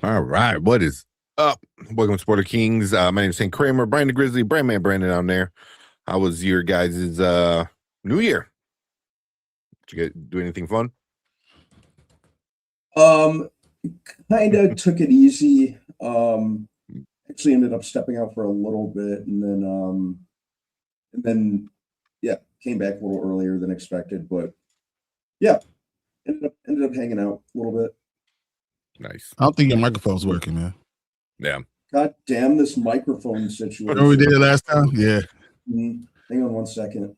All right, what is up? Welcome to Sporter Kings. My name is St. Kramer, Brian the Grizzly, Brandman Brandon down there. How was your guys' New Year? Did you do anything fun? Um, kind of took it easy. Actually ended up stepping out for a little bit and then yeah, came back a little earlier than expected, but yeah, ended up hanging out a little bit. Nice. I don't think your microphone's working, man. Yeah. God damn this microphone situation. Remember we did it last time? Yeah. Hang on one second.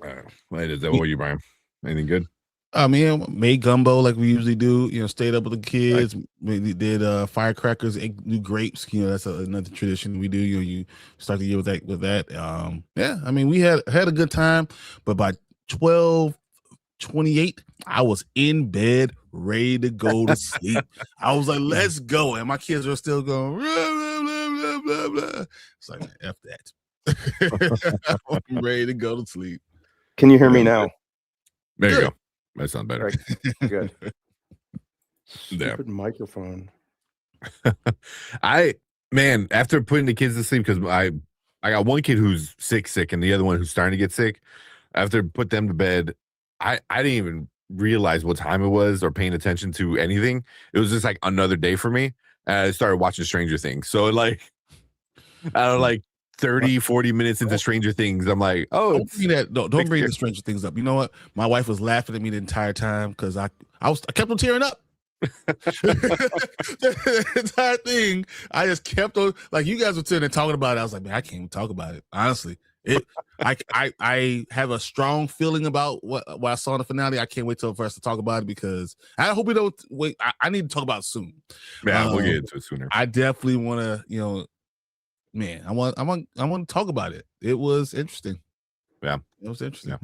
Is that what you, Brian? Anything good? I mean, made gumbo like we usually do. Stayed up with the kids. We did firecrackers, ate new grapes. That's another tradition we do. You start the year with that. Yeah, I mean, we had a good time, but by 12:28, I was in bed, ready to go to sleep. I was like, let's go. And my kids are still going, blah, blah, blah, blah, blah. It's like, man, F that. I'm ready to go to sleep. Can you hear me now? There you go. That sounds better. Right. Good. Stupid microphone. After putting the kids to sleep, because I got one kid who's sick, and the other one who's starting to get sick. After put them to bed, I didn't even realize what time it was or paying attention to anything. It was just like another day for me. And I started watching Stranger Things. So like, I don't know, like 30, 40 minutes into Stranger Things, I'm like, oh, don't bring the Stranger Things up. You know what? My wife was laughing at me the entire time because I kept on tearing up. The entire thing, I just kept on, like, you guys were sitting there talking about it. I was like, man, I can't even talk about it. Honestly, I have a strong feeling about what I saw in the finale. I can't wait for us to talk about it because I hope we don't wait. I need to talk about it soon. Yeah, we'll get into it sooner. I definitely want to, man, I want to talk about it. It was interesting. Yeah, it was interesting.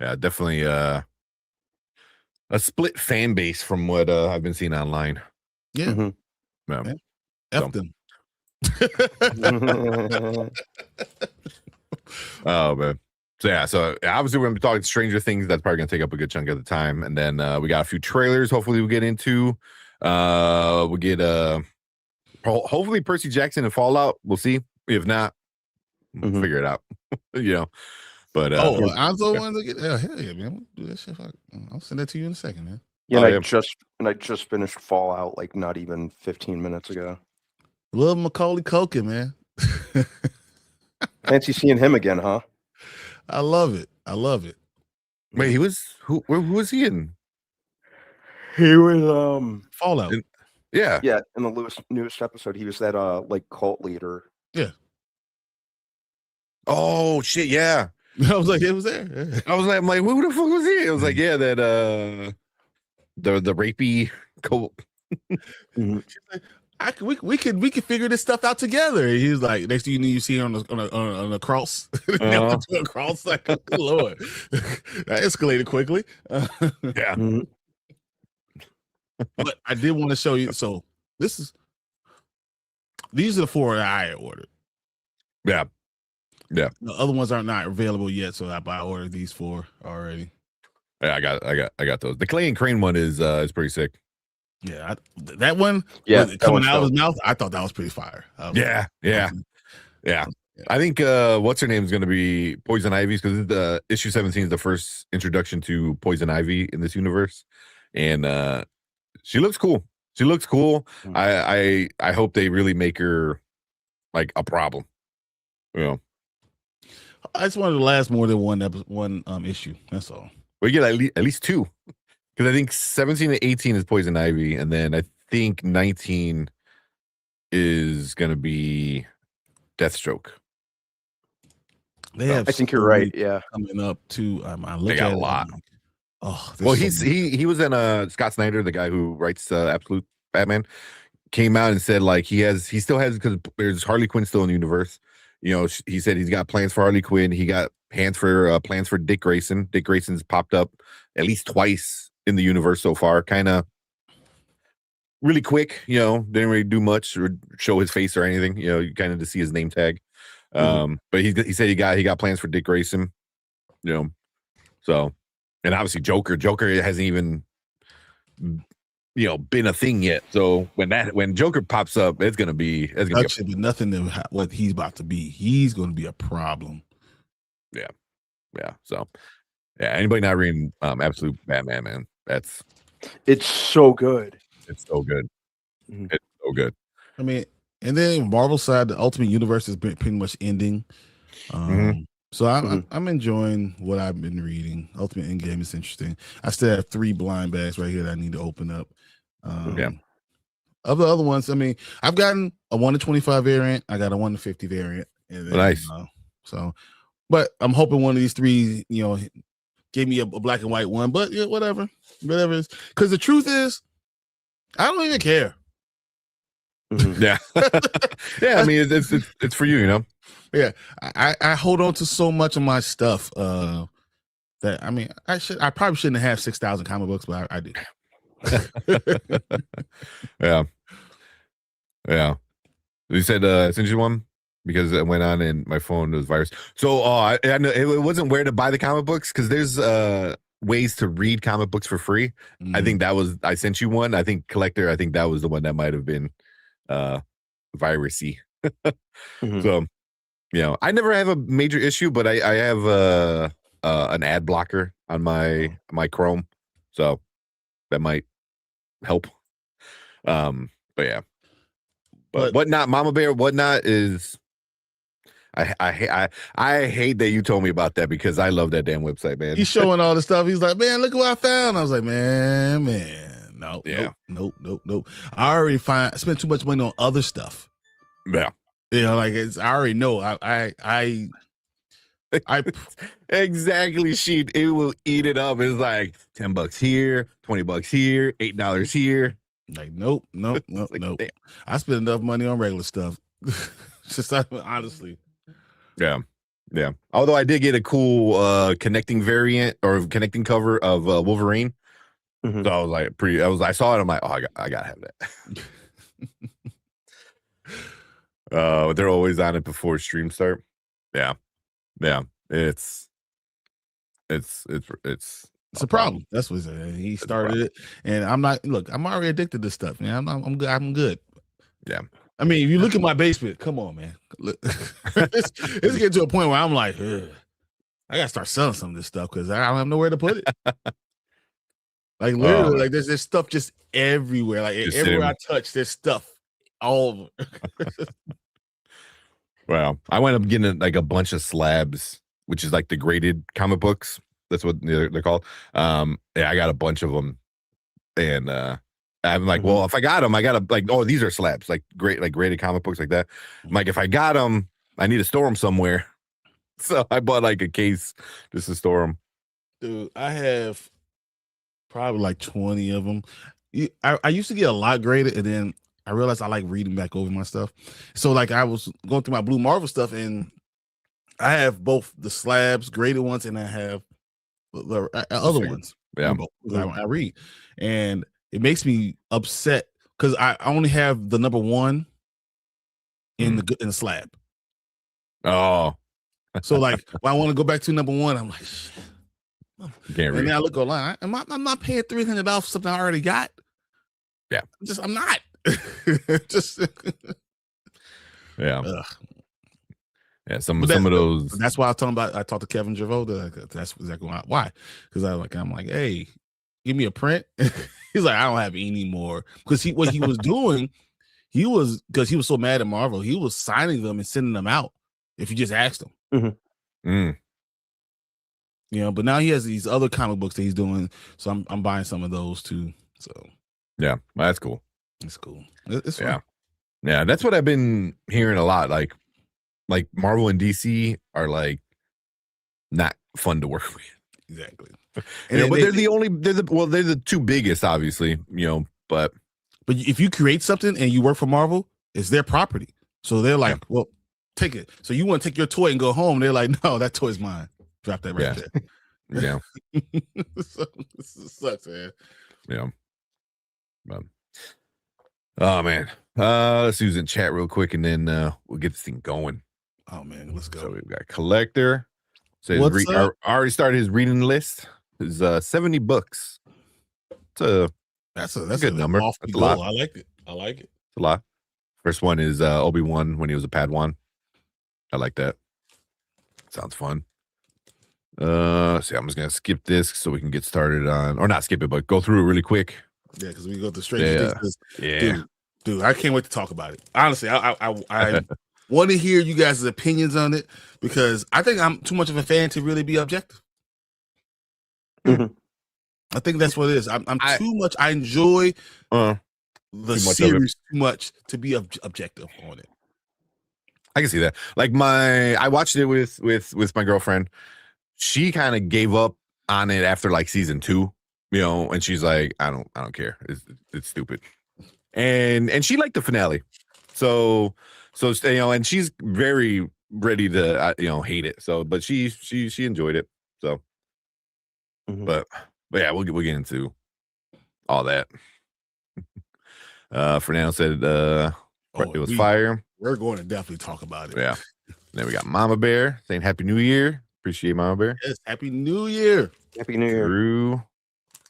Yeah, definitely. A split fan base from what I've been seeing online. Yeah, yeah. F them. Oh man. So obviously we're gonna be talking Stranger Things. That's probably gonna take up a good chunk of the time, and then we got a few trailers. Hopefully we get into. We'll get hopefully Percy Jackson and Fallout. We'll see. If not, figure it out. But Anzo wanted to get hell yeah, man. We'll do that shit. I'll send that to you in a second, man. Yeah, I just finished Fallout like not even 15 minutes ago. Love Macaulay Culkin, man. Fancy seeing him again, huh? I love it. Wait, he was who was he in? He was Fallout. Yeah, in the newest episode, he was that like cult leader. Yeah. Oh shit, yeah. I was like, it was there. Yeah. I'm like, who the fuck was he? I was like, yeah, that the rapey cult. Like, we could figure this stuff out together. And he was like, next thing you see on a cross, a cross. Like, good Lord, that escalated quickly. Yeah. But I did want to show you. So these are the 4 that I ordered. Yeah. The other ones are not available yet, so I ordered these 4 already. Yeah, I got those. The Clay and Crane one is pretty sick. Yeah, that one. Yeah, coming out of his mouth, I thought that was pretty fire. Yeah. I think what's her name is going to be Poison Ivy because the issue 17 is the first introduction to Poison Ivy in this universe, and she looks cool. I hope they really make her like a problem. I just wanted to last more than one issue. That's all. We get at least 2, because I think 17 and 18 is Poison Ivy, and then I think 19 is going to be Deathstroke. I think you're right. Yeah, coming up too. They got a lot. Well, he was in Scott Snyder, the guy who writes Absolute Batman, came out and said like he still has, because there's Harley Quinn still in the universe. He said he's got plans for Harley Quinn. He got plans for Dick Grayson. Dick Grayson's popped up at least twice in the universe so far. Kind of really quick, didn't really do much or show his face or anything. You kind of to see his name tag. But he said he got plans for Dick Grayson. So, and obviously Joker hasn't even been a thing yet. So when Joker pops up, it's gonna be nothing than what he's about to be. He's gonna be a problem. Yeah. So anybody not reading Absolute Batman, man, it's so good. It's so good. Mm-hmm. It's so good. I mean, and then Marvel side, the Ultimate Universe is pretty much ending. So I'm enjoying what I've been reading. Ultimate Endgame is interesting. I still have 3 blind bags right here that I need to open up. Of the other ones, I mean, I've gotten a 1-25 variant. I got a 1-50 variant. And then, nice. But I'm hoping one of these 3, gave me a black and white one. But yeah, whatever it is. Because the truth is, I don't even care. Yeah. Yeah, I mean, it's for you, Yeah, I hold on to so much of my stuff that I mean, I probably shouldn't have 6,000 comic books, but I do. Yeah. You said I sent you one because it went on and my phone was virus. So I know it wasn't where to buy the comic books because there's ways to read comic books for free. I think I sent you one. I think Collector. I think that was the one that might have been virusy. So. I never have a major issue, but I have an ad blocker on my Chrome, so that might help. But yeah, but whatnot, Mama Bear, whatnot is. I hate that you told me about that because I love that damn website, man. He's showing all the stuff. He's like, man, look what I found. I was like, man, nope. I already spent too much money on other stuff. Yeah. I already know. I exactly. It will eat it up. It's like $10 here, $20 here, $8 here. Like, nope. Damn. I spend enough money on regular stuff. Just honestly. Yeah. Although I did get a cool connecting variant or connecting cover of Wolverine. So I was like, I saw it. I'm like, oh, I gotta have that. They're always on it before stream start. Yeah. It's a problem. That's what he started it, and I'm not. Look, I'm already addicted to stuff, man. I'm good. I'm good. Yeah. I mean, if you look at my basement, come on, man. It's getting to a point where I'm like, ugh, I gotta start selling some of this stuff because I don't have nowhere to put it. Like literally, like there's stuff just everywhere. Like everywhere I touch, there's stuff all over. Wow. I went up getting like a bunch of slabs, which is like the graded comic books. That's what they're called. Yeah, I got a bunch of them. And I'm like, well, if I got them, I got to these are slabs, like graded comic books like that. I'm like, if I got them, I need to store them somewhere. So I bought like a case just to store them. Dude, I have probably like 20 of them. I used to get a lot graded, and then I realized I like reading back over my stuff. So like I was going through my Blue Marvel stuff, and I have both the slabs, graded ones, and I have the other ones. Yeah, I read, and it makes me upset because I only have the number 1 in the slab. Oh, so like when I want to go back to number 1, I'm like, and then I look online. I'm not paying $300 for something I already got. Yeah, I'm not. Just yeah. Yeah, some of those. That's why I talked to Kevin Gervaux. That's exactly why. Because I'm like, hey, give me a print. He's like, I don't have any more. Because what he was doing, because he was so mad at Marvel, he was signing them and sending them out if you just asked him. But now he has these other comic books that he's doing, so I'm buying some of those too. So yeah, that's cool. It's cool. It's fun. Yeah. That's what I've been hearing a lot. Like Marvel and DC are like not fun to work with. Exactly. But they're the 2 biggest, obviously. But if you create something and you work for Marvel, it's their property. So they're like, well, take it. So you want to take your toy and go home? They're like, no, that toy's mine. Drop that right there. Yeah. So, this sucks, man. Yeah. Oh man. Let's use in chat real quick and then we'll get this thing going. Oh man, let's go. So we've got Collector. So already started his reading list. It's 70 books. It's a That's a good number. lofty That's a lot. goal. I like it. It's a lot. First one is Obi-Wan when he was a Padawan. I like that. Sounds fun. See, I'm just gonna skip this so we can get started on, or not skip it, but go through it really quick. Yeah, because we go to Stranger Things. Yeah. Dude, I can't wait to talk about it. Honestly, I want to hear you guys' opinions on it because I think I'm too much of a fan to really be objective. Mhm. I think that's what it is. I'm too much. I enjoy the series too much to be objective on it. I can see that. Like I watched it with my girlfriend. She kind of gave up on it after like season 2, and she's like, I don't care. It's stupid. And she liked the finale. So and she's very ready to hate it. So, but she enjoyed it. So, but yeah, we'll get into all that. Fernando said it was fire. We're going to definitely talk about it. Yeah. Then we got Mama Bear saying Happy New Year. Appreciate Mama Bear. Yes, Happy New Year. Happy New Year. Drew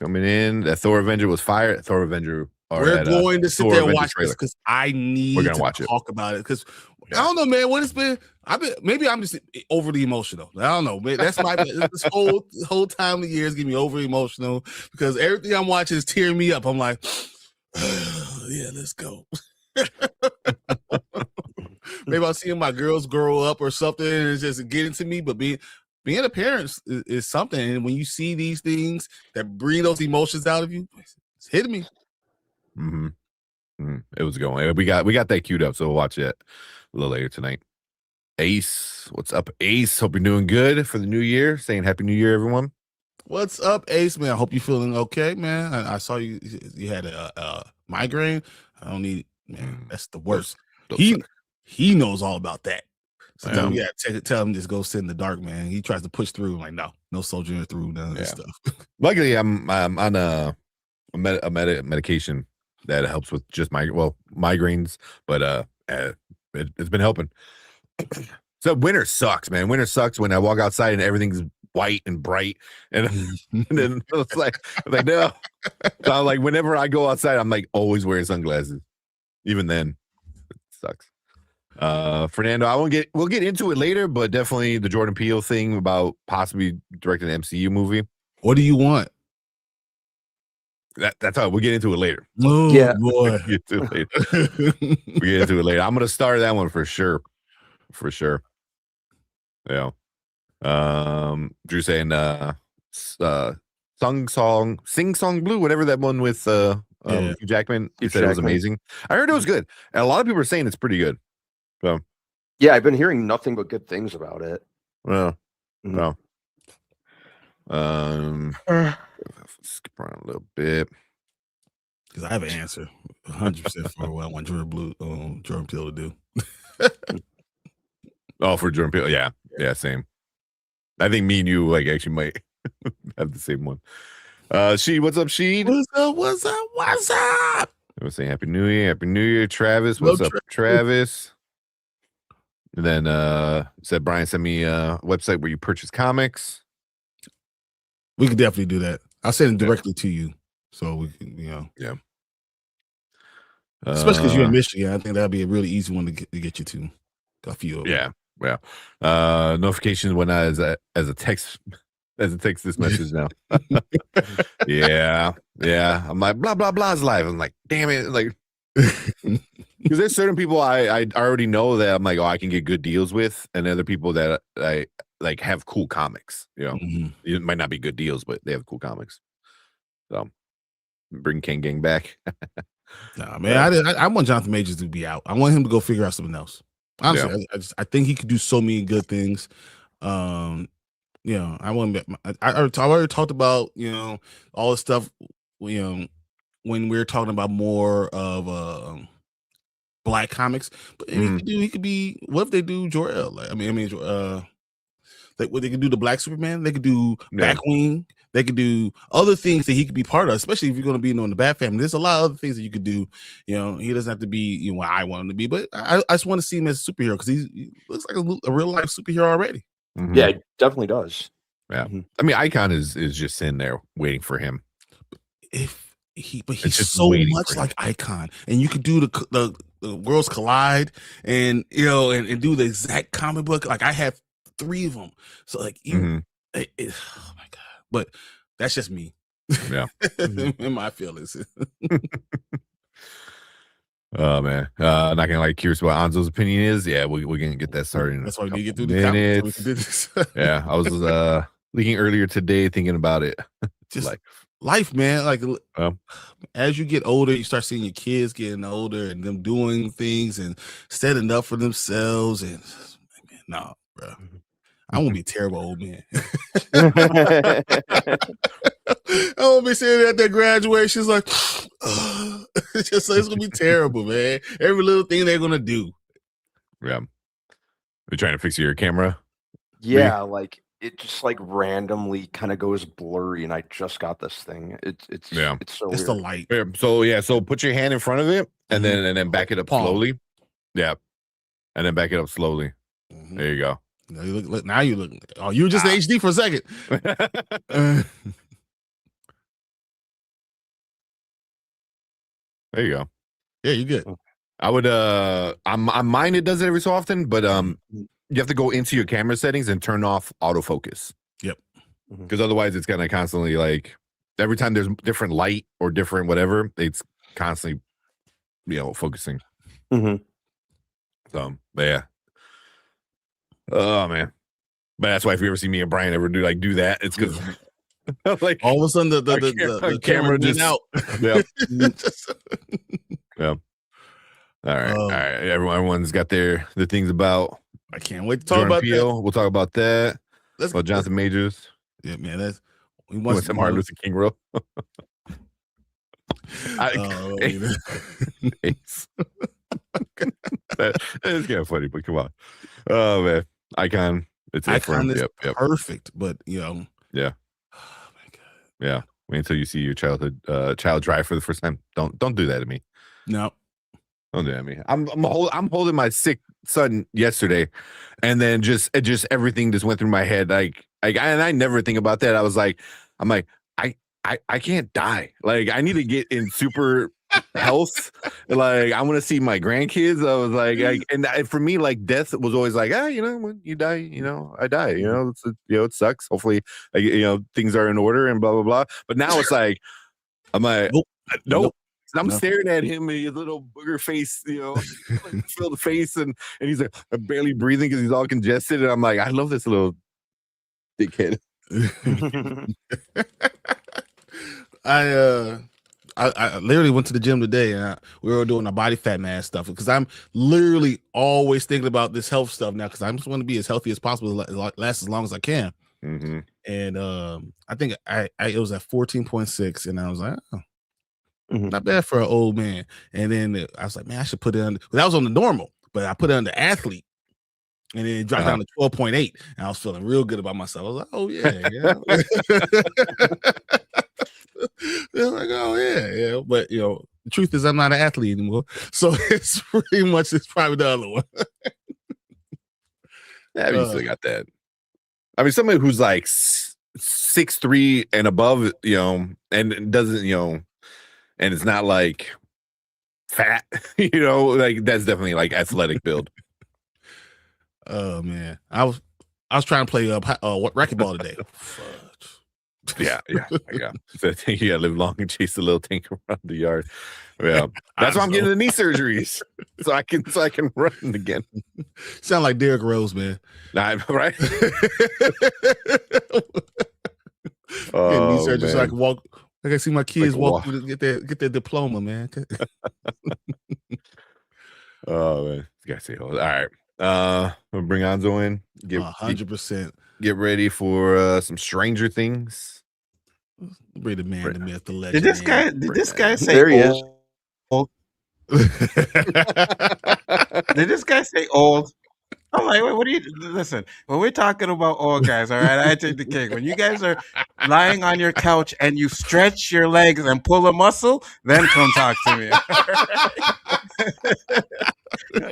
coming in. That Thor Avenger was fire. Thor Avenger. We're going to sit there and watch this because I need to talk about it. Because I don't know, man. What it's been. Maybe I'm just overly emotional. I don't know. That's this whole time of the year is getting me overly emotional because everything I'm watching is tearing me up. I'm like, yeah, let's go. Maybe I'm seeing my girls grow up or something and it's just getting to me. But being a parent is something. And when you see these things that bring those emotions out of you, it's hitting me. It was going. We got that queued up, so we'll watch it a little later tonight. Ace, what's up, Ace? Hope you're doing good for the new year. Saying Happy New Year, everyone. What's up, Ace, man? I hope you're feeling okay, man. I saw you had a migraine. I don't need, man. That's the worst. He knows all about that. So we gotta tell him just go sit in the dark, man. He tries to push through. I'm like, no soldering through none of this stuff. Luckily, I'm on a medication that helps with just migraines, but it's been helping. So winter sucks, man. Winter sucks when I walk outside and everything's white and bright, and then it's like no. So I'm like, whenever I go outside, I'm like always wearing sunglasses. Even then, it sucks. Fernando, we'll get into it later, but definitely the Jordan Peele thing about possibly directing an MCU movie. What do you want? That's how we'll get into it later. Oh, yeah, boy. We'll get into it later. I'm gonna start that one for sure. Yeah. Drew saying Sing Song Blue, whatever that one with Hugh Jackman. He said it was amazing. I heard it was good. And a lot of people are saying it's pretty good. So yeah, I've been hearing nothing but good things about it. Well. Skip around a little bit because I have an answer 100% for what I want Jordan Peele to do. Oh, for Jordan Peele, yeah, same. I think me and you actually might have the same one. Sheed, what's up, Sheed? What's up? I was saying Happy New Year, Travis. What's up, Travis? And then said Brian sent me a website where you purchase comics. We could definitely do that. I'll send it directly to you, so we can, Yeah. Especially because you're in Michigan, I think that'd be a really easy one to get you to. A few. Yeah. Notifications went out as a text this message now. yeah. I'm like blah blah blah's live. I'm like, damn it, like because there's certain people I already know that I'm like, oh, I can get good deals with, and other people that I like have cool comics. It might not be good deals, but they have cool comics. So bring King Gang back. Nah, man, I want Jonathan Majors to be out. I want him to go figure out something else. Honestly, I think he could do so many good things. I already talked about all the stuff. When we're talking about more of Black comics, but he could be. What if they do Jor-El? Like what they could do the Black Superman. They could do Batwing. They could do other things that he could be part of, especially if you're going to be in the Bat Family. There's a lot of other things that you could do. He doesn't have to be what I want him to be, but I just want to see him as a superhero because he looks like a real life superhero already. Yeah, it definitely does. Yeah, I mean, Icon is just in there waiting for him. If he's so much like Icon, and you could do the worlds collide, and and do the exact comic book. Like I have 3 of them, so like oh my god! But that's just me. Yeah, in my feelings. Oh man, not gonna like curious what Anzo's opinion is. Yeah, we're gonna get that started. That's why we need to get through the minutes. So we can do this. Yeah, I was leaking earlier today thinking about it. Just like life, man. Like Oh. as you get older, you start seeing your kids getting older and them doing things and setting up for themselves. And man, nah, bro, I won't be a terrible old man. I won't be sitting at that graduation. It's like, it's gonna be terrible, man. Every little thing they're gonna do. Yeah. You're trying to fix your camera? Yeah, like it just like randomly kind of goes blurry, and I just got this thing. It's so it's weird. the light. So put your hand in front of it and then back it up slowly. Yeah. And then back it up slowly. There you go. Now you look. Oh, you were just in HD for a second. There you go. Yeah, you good. I would on mine it does it every so often, but you have to go into your camera settings and turn off autofocus. Yep. Because otherwise it's gonna constantly like every time there's different light or different whatever, it's constantly focusing. So but yeah. Oh man. But that's why if you ever see me and Brian ever do that, it's because like all of a sudden the camera just out. Yeah. Yeah. All right. Everyone's got the things about. I can't wait to talk Jordan about Peele. that. We'll talk about that. Let's about Jonathan Majors. Yeah, man. We want some Martin Luther King role. It's kind of funny, but come on. Oh man, Icon. It's Icon is perfect, but Yeah. Oh my god. Yeah. Wait until you see your child drive for the first time. Don't do that to me. No. Don't do that to me. I'm holding my sick son yesterday, and then just everything just went through my head. Like and I never think about that. I'm like I can't die. Like I need to get in super health. Like I want to see my grandkids. I was like and for me, like death was always like, when you die, I die. It sucks. Hopefully, things are in order and blah blah blah. But now it's like, I'm like, nope. I'm staring at him and his little booger face, fill the face, and he's like barely breathing because he's all congested. And I'm like, I love this little dickhead. I literally went to the gym today and we were doing our body fat mass stuff because I'm literally always thinking about this health stuff now because I just want to be as healthy as possible, last as long as I can. And I think it was at 14.6, and I was like, oh, not bad for an old man. And then I was like, man, I should put it on. That was on the normal, but I put it on the athlete. And then it dropped down to 12.8, and I was feeling real good about myself. I was like, oh, yeah. They're like, oh, yeah. But, the truth is I'm not an athlete anymore. So it's probably the other one. Yeah, you still got that. I mean, somebody who's like 6'3" and above, and doesn't, and it's not like fat, like that's definitely like athletic build. Oh man, I was trying to play racquetball today. Yeah. So I think you gotta live long and chase the little tank around the yard. Yeah, that's why I'm getting the knee surgeries, so I can run again. Sound like Derrick Rose, man. Nah, right? Knee surgery so I can walk. I can see my kids walk through get their diploma, man. Oh man, you gotta say, all right. We'll bring Anzo in. 100%. Get ready for some Stranger Things. Bring the man, the myth, the legend. Did this guy say There he is. old? Did this guy say old? I'm like, wait, what do you listen? When we're talking about old guys, all right, I take the cake. When you guys are lying on your couch and you stretch your legs and pull a muscle, then come talk to me.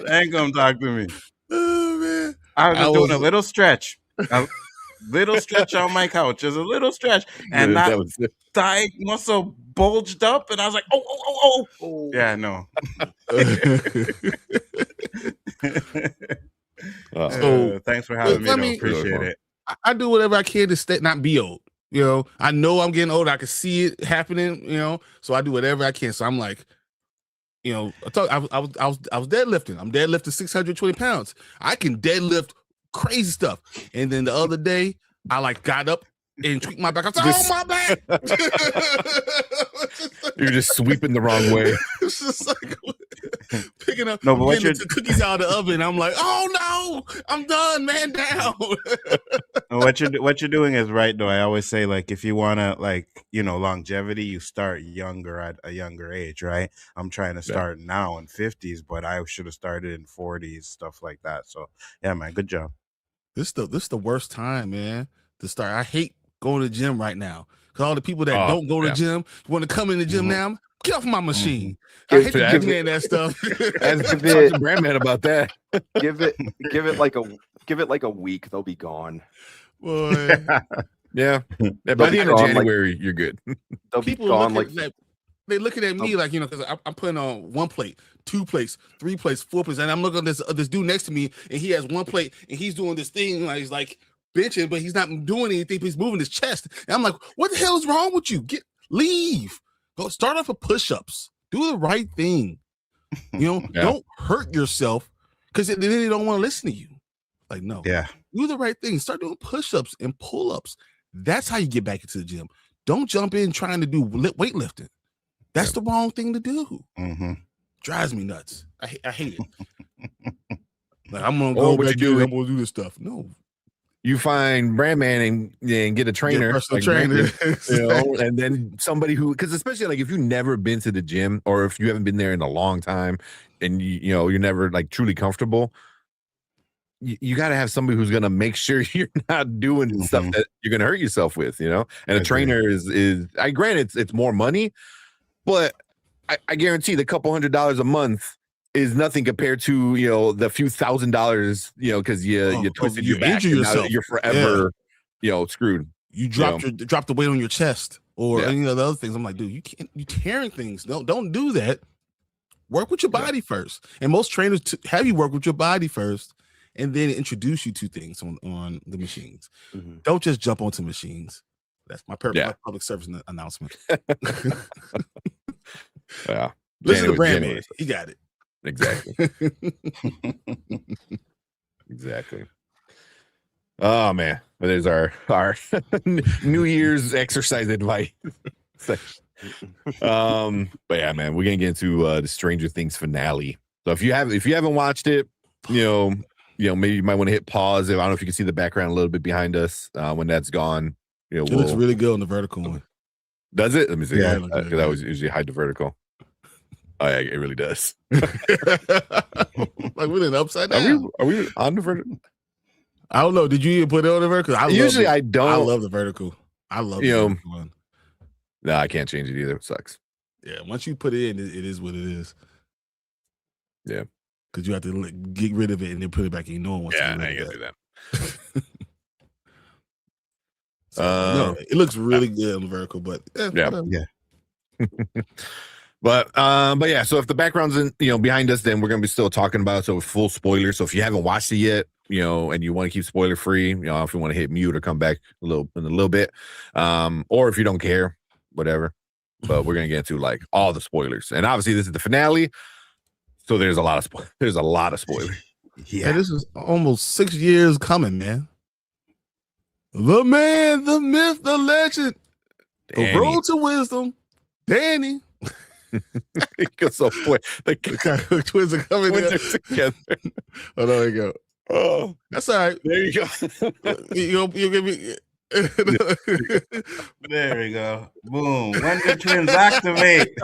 Then come talk to me. Oh man, I was just doing a little stretch. little stretch on my couch. Just a little stretch, and That that was it. thigh muscle bulged up, and I was like, oh. Yeah, no. So, thanks for having me. I Though. mean, Appreciate it. I do whatever I can to stay, not be old. You know, I know I'm getting old. I can see it happening. You know, so I do whatever I can. So I'm like, you know, I was deadlifting. I'm deadlifting 620 pounds. I can deadlift crazy stuff. And then the other day, I like got up and tweaked my back. I was like, oh, my back. You're just sweeping the wrong way. It's just like picking up No, but what getting the cookies out of the oven. I'm like, oh no, I'm done, man, down. what you're doing is right though. I always say, like, if you want to, like, you know, longevity, you start younger at a younger age, right? I'm trying to start now in 50s, but I should have started in 40s, stuff like that. So yeah, man, good job. This is the worst time, man, to start. I hate going to the gym right now because all the people that don't go to the gym want to come in the gym now. Get off my machine. I hate to give man that stuff. Talk to Brandman about that. Give it like a week. They'll be gone. Boy. Yeah. By the end of January, you're good. They'll be gone. Like they're looking at me like, you know, because I'm putting on 1 plate, 2 plates, 3 plates, 4 plates, and I'm looking at this dude next to me, and he has 1 plate, and he's doing this thing, like he's like benching, but he's not doing anything. He's moving his chest, and I'm like, what the hell is wrong with you? Leave. Go start off with push-ups. Do the right thing. You know, don't hurt yourself because then they don't want to listen to you. Like, no. Yeah. Do the right thing. Start doing push-ups and pull-ups. That's how you get back into the gym. Don't jump in trying to do weightlifting. That's the wrong thing to do. Mm-hmm. Drives me nuts. I hate it. Like, I'm gonna go back in. I'm gonna do this stuff. No. You find Brandman and get a trainer, personal trainer, you know, and then somebody who, because especially like if you've never been to the gym or if you haven't been there in a long time and you know you're never like truly comfortable, you got to have somebody who's gonna make sure you're not doing stuff that you're gonna hurt yourself with, you know. And a trainer is I grant it's more money, but I guarantee the couple $100 a month is nothing compared to, you know, the few $1,000s, you know, because you twisted your back and now you're forever, you know, screwed. You dropped the weight on your chest or any of the other things. I'm like, dude, you tearing things. Don't do that. Work with your body first. And most trainers have you work with your body first and then introduce you to things on the machines. Mm-hmm. Don't just jump onto machines. That's my public service announcement. Yeah. Listen to Brandman. He got it. Exactly. Exactly. Oh man, but there's our New Year's exercise advice. But yeah, man, we're gonna get into the Stranger Things finale. So if you haven't watched it, you know, maybe you might want to hit pause. I don't know if you can see the background a little bit behind us when that's gone. You know, it looks really good on the vertical one. Does it? Let me see. Yeah, because I was usually hide the vertical. Oh, yeah, it really does. Like we're in upside down. Are we on the vertical? I don't know. Did you even put it on the vertical? I don't. I love the vertical. I love the vertical one. No, I can't change it either. It sucks. Yeah, once you put it in, it is what it is. Yeah, because you have to get rid of it and then put it back in. No one wants to do that. No, it looks really good on the vertical, but yeah. But yeah, so if the background's behind us, then we're gonna be still talking about it. So full spoiler. So if you haven't watched it yet, and you want to keep spoiler free, if you want to hit mute or come back in a little bit, or if you don't care, whatever. But we're gonna get into like all the spoilers, and obviously this is the finale, so there's a lot of spoilers. Yeah, and this is almost 6 years coming, man. The man, the myth, the legend, the road to wisdom, Danny. So the twins are coming together. Oh, there we go. Oh, that's all right. There you go. You'll give me. There we go. Boom. When the twins activate.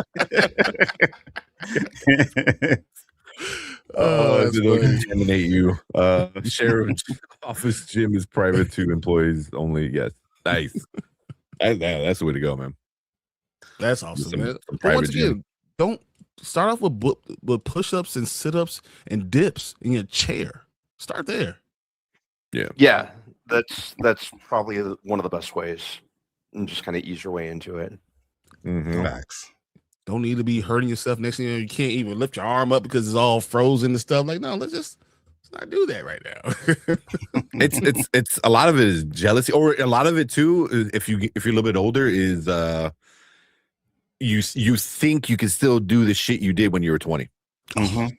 They'll contaminate you. Sheriff's office gym is private to employees only. Yes. Nice. That's the way to go, man. That's awesome, man. But once again, don't start off with push-ups and sit-ups and dips in your chair. Start there. Yeah. Yeah. That's probably one of the best ways, and just kind of ease your way into it. Mhm. Facts. Don't need to be hurting yourself. Next thing you know, you can't even lift your arm up because it's all frozen and stuff. Like, no, let's not do that right now. It's a lot of it is jealousy, or a lot of it too. If you're a little bit older, is you think you can still do the shit you did when you were 20. Mhm.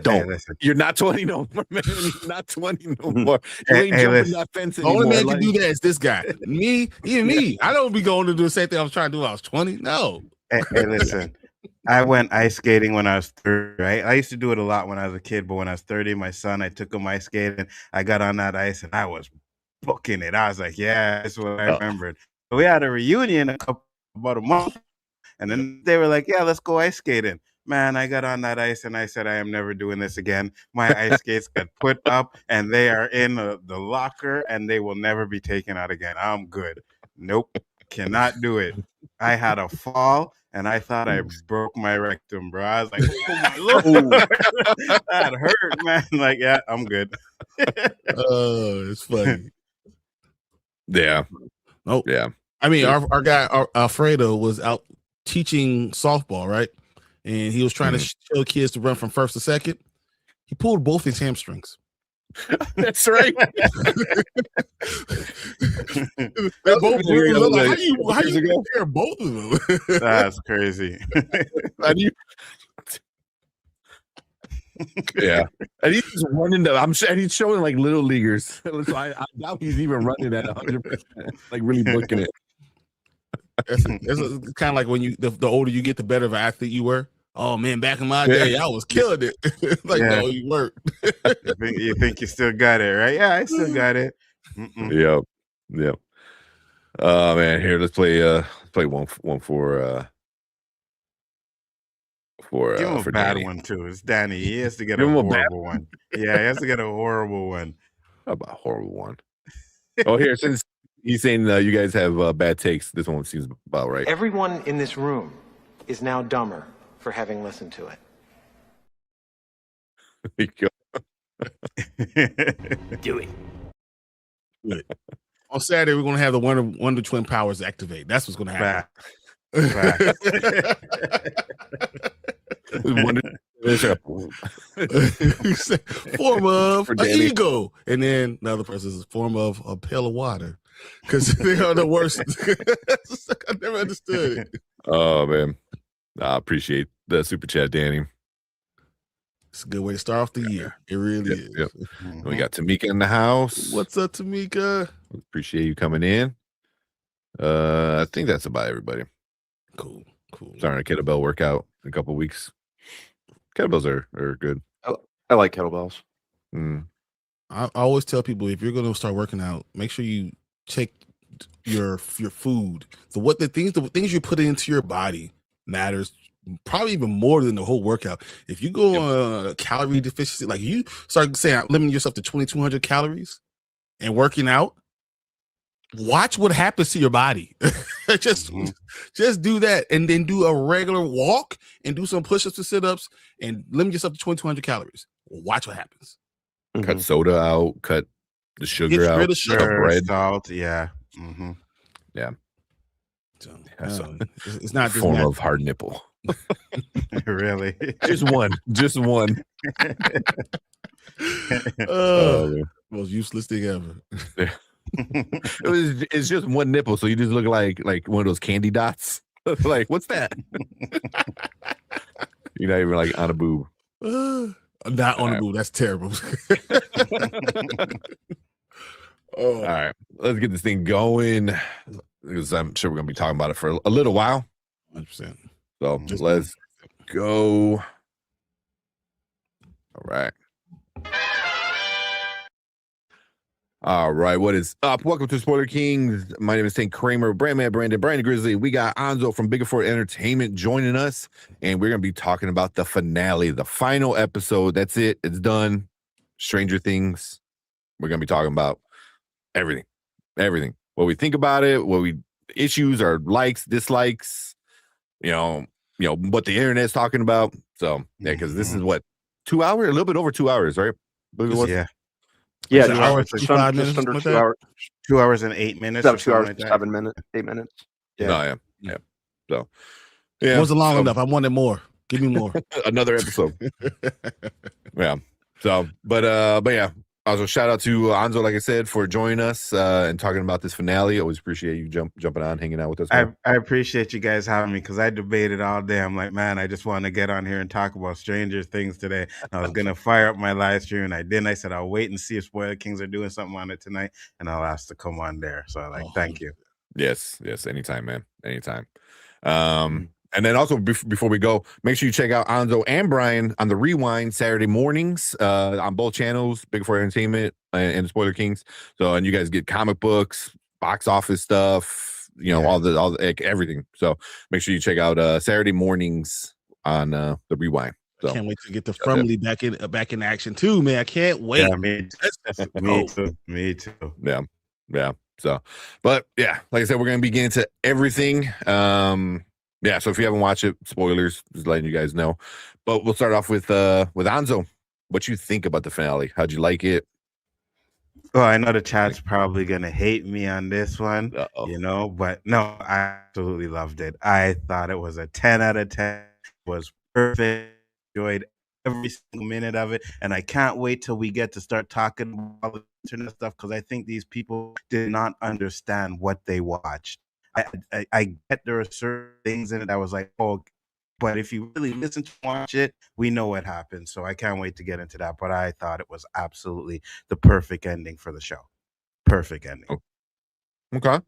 Don't. Listen. You're not 20 no more, man. You're not 20 no more. You ain't Hey, jumping listen. that fence The anymore. only man like, can do that is this guy. Me. I don't be going to do the same thing I was trying to do when I was 20. No. Hey, listen. I went ice skating when I was 30, right? I used to do it a lot when I was a kid, but when I was 30, my son, I took him ice skating. I got on that ice and I was booking it. I was like, yeah, that's what I remembered. So we had a reunion about a month, and then they were like, yeah, let's go ice skating. Man, I got on that ice and I said, I am never doing this again. My ice skates got put up and they are in the locker and they will never be taken out again. I'm good. Nope, cannot do it. I had a fall and I thought I broke my rectum, bro. I was like, oh my lord, that hurt, man. Like, yeah, I'm good. Oh, it's funny. yeah. Oh, Yeah. I mean, our guy Alfredo was out teaching softball, right? And he was trying to show kids to run from first to second. He pulled both his hamstrings. That's right. They both bruised. Like, how you compare both of them? That's crazy. Yeah, and he's just running. And he's showing like little leaguers. So I doubt he's even running at 100%, like really booking it. It's kind of like when the older you get, the better of an athlete you were. Oh man, back in my day, I was killing it. Like, no, you weren't. You think you still got it, right? Yeah, I still got it. Yep. Oh man, here let's play one for give him a bad Danny. one too. It's Danny. He has to get a horrible one. Yeah, he has to get a horrible one. How about a horrible one? Oh, here, since he's saying you guys have bad takes, this one seems about right. Everyone in this room is now dumber for having listened to it. Do it. On Saturday, we're gonna have the Wonder Twin powers activate. That's what's gonna happen. Form of an ego, and then another person's form of a pail of water, because they are the worst. I never understood it. Oh man, I appreciate the super chat, Danny. It's a good way to start off the year. It really is. Yep. We got Tamika in the house. What's up, Tamika? Appreciate you coming in. I think that's about everybody. Cool. Starting a kettlebell workout in a couple weeks. Kettlebells are good. I like kettlebells. I always tell people, if you're going to start working out, make sure you check your food. So the things you put into your body matters probably even more than the whole workout. If you go on a calorie deficiency, like you start saying limiting yourself to 2,200 calories and working out, watch what happens to your body. just do that, and then do a regular walk and do some push-ups and sit-ups and limit yourself to 2,200 calories. Watch what happens. Cut soda out, cut the sugar Get out, rid of sugar, bread, salt. Yeah. Yeah. So, So, it's not form of hard nipple. Really? Just one. Most useless thing ever. It's just one nipple, so you just look like one of those candy dots. Like, what's that? You're not even like on a boob. Not on a boob. That's terrible. All right, let's get this thing going, because I'm sure we're gonna be talking about it for a little while. 100%. So let's go. All right, what is up? Welcome to Spoiler Kings. My name is St. Kramer, Brandman, Brandon Grizzly. We got Anzo from Bigger Fort Entertainment joining us, and we're going to be talking about the finale, the final episode. That's it. It's done. Stranger Things. We're going to be talking about everything. What we think about it, issues, our likes, dislikes, you know, what the internet's talking about. So, yeah, because this is what, 2 hours? A little bit over 2 hours, right? Yeah. Yeah, It's an hour and 55 minutes, just under something 2 like that? hours. 2 hours and 8 minutes. About Or 2 something hours like and that. 7 minutes, 8 minutes. Yeah. Yeah. No, yeah. So, yeah. Wasn't long so, enough. I wanted more. Give me more. another episode. Yeah. So, but yeah. Also, shout out to Anzo, like I said, for joining us and talking about this finale. Always appreciate you jumping on, hanging out with us. I appreciate you guys having me because I debated all day. I'm like, man, I just want to get on here and talk about Stranger Things today. And I was gonna fire up my live stream, and I didn't. I said I'll wait and see if Spoiler Kings are doing something on it tonight, and I'll ask to come on there. So thank you. Yes, anytime, man, anytime. And then also before we go, make sure you check out Anzo and Brian on the Rewind Saturday mornings on both channels, Big Four Entertainment and Spoiler Kings. So, and you guys get comic books, box office stuff, all the everything. So make sure you check out Saturday mornings on the Rewind. So Can't wait to get the Frumly back in action too, man. I can't wait. Yeah, me too. Me too. Yeah. So, but yeah, like I said, we're gonna be getting into everything. Yeah, so if you haven't watched it, spoilers, just letting you guys know. But we'll start off with Anzo. What you think about the finale? How'd you like it? Oh, I know the chat's probably gonna hate me on this one, but no, I absolutely loved it. I thought it was a 10 out of 10. It was perfect. Enjoyed every single minute of it, and I can't wait till we get to start talking about the internet stuff because I think these people did not understand what they watched. I get there are certain things in it I was like, oh, but if you really listen to watch it, we know what happened. So I can't wait to get into that. But I thought it was absolutely the perfect ending for the show. Perfect ending. Okay.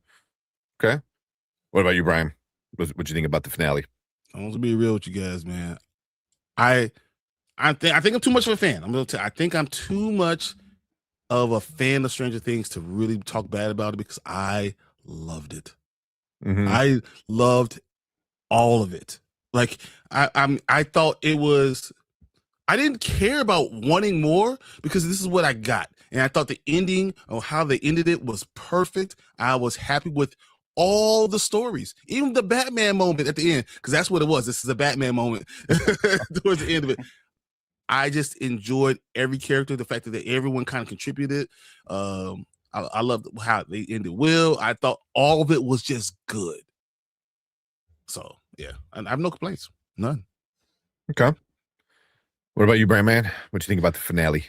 What about you, Brian? What you think about the finale? I want to be real with you guys, man. I think I'm too much of a fan. I think I'm too much of a fan of Stranger Things to really talk bad about it because I loved it. Mm-hmm. I loved all of it. Like I thought it was. I didn't care about wanting more because this is what I got, and I thought the ending or how they ended it was perfect. I was happy with all the stories, even the Batman moment at the end, because that's what it was. This is a Batman moment towards the end of it. I just enjoyed every character. The fact that everyone kind of contributed. I loved how they ended Will. I thought all of it was just good. So, yeah, I have no complaints. None. Okay. What about you, Brian, man? What do you think about the finale?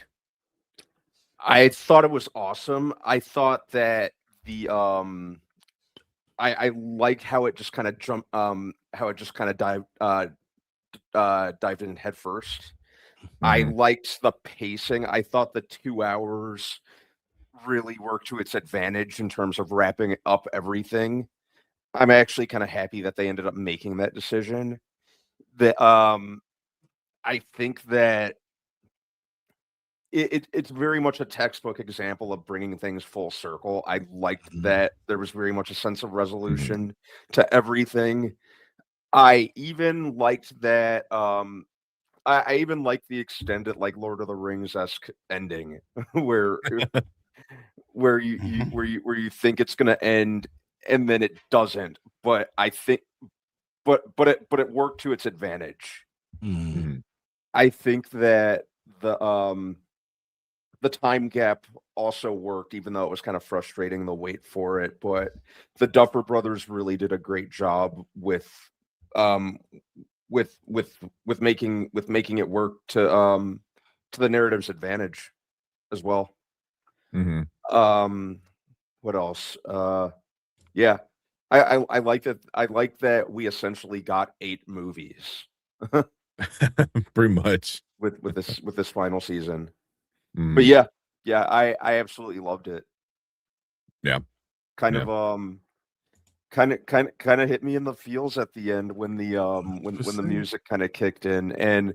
I thought it was awesome. I thought that the I liked how it just kind of dived in head first. I liked the pacing. I thought the 2 hours really worked to its advantage in terms of wrapping up everything. I'm actually kind of happy that they ended up making that decision. I think that it's very much a textbook example of bringing things full circle. I liked that there was very much a sense of resolution to everything. I even liked that. I even liked the extended, like, Lord of the Rings-esque ending, where you think it's gonna end and then it doesn't. But I think, but it worked to its advantage. Mm-hmm. I think that the time gap also worked, even though it was kind of frustrating the wait for it. But the Duffer Brothers really did a great job with making it work to the narrative's advantage as well. What else? Yeah, I like that. I like that we essentially got 8 movies. Pretty much with this final season. But yeah, I absolutely loved it. Yeah. Kind of hit me in the feels at the end when the when the music kind of kicked in, and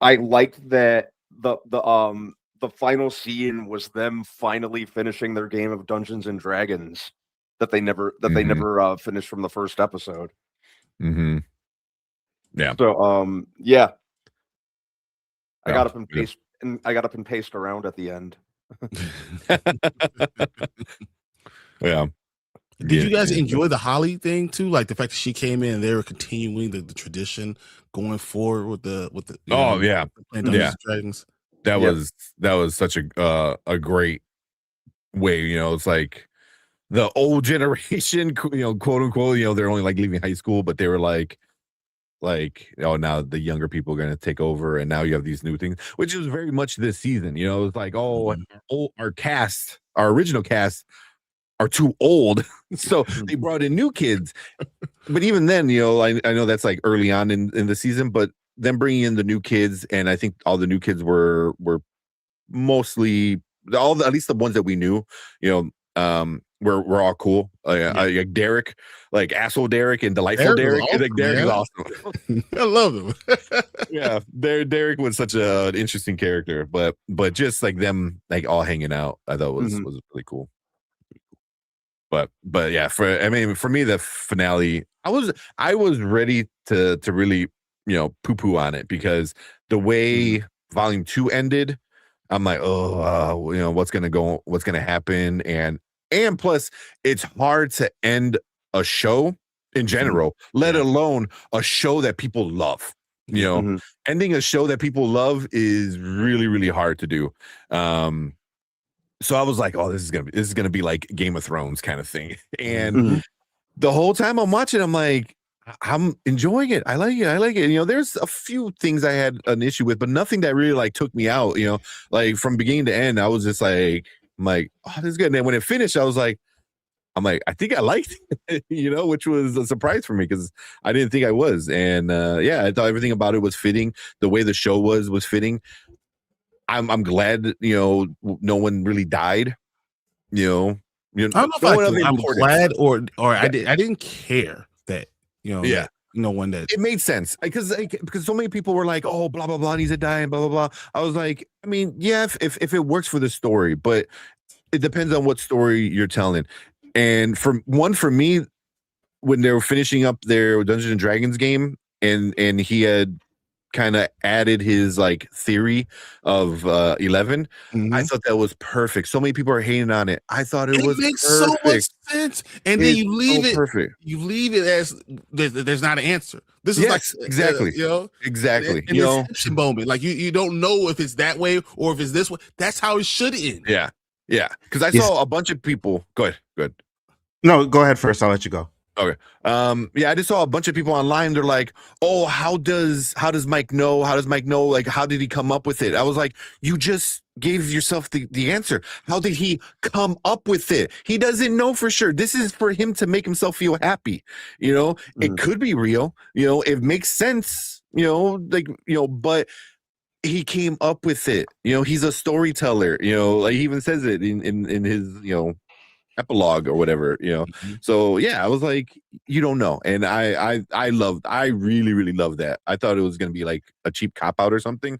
I liked that the final scene was them finally finishing their game of Dungeons and Dragons that they never finished from the first episode. Yeah. So yeah. I got up and paced around at the end. Yeah. Did you guys enjoy the Holly thing too? Like the fact that she came in and they were continuing the tradition going forward with the yeah. Dragons. That was such a great way. It's like the old generation, quote unquote. They're only like leaving high school, but they were like, now the younger people are going to take over, and now you have these new things, which was very much this season. It's like, our original cast are too old, so they brought in new kids. But even then, I know that's like early on in the season, but them bringing in the new kids, and I think all the new kids were mostly at least the ones that we knew, we're all cool. Like Derek, like asshole Derek and delightful Derek. Derek is awesome. I love him. Yeah, Derek was such an interesting character, but just like them like all hanging out, I thought was really cool. But yeah, for me, the finale, I was ready to really poo poo on it, because the way volume 2 ended, I'm like, what's gonna happen, and plus it's hard to end a show in general, let alone a show that people love. Ending a show that people love is really, really hard to do. So I was like, this is gonna be like Game of Thrones kind of thing. And the whole time I'm watching, I'm like, I'm enjoying it. I like it. There's a few things I had an issue with, but nothing that really like took me out. Like from beginning to end, I was just like, this is good. And then when it finished, I was like, I think I liked it, which was a surprise for me, because I didn't think I was. And I thought everything about it was fitting. The way the show was fitting. I'm glad, no one really died. I don't know if I'm glad or I didn't care that, no one that it made sense, because so many people were like, oh, blah blah blah, needs to die and blah blah blah. I was like, if it works for the story, but it depends on what story you're telling. And for me, when they were finishing up their Dungeons and Dragons game, and he had kind of added his like theory of 11, I thought that was perfect. So many people are hating on it. I thought it was makes perfect. so much sense, and then you leave it perfect. You leave it as there's not an answer. This is exactly exactly an inception moment. Like you don't know if it's that way or if it's this way. That's how it should end. Yeah because I saw a bunch of people. Go ahead. No, go ahead first. I'll let you go. Okay. I just saw a bunch of people online. They're like, oh, how does Mike know? How does Mike know? Like, how did he come up with it? I was like, you just gave yourself the answer. How did he come up with it? He doesn't know for sure. This is for him to make himself feel happy. It could be real. It makes sense. But he came up with it. He's a storyteller. Like he even says it in his epilogue or whatever. So I was like, you don't know. And I really, really loved that. I thought it was gonna be like a cheap cop out or something.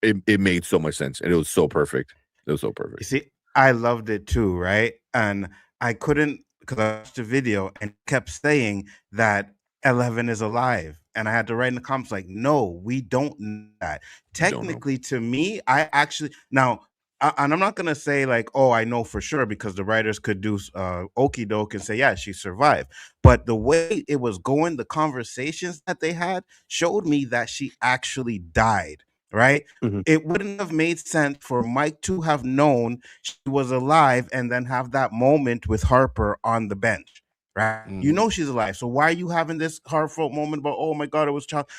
It made so much sense, and it was so perfect. You see, I loved it too, right? And I couldn't, because I watched the video and kept saying that 11 is alive, and I had to write in the comments like, no, we don't know that. Technically, to me, I actually now, and I'm not going to say like, oh, I know for sure, because the writers could do okie doke and say, yeah, she survived. But the way it was going, the conversations that they had showed me that she actually died, right? It wouldn't have made sense for Mike to have known she was alive and then have that moment with Harper on the bench, right? She's alive. So why are you having this heartfelt moment about, oh my God, it was child?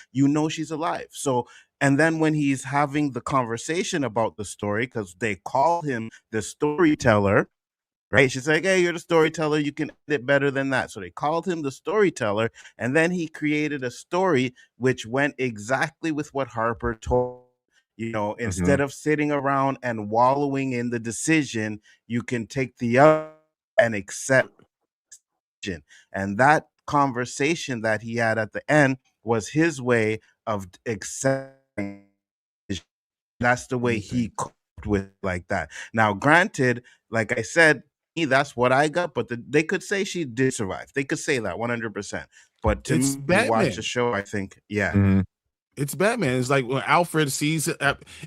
She's alive. So, and then when he's having the conversation about the story, because they call him the storyteller, right? She's like, hey, you're the storyteller. You can edit better than that. So they called him the storyteller. And then he created a story which went exactly with what Harper told. Instead of sitting around and wallowing in the decision, you can take the other and accept. And that conversation that he had at the end was his way of accepting. That's the way he coped with like that. Now, granted, like I said, that's what I got, but they could say she did survive. They could say that 100%. But to me, watch the show, I think, it's Batman. It's like when Alfred sees it.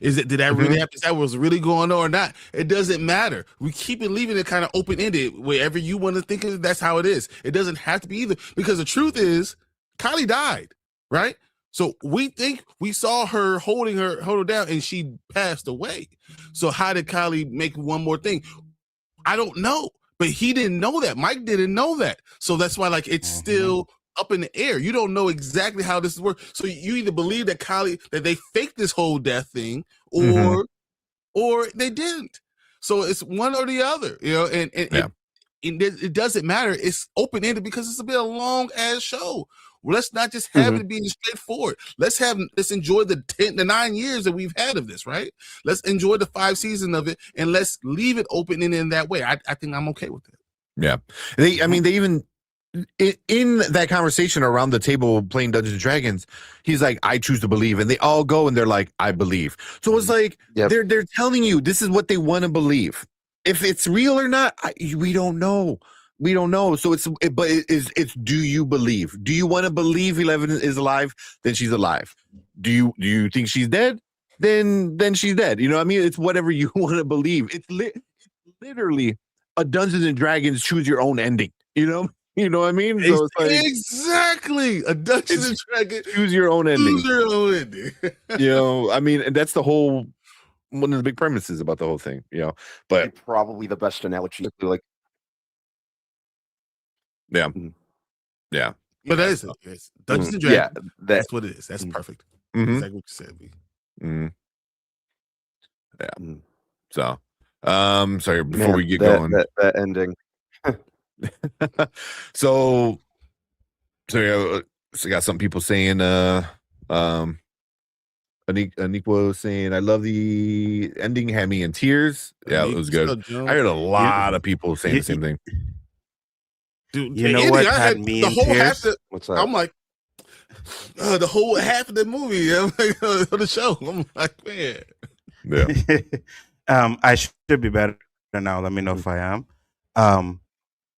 Did that really happen? Is that was really going on or not? It doesn't matter. We keep it, leaving it kind of open ended. Wherever you want to think of it, that's how it is. It doesn't have to be either, because the truth is, Kylie died, right? So we think we saw her hold her down, and she passed away. So how did Kylie make one more thing? I don't know, but he didn't know that. Mike didn't know that, so that's why like it's still up in the air. You don't know exactly how this works. So you either believe that Kylie that they faked this whole death thing, or they didn't. So it's one or the other, you know. And it doesn't matter. It's open ended because it's been a long ass show. Well, let's not just have it being straightforward. Let's enjoy the 9 years that we've had of this, right? Let's enjoy the 5 seasons of it, and let's leave it open ended in that way. I think I'm okay with it. Yeah, they even in that conversation around the table playing Dungeons and Dragons, he's like, I choose to believe, and they all go and they're like, I believe. So it's like they're telling you this is what they want to believe. If it's real or not, we don't know. We don't know. So it's do you believe? Do you want to believe 11 is alive? Then she's alive. Do you think she's dead? Then she's dead. You know what I mean? It's whatever you want to believe. It's literally a Dungeons and Dragons choose your own ending. You know what I mean? So it's like, exactly a Dungeons and Dragons choose your own ending. Choose your own ending. You know, I mean, and that's the whole one of the big premises about the whole thing. You know, but probably the best analogy. Like, yeah. But that is it. It's Dungeons and Dragons. Yeah, that's what it is. That's perfect. Exactly what you said. Yeah. So, sorry. Before we get going, that ending. So got some people saying, Anik was saying, I love the ending, had me in tears. Yeah, it was good. I heard a lot of people saying the same thing. Dude, you know what had me in tears? What's that? I'm like, the whole half of the movie, I'm like, of the show. I'm like, man. Yeah. I should be better now. Let me know if I am.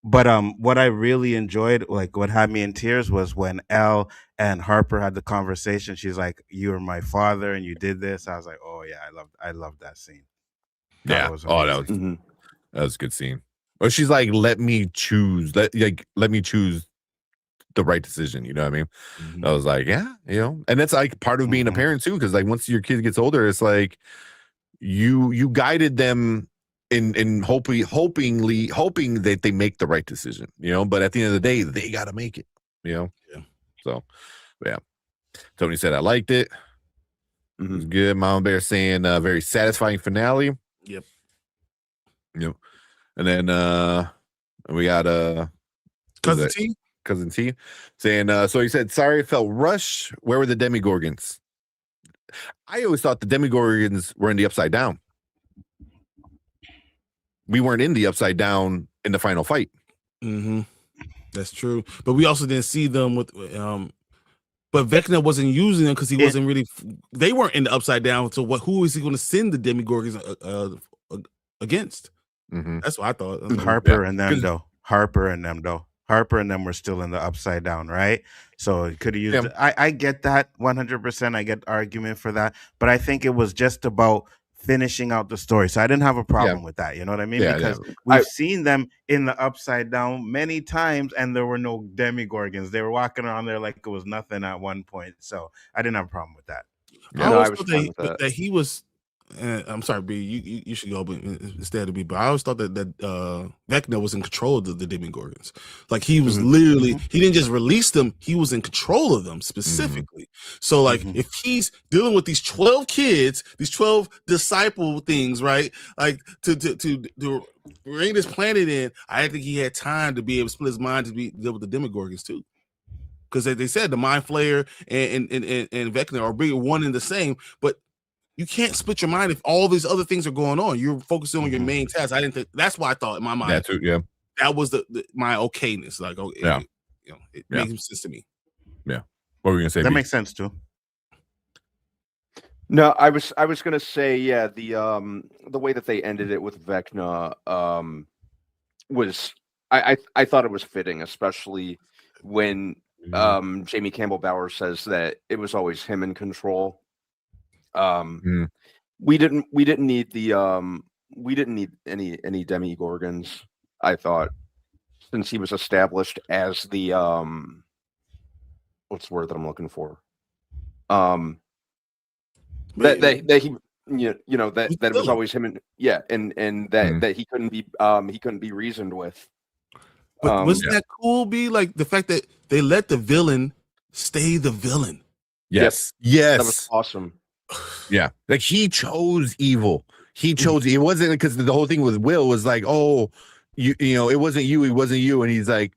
But what I really enjoyed, like what had me in tears, was when Elle and Harper had the conversation. She's like, "You were my father, and you did this." I was like, "Oh yeah, I loved that scene." That was that was a good scene. Or she's like, let me choose me choose the right decision. You know what I mean? I was like, yeah, you know, and that's like part of being a parent too. Cause like once your kid gets older, it's like you guided them in hoping that they make the right decision, you know, but at the end of the day, they got to make it, you know? Yeah. So yeah. Tony said, I liked it. It was good. Mama Bear saying very satisfying finale. Yep. And then we got Cousin T saying, so he said, sorry, it felt rushed. Where were the Demigorgons? I always thought the Demigorgons were in the Upside Down. We weren't in the Upside Down in the final fight. That's true. But we also didn't see them with but Vecna wasn't using them because he wasn't really they weren't in the Upside Down. So who is he going to send the Demigorgons against? That's what I thought. Harper and them though. Harper and them were still in the Upside Down, right? So it could have used I get that 100%. I get argument for that, but I think it was just about finishing out the story. So I didn't have a problem with that. You know what I mean? Because we've seen them in the Upside Down many times, and there were no Demigorgons. They were walking around there like it was nothing at one point. So I didn't have a problem with that. I always thought that he was. I'm sorry, B. You should go, but instead of B. But I always thought that Vecna was in control of the Demigorgons. Like he was literally, he didn't just release them; he was in control of them specifically. So, like, if he's dealing with these 12 kids, these 12 disciple things, right? Like to bring this planet in, I think he had time to be able to split his mind to deal with the Demigorgons too. Because they said the Mind Flayer and Vecna are big one and the same, but you can't split your mind if all these other things are going on. You're focusing on your main task. I didn't think that's what I thought in my mind. That's it, that was my okayness. Like, it makes sense to me. Yeah. What were you gonna say? That makes sense too. No, I was gonna say, the way that they ended it with Vecna was I thought it was fitting, especially when Jamie Campbell Bower says that it was always him in control. We didn't need any Demigorgons, I thought, since he was established as the what's the word that I'm looking for? you know that it was always him, and that he couldn't be reasoned with. But wasn't that cool? Like the fact that they let the villain stay the villain. Yes. That was awesome. Yeah, like he chose evil. He chose. It wasn't because the whole thing with Will was like, oh, you know, it wasn't you. It wasn't you, and he's like,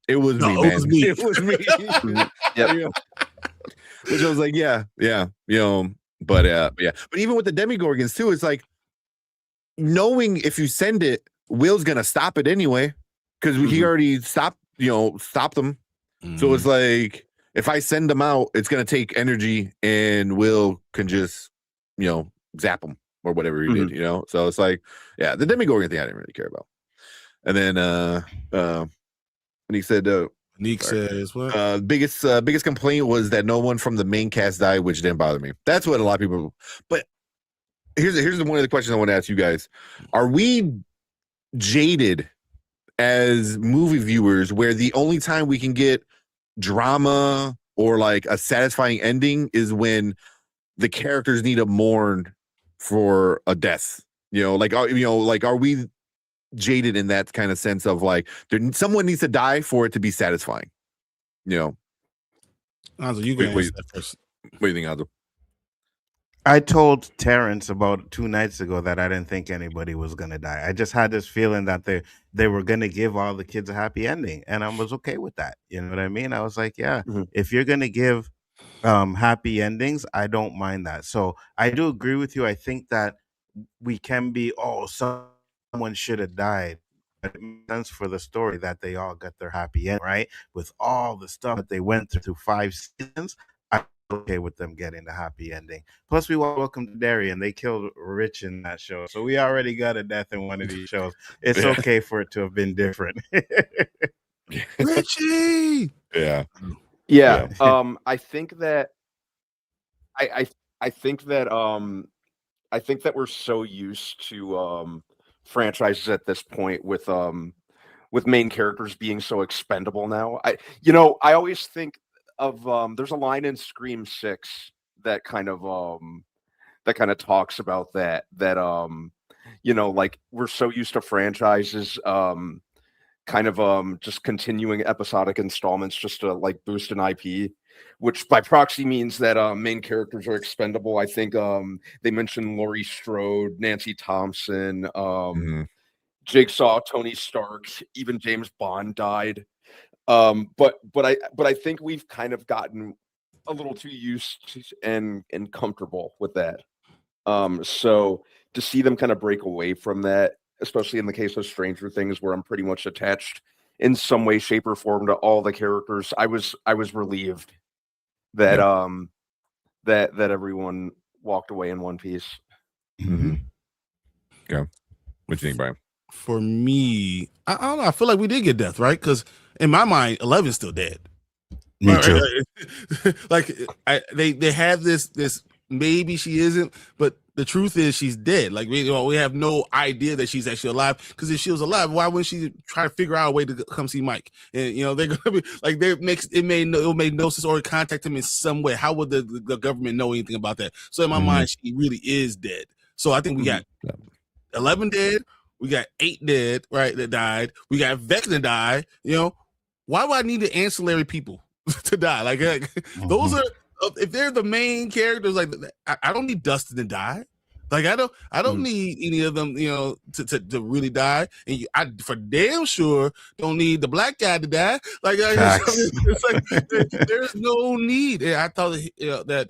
it was me, man. It was me. Yep. Which I was like, yeah, you know, but even with the Demigorgons too, it's like knowing if you send it, Will's gonna stop it anyway because he already stopped them. So it's like if I send them out, it's gonna take energy, and Will can just zap them or whatever he did, So it's like, yeah, the Demigorgon thing I didn't really care about. And then and he said Nick says what? Biggest complaint was that no one from the main cast died, which didn't bother me. That's what a lot of people. But here's one of the questions I want to ask you guys: are we jaded as movie viewers, where the only time we can get drama or like a satisfying ending is when the characters need to mourn for a death? Are we jaded in that kind of sense of like someone needs to die for it to be satisfying? Anzo, you what do you think, Anzo? I told Terrence about 2 nights ago that I didn't think anybody was gonna die. I just had this feeling that they were gonna give all the kids a happy ending, and I was okay with that. You know what I mean? I was like, yeah, if you're gonna give happy endings, I don't mind that. So I do agree with you. I think that we can be, someone should have died. But it makes sense for the story that they all got their happy end, right? With all the stuff that they went through 5 seasons, I'm okay with them getting the happy ending. Plus, we Welcome to Derry, and they killed Rich in that show. So we already got a death in one of these shows. It's okay for it to have been different. Richie! Yeah. I think that I think that we're so used to franchises at this point with main characters being so expendable now. I always think of there's a line in Scream 6 that kind of talks about that like we're so used to franchises just continuing episodic installments just to like boost an IP, which by proxy means that main characters are expendable. I think they mentioned Laurie Strode, Nancy Thompson, Jigsaw, Tony Stark, even James Bond died. But I think we've kind of gotten a little too used to and comfortable with that. So to see them kind of break away from that, especially in the case of Stranger Things, where I'm pretty much attached in some way, shape, or form to all the characters, I was relieved that that everyone walked away in one piece. Yeah. What do you think, Brian? For me, I don't know. I feel like we did get death, right? Because in my mind, 11's still dead. Me too. Like they have this maybe she isn't, but the truth is she's dead. Like we have no idea that she's actually alive, because if she was alive, why wouldn't she try to figure out a way to come see Mike? And they're gonna be like, it made no sense, or contact him in some way. How would the government know anything about that? So in my mind, she really is dead. So I think we got 11 dead, we got 8 dead, right, that died, we got Vecna died. Why would I need the ancillary people to die? Like those are, if they're the main characters, like I don't need Dustin to die. Like I don't need any of them, to really die. And I for damn sure don't need the black guy to die. Like it's like there's no need. And I thought that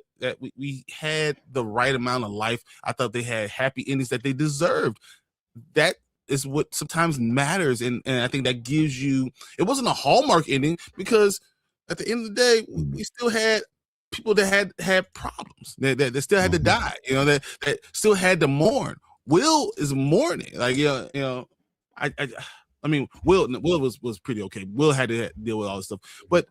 we had the right amount of life. I thought they had happy endings that they deserved. That is what sometimes matters, and I think that gives you. It wasn't a Hallmark ending, because at the end of the day, we still had people that had problems that still had to die, that still had to mourn. Will is mourning, like I mean, Will was pretty okay. Will had to deal with all this stuff, but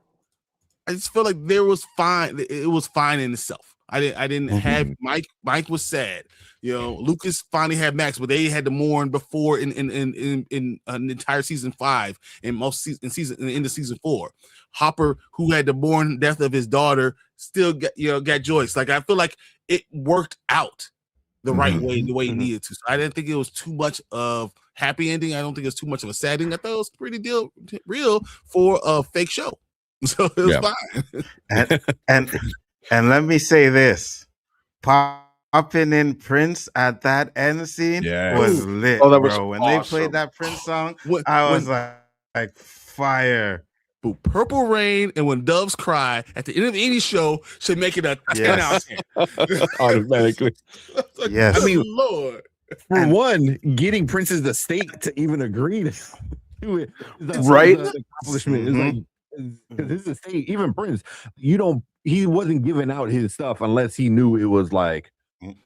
I just feel like there was fine. It was fine in itself. I didn't have Mike. Mike was sad. Lucas finally had Max, but they had to mourn before in an entire season 5 and into season 4. Hopper, who had to mourn death of his daughter, still got Joyce. Like I feel like it worked out. the right Mhm. way, the way he Mhm. needed to. So I didn't think it was too much of happy ending. I don't think it's too much of a sad ending. I thought it was pretty real for a fake show. So it was Yeah. fine. And let me say this: popping in Prince at that end scene Yes. was lit, Oh, that was bro. When they played awesome. that Prince song, When- I was when- like fire. Purple Rain and When Doves Cry at the end of any show should make it a 10 out of 10. Automatically. Yes. I mean, Lord. For And- one, getting Prince's estate to even agree to it, Right? is an accomplishment. It's like, because his estate, even Prince, he wasn't giving out his stuff unless he knew it was like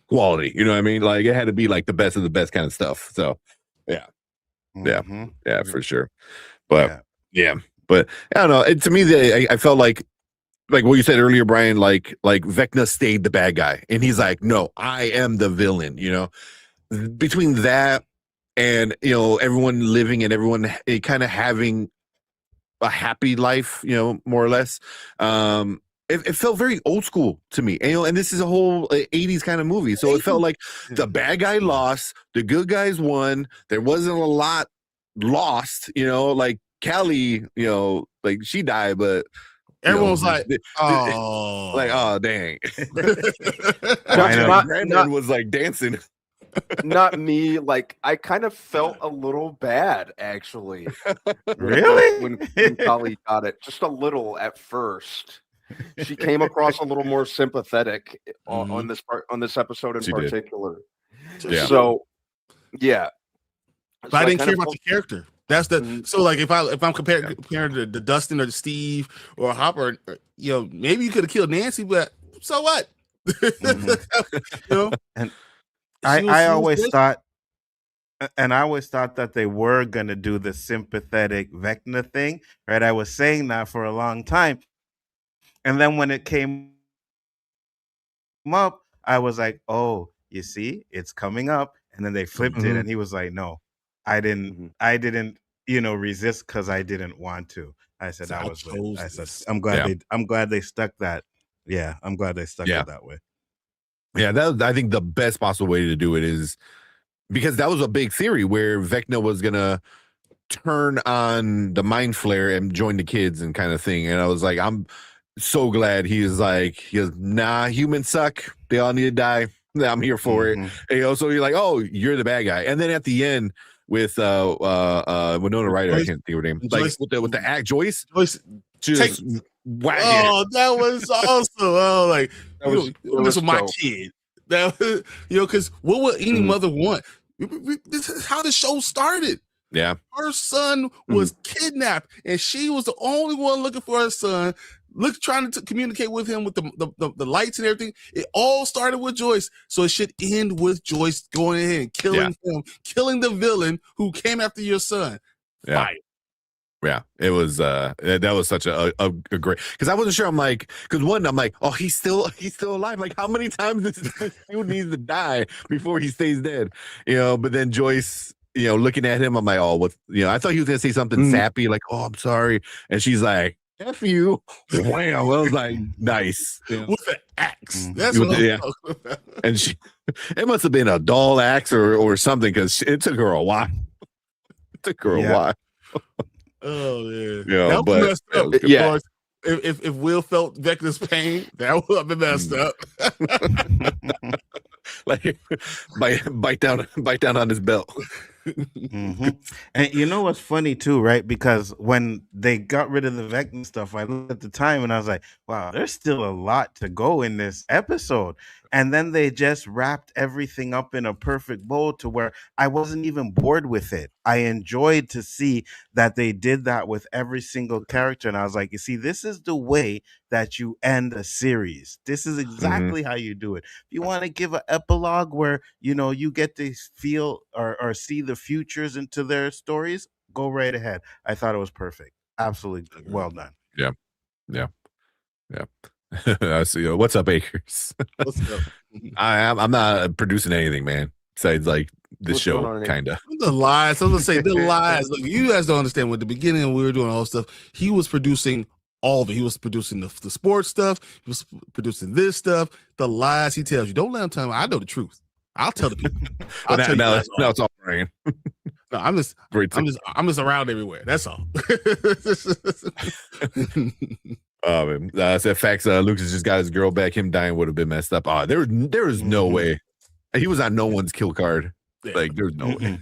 quality. You know what I mean? Like it had to be like the best of the best kind of stuff. So Mhm. yeah, for sure. But but I don't know. To me, I felt like what you said earlier, Brian, like Vecna stayed the bad guy, and he's like, no, I am the villain. You know, between that and everyone living and everyone kind of having a happy life, more or less. It felt very old school to me, and this is a whole 80s kind of movie, so it felt like the bad guy lost, the good guys won. There wasn't a lot lost, like Callie, like she died, but Everyone was like, oh, like, oh dang. Not- Granddad not- was like dancing. Not me. Like I kind of felt a little bad actually. Really? When Kali got it, just a little at first. She came across a little more sympathetic on this episode in She did. particular. Yeah. So yeah. But I didn't kind care of about the character. That's the Mhm. so like if I'm comparing to Dustin or to Steve or Hopper, maybe you could have killed Nancy, but so what? And She was- I she was always good. thought, and I always thought that they were gonna do the sympathetic Vecna thing, right? I was saying that for a long time, and then when it came up, I was like, "Oh, you see, it's coming up." And then they flipped it, Mhm. and he was like, "No, I didn't resist because I didn't want to." I said So that I was lit. chose I said, this. I'm glad they stuck that. Yeah, I'm glad they stuck Yeah. it that way. Yeah, I think the best possible way to do it is because that was a big theory where Vecna was gonna turn on the mind flare and join the kids and kind of thing. And I was like, I'm so glad he goes, nah, humans suck. They all need to die. I'm here for it. And, so you're like, oh, you're the bad guy. And then at the end with Winona Ryder, I can't think of her name. Like Joyce- with the act Joyce, Joyce, just whack it. oh, that was awesome. Oh, like That this was is my dope. kid. That was, because what would any Mhm. mother want? This is how the show started. Yeah. Her son was kidnapped, and she was the only one looking for her son. Trying to communicate with him with the lights and everything. It all started with Joyce, so it should end with Joyce going in and killing him, killing the villain who came after your son. Yeah. Fire. Yeah, it was that was such a great, because I wasn't sure. I'm like, because one, I'm like, oh, he's still alive. Like, how many times this dude needs to die before he stays dead? But then Joyce, looking at him, I'm like, oh, what? I thought he was gonna say something sappy, like, oh, I'm sorry, and she's like, F you. Wham. I was like, nice. With the axe. Mhm. That's With what the- I'm talking about. And it must have been a dull axe or something, because it took her a while. It took her a Yeah. while. Oh yeah, Yeah, that but- was messed up. Yeah. Of course, if Will felt Vecna's pain, that would have been messed up. Like bite down on his belt. Mhm. And you know what's funny too, right? Because when they got rid of the Vecna stuff, I looked at the time and I was like, wow, there's still a lot to go in this episode. And then they just wrapped everything up in a perfect bow to where I wasn't even bored with it. I enjoyed to see that they did that with every single character. And I was like, you see, this is the way that you end a series. This is exactly how you do it. If you want to give an epilogue where, you get to feel or see the futures into their stories, go right ahead. I thought it was perfect. Absolutely well done. Yeah. I see. What's up, Akers? What's up? I'm not producing anything, man. Besides like this What's going show, on, kind of. The lies. I was gonna say the lies. Look, you guys don't understand. With the beginning, when we were doing all this stuff, he was producing all of it. He was producing the sports stuff. He was producing this stuff. The lies he tells you. Don't let him tell me. I know the truth. I'll tell the people. But I'll tell you guys now all. it's all Ryan. No, I'm just Great. I'm just around everywhere. That's all. Oh man, said facts. Lucas just got his girl back. Him dying would have been messed up. There was no way. He was on no one's kill card. Yeah. Like there's no way.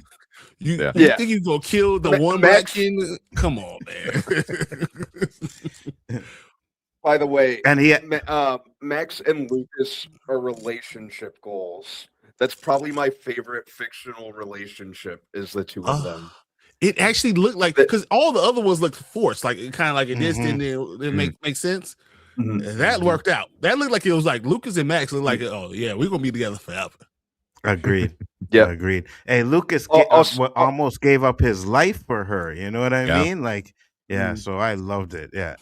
You Yeah. think you gonna kill the one black kid? Come on, man. By the way, And he Max and Lucas are relationship goals. That's probably my favorite fictional relationship is the two of them. It actually looked like because all the other ones looked forced, like it kind of like it just didn't make sense. That worked out. That looked like it was like Lucas and Max looked like, oh yeah, we're gonna be together forever. agreed. Yeah. Agreed. Hey, Lucas almost gave up his life for her. You know what I mean? Like, yeah. So I loved it. Yeah,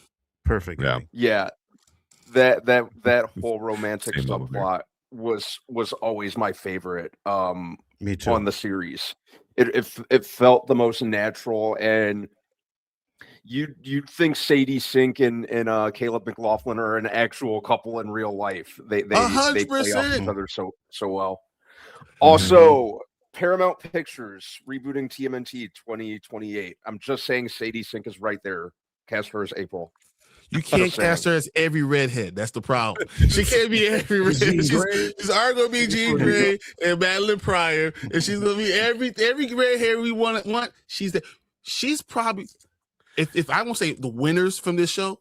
perfect. Yeah. That whole romantic Same over there. subplot was always my favorite. Me too. On the series. It felt the most natural, and you'd think Sadie Sink and Caleb McLaughlin are an actual couple in real life. They play off 100%. each other so well. Also, Paramount Pictures rebooting TMNT 2028. I'm just saying Sadie Sink is right there. Cast her as April. You can't cast her as every redhead. That's the problem. She can't be every redhead. She's already gonna be Jean Grey and Madeline Pryor, and she's gonna be every redhead we want. She's probably if I won't say the winners from this show,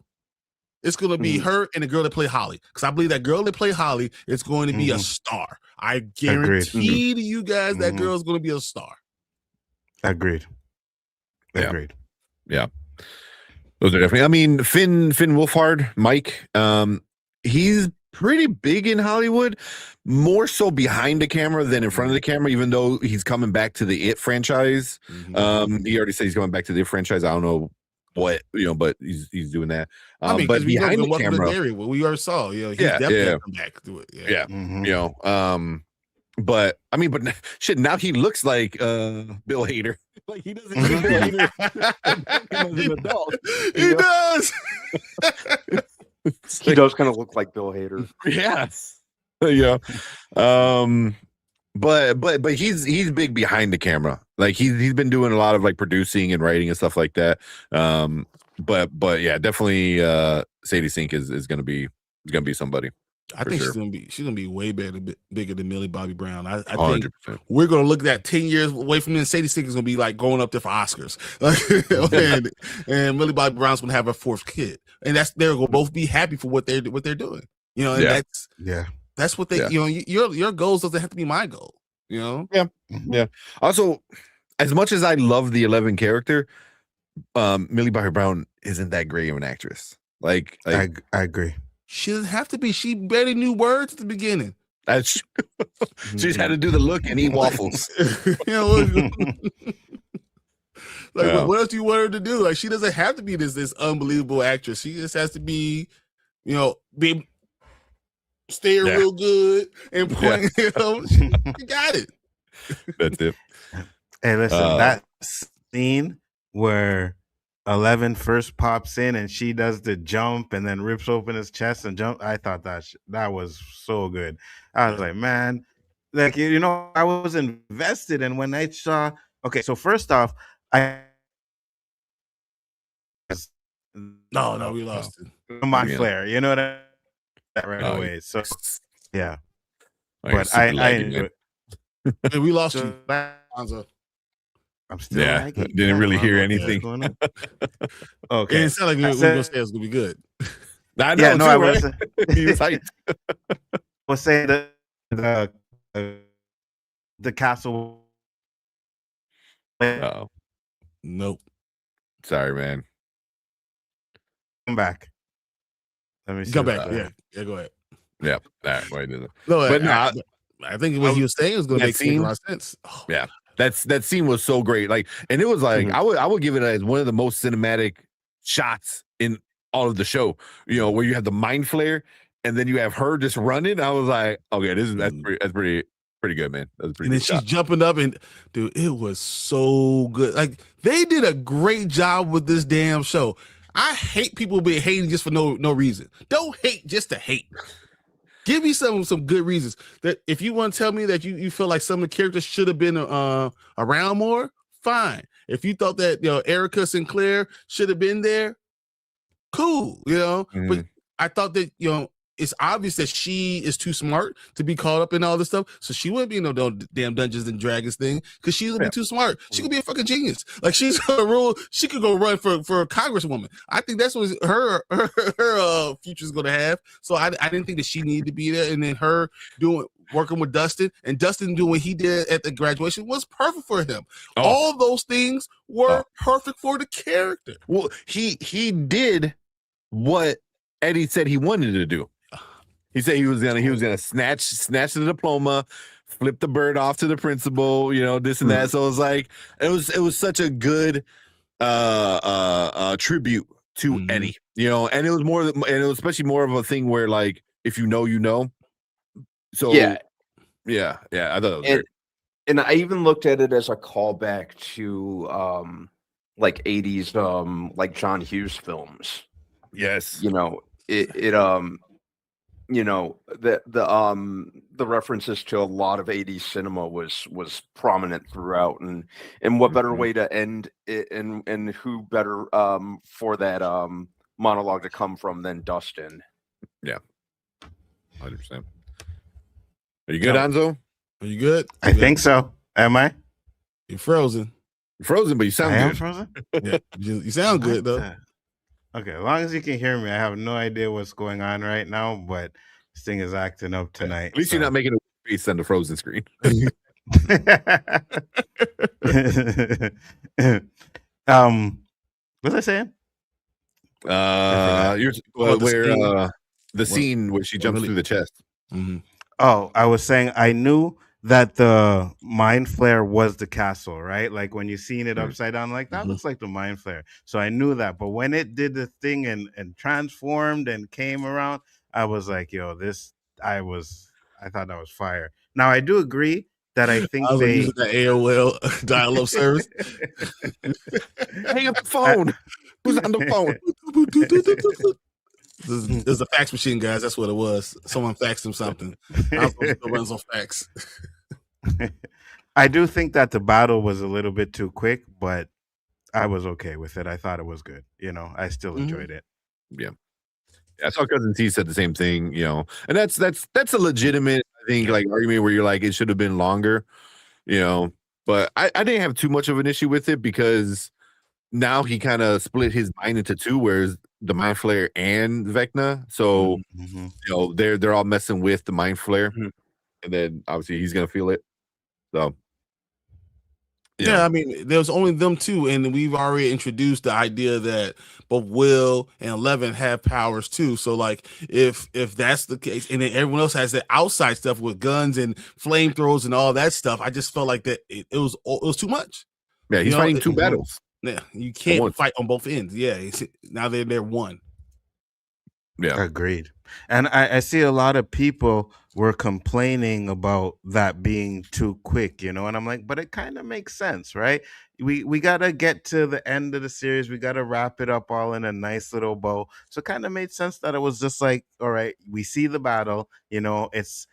it's gonna be her and the girl that play Holly. Because I believe that girl that play Holly is going to be a star. I guarantee to you guys that girl is going to be a star. Agreed. Yeah. Those are definitely. I mean, Finn Wolfhard, Mike. He's pretty big in Hollywood, more so behind the camera than in front of the camera. Even though he's coming back to the It franchise, he already said he's coming back to the It franchise. I don't know what but he's doing that. I mean, but behind the camera, we already saw. He's definitely come back to it. But I mean, but shit, now he looks like Bill Hader. Like he doesn't look Bill Hader. He's an adult. He does. He does kind of look like Bill Hader. Yes. Yeah. But he's big behind the camera. Like he's been doing a lot of like producing and writing and stuff like that. But yeah, definitely Sadie Sink is gonna be somebody. I think she's gonna be way bigger than Millie Bobby Brown. I think 100%. we're gonna look at that 10 years away from then. Sadie Sink is gonna be like going up there for Oscars, and Millie Bobby Brown's gonna have her fourth kid, and they're gonna both be happy for what they're doing. And that's what they. Your goals doesn't have to be my goal. Yeah. Also, as much as I love the 11 character, Millie Bobby Brown isn't that great of an actress. Like I agree. She doesn't have to be. She barely knew words at the beginning. That's she just had to do the look and eat waffles. What else do you want her to do? Like, she doesn't have to be this unbelievable actress. She just has to be, be staying real good and point. She got it. That's it. Hey, listen, that scene where 11 first pops in and she does the jump and then rips open his chest and jump. I thought that was so good. I was like, man, like, I was invested. And when I saw, okay, so first off, no, we lost it. My flare, you know what I that right away. So yeah. But I enjoyed it. We lost you. I'm still didn't really hear anything. Okay. It sounded like we were going to say it was going to be good. I know, I wasn't. He was hyped. We'll say the castle. Oh. Nope. Sorry, man. Come back. Let me see. Come back. Yeah, go ahead. Yeah. All right. Why did it? No, but I think what he was saying was going to make a lot of sense. Oh. Yeah. That scene was so great. Like, and it was like, I would give it as one of the most cinematic shots in all of the show, where you have the mind flare and then you have her just running. I was like, okay, that's pretty good, man. That's pretty. And then she's jumping up, and dude, it was so good. Like, they did a great job with this damn show. I hate people being hating just for no reason. Don't hate just to hate. Give me some good reasons. That if you want to tell me that you feel like some of the characters should have been around more, fine. If you thought that Erica Sinclair should have been there, cool. But I thought that it's obvious that she is too smart to be caught up in all this stuff, so she wouldn't be in no damn Dungeons and Dragons thing because she's gonna be too smart. She could be a fucking genius. Like she's gonna rule. She could go run for a congresswoman. I think that's what her future's gonna have. So I didn't think that she needed to be there. And then her working with Dustin and Dustin doing what he did at the graduation was perfect for him. All those things were perfect for the character. Well, he did what Eddie said he wanted to do. He said he was gonna snatch the diploma, flip the bird off to the principal, this and that. So it was like it was such a good tribute to Eddie, and it was especially more of a thing where like if you know. So yeah, I thought it was great. And I even looked at it as a callback to like 80s like John Hughes films. Yes. The references to a lot of 80s cinema was prominent throughout, and what better way to end it, and who better for that monologue to come from than Dustin. Yeah, 100%. Are you good, Anzo? Are you good? I think so. Am I? You're frozen. You're frozen, but you sound I am good. frozen? Yeah, you sound good though. Okay, as long as you can hear me, I have no idea what's going on right now, but this thing is acting up tonight. At least you're not making a face on the frozen screen. What was I saying? The scene where she jumps through the chest. Mm-hmm. Oh, I was saying I knew that the mind flare was the castle, right? Like when you seen it upside down, like that looks like the mind flare. So I knew that. But when it did the thing and transformed and came around, I was like, yo, I thought that was fire. Now I do agree that I think they using the AOL dial-up service. Hang up the phone. Who's on the phone? There's a fax machine, guys. That's what it was. Someone faxed him something. I runs on fax. I do think that the battle was a little bit too quick, but I was okay with it. I thought it was good. I still enjoyed it. Yeah. I saw Cousin T said the same thing, and that's a legitimate, I think, like argument where you're like, it should have been longer, but I didn't have too much of an issue with it because now he kind of split his mind into two, whereas the Mind Flayer and Vecna. So, they're all messing with the Mind Flayer, and then obviously he's gonna feel it. So, yeah, I mean, there's only them two, and we've already introduced the idea that both Will and 11 have powers too. So, like, if that's the case, and then everyone else has the outside stuff with guns and flamethrowers and all that stuff, I just felt like that it was too much. Yeah, he's fighting two battles. Yeah, you can't fight on both ends. Yeah, now they're one. Yeah, agreed. And I see a lot of people were complaining about that being too quick, and I'm like, but it kind of makes sense, right? We gotta get to the end of the series. We gotta wrap it up all in a nice little bow. So it kind of made sense that it was just like, all right, we see the battle. It's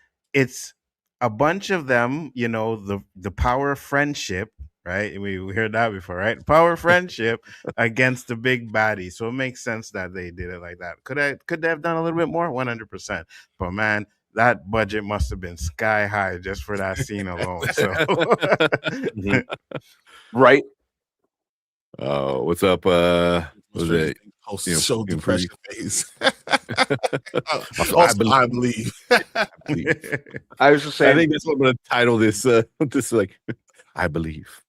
a bunch of them. The power of friendship. Right, we heard that before, right? Power of friendship against the big baddie, so it makes sense that they did it like that. Could they have done a little bit more? 100%. But man, that budget must have been sky high just for that scene alone. So, right? What's up? Was it show depression phase? I believe. I was just saying. I think that's what I'm going to title this. This like, I believe.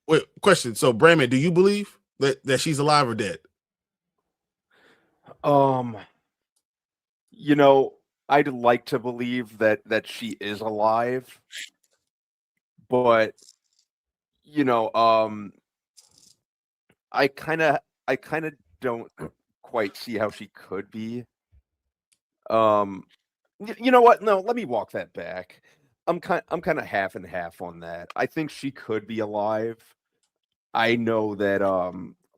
Wait. Question. So, Brandman, do you believe that she's alive or dead? I'd like to believe that she is alive, but I kind of don't quite see how she could be. You know what? No, let me walk that back. I'm kind of half and half on that. I think she could be alive. I know that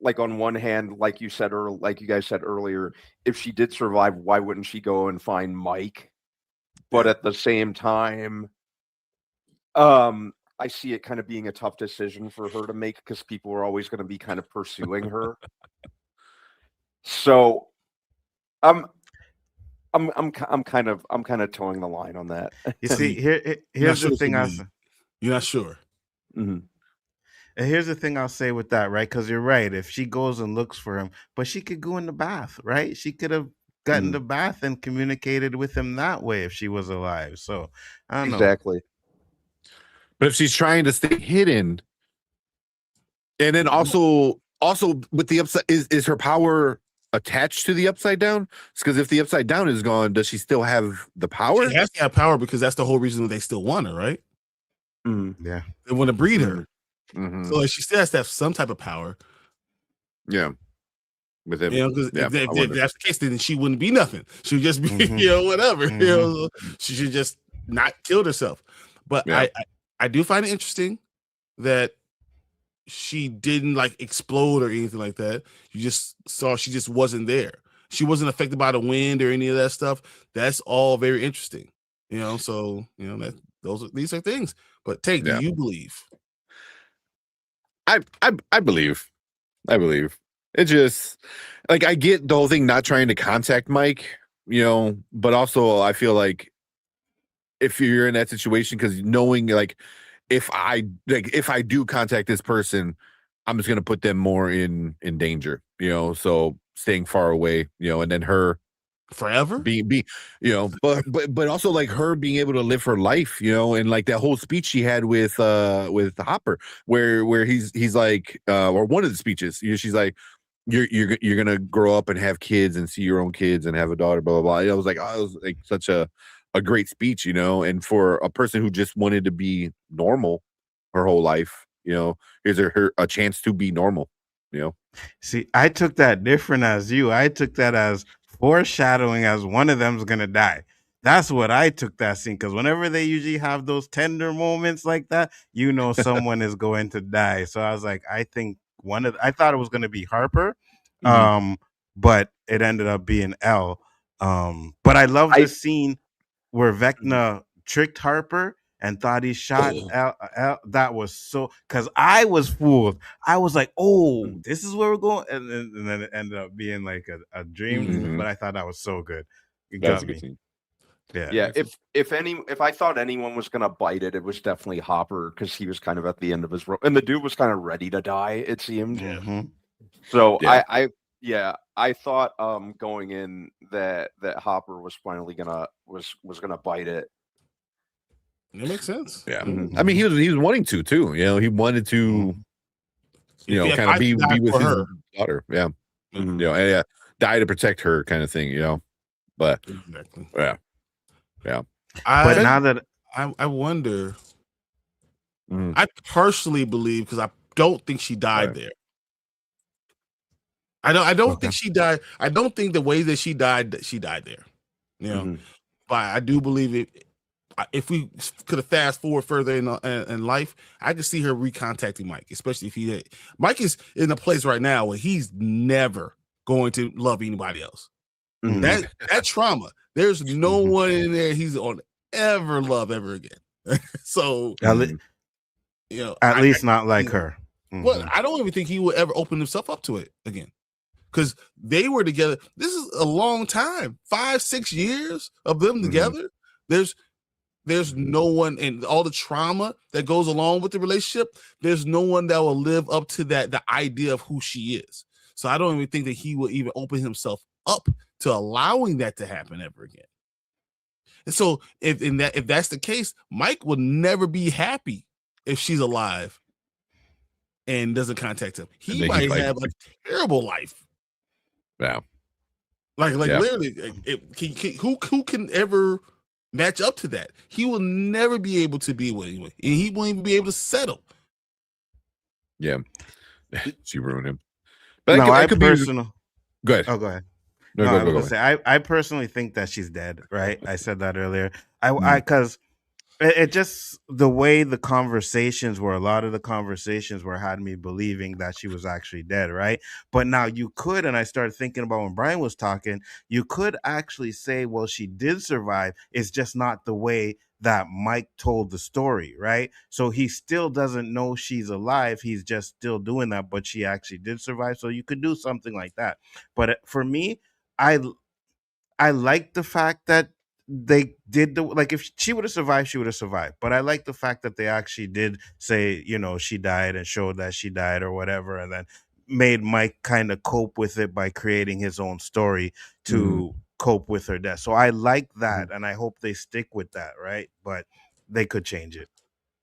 like on one hand, like you said, or like you guys said earlier, if she did survive, why wouldn't she go and find Mike? But at the same time, I see it kind of being a tough decision for her to make because people are always going to be kind of pursuing her. So, I'm kind of towing the line on that. You see, here's the thing. You're not sure. And here's the thing I'll say with that, right? Because you're right. If she goes and looks for him, but she could go in the bath, right? She could have gotten the bath and communicated with him that way if she was alive. So I don't know. Exactly. But if she's trying to stay hidden, and then also with the upside, is her power attached to the upside down? Because if the upside down is gone, does she still have the power? She has to have power because that's the whole reason they still want her, right? Yeah, they want to breed her. Mm-hmm. So like, she still has to have some type of power. Yeah. With him, because if that's the case, then she wouldn't be nothing. She would just be, whatever. She should just not killed herself. But I do find it interesting that she didn't like explode or anything like that. You just saw she just wasn't there. She wasn't affected by the wind or any of that stuff. That's all very interesting. So that these are things. But do you believe? I believe. It just like I get the whole thing not trying to contact Mike, but also I feel like if you're in that situation, because knowing like if I do contact this person, I'm just gonna put them more in danger, so staying far away, and then her forever but also like her being able to live her life, and like that whole speech she had with Hopper where he's like or one of the speeches, she's like, you're gonna grow up and have kids and see your own kids and have a daughter, blah blah blah. I was like, it was like such a great speech, and for a person who just wanted to be normal her whole life, here's her a chance to be normal. See, I took that different as you. I took that as foreshadowing as one of them's gonna die. That's what I took that scene, because whenever they usually have those tender moments like that, someone is going to die. So I was like, I think I thought it was gonna be Harper, but it ended up being Elle. But I love this scene where Vecna tricked Harper and thought he shot Elle. That was so, because I was fooled. I was like, oh, this is where we're going, and then it ended up being like a dream. But I thought that was so good. It got me. Yeah. If I thought anyone was gonna bite it, it was definitely Hopper, because he was kind of at the end of his rope, and the dude was kind of ready to die, it seemed. So I thought going in that Hopper was finally gonna bite it. It makes sense. Yeah. I mean, he was wanting to too. He wanted to, kind of be with his daughter. Yeah. Die to protect her, kind of thing. But exactly. Yeah. But now that I wonder, I personally believe, because I don't think she died there. I don't think she died. I don't think the way that she died there. But I do believe it. If we could have fast forward further in life, I could see her recontacting Mike, especially if Mike is in a place right now where he's never going to love anybody else. That trauma, there's no one in there he's on ever love ever again. So at least not like her. Well, I don't even think he would ever open himself up to it again, because they were together. This is a long time, 5-6 years of them together. There's no one, and all the trauma that goes along with the relationship, there's no one that will live up to that, the idea of who she is. So I don't even think that he will even open himself up to allowing that to happen ever again. And so if that's the case, Mike will never be happy if she's alive and doesn't contact him. He might have a terrible life. Yeah. Like literally, who can ever match up to that? He will never be able to be with anyone, and he won't even be able to settle. Yeah. She ruined him. But no, I could personal. Be... Go ahead. Oh, go ahead. No, I was gonna say, I personally think that she's dead. Right? I said that earlier. Because It just the way the conversations were. A lot of the conversations were had me believing that she was actually dead, right? But now you could, and I started thinking about when Brian was talking, you could actually say, well, she did survive. It's just not the way that Mike told the story, right? So he still doesn't know she's alive. He's just still doing that, but she actually did survive. So you could do something like that. But for me, I I like the fact that they did the like if she would have survived, she would have survived. But I like the fact that they actually did say, she died and showed that she died or whatever, and then made Mike kind of cope with it by creating his own story to cope with her death. So I like that, and I hope they stick with that, right? But they could change it.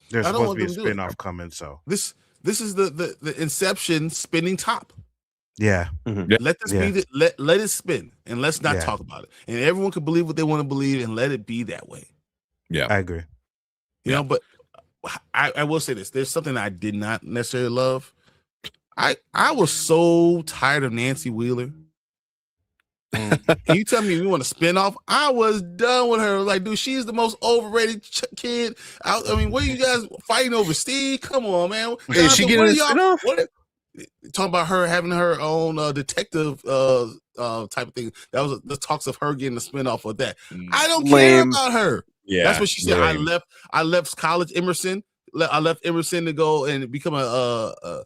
There's I don't supposed to want be a them to do it. spin-off coming, so This is the Inception spinning top. yeah. Let this be let it spin, and let's not Yeah. talk about it. And everyone can believe what they want to believe, and let it be that way. Yeah. I agree. You know, but I will say this: there's something I did not necessarily love. I was so tired of Nancy Wheeler. You tell me we want to spin off? I was done with her. Like, dude, she's the most overrated kid. I mean, what are you guys fighting over? Steve, come on, man. Is she getting a spin-off? Talking about her having her own detective type of thing. That was the talks of her getting a spinoff of that. I don't care about her. Yeah, that's what she said. I left college Emerson. I left Emerson to go and become a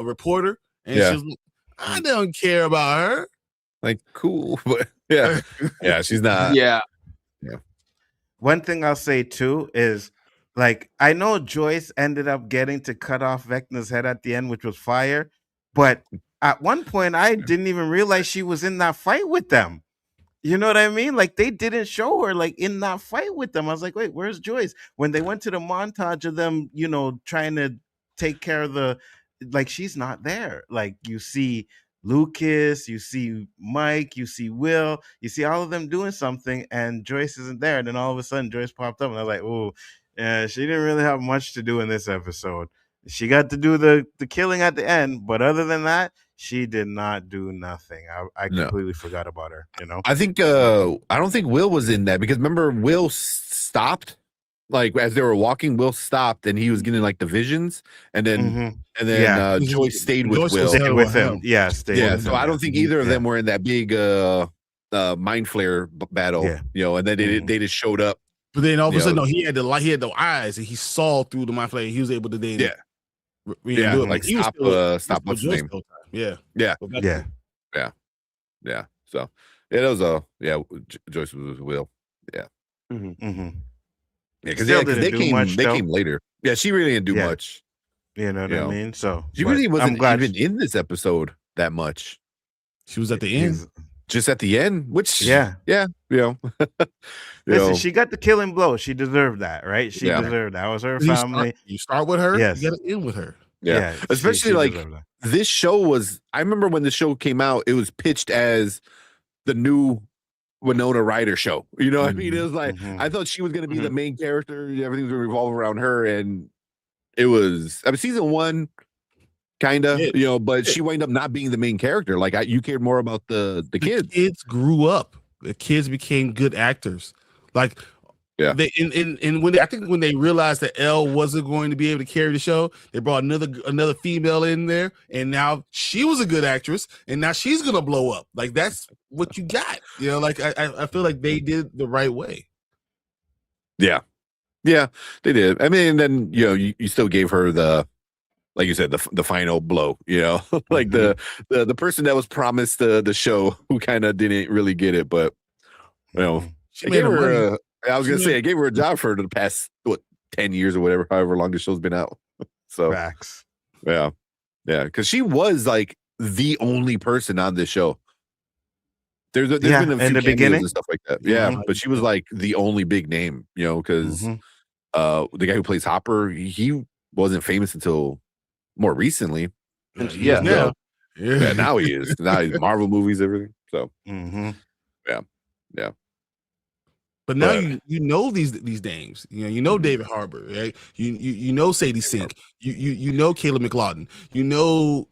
reporter. And she was, I don't care about her. Like, cool, but yeah, she's not. Yeah. One thing I'll say too is, like, I know Joyce ended up getting to cut off Vecna's head at the end, which was fire. But at one point, I didn't even realize she was in that fight with them. You know what I mean? Like, they didn't show her like in that fight with them. I was like, wait, where's Joyce? When they went to the montage of them, trying to take care of she's not there. Like, you see Lucas, you see Mike, you see Will, you see all of them doing something, and Joyce isn't there. And then all of a sudden, Joyce popped up, and I was like, oh, yeah, she didn't really have much to do in this episode. She got to do the killing at the end, but other than that, she did not do nothing. I completely forgot about her. I think I don't think Will was in that, because remember, Will stopped, like, as they were walking. Will stopped, and he was getting like the visions, and then Joyce stayed with Will. Stayed with him. Yeah, stayed with him. So I don't think either of them were in that big mind flare battle. And then they just showed up. But then all of a sudden, no, he had the eyes, and he saw through the mind flare. He was able to then, do it. Like, he stop what's his name? Yeah. So that was Joyce was with Will. Yeah. Because they came later. Yeah, she really didn't do much. You know what I mean? So she really wasn't even in this episode that much. She was at the end. Just at the end, which Listen, she got the killing blow. She deserved that, right? She deserved that. That was her family. You start with her, yes. You gotta end with her. Yeah. Especially she this show was, I remember when the show came out, it was pitched as the new Winona Ryder show. You know what I mean? It was like, I thought she was gonna be the main character, everything was gonna revolve around her, and it was, I mean, season 1 kind of, but she wound up not being the main character. Like, you cared more about the kids. The kids grew up. The kids became good actors. Like, they when they realized that Elle wasn't going to be able to carry the show, they brought another female in there, and now she was a good actress, and now she's gonna blow up. Like, that's what you got. Like, I feel like they did the right way. Yeah, they did. I mean, then you still gave her the, like you said, the final blow, like the person that was promised the show, who kind of didn't really get it, but she gave her I was gonna say, I gave her a job for the past 10 years or whatever, however long the show's been out. So facts. Yeah, because she was like the only person on this show. There's been a few in the beginning and stuff like that. Yeah, but she was like the only big name, because the guy who plays Hopper, he wasn't famous until more recently. Now Now he is. Now he's Marvel movies, everything. So yeah. But now you know these names. You know David Harbour, right? You know Sadie Sink. You know Caleb McLaughlin. You know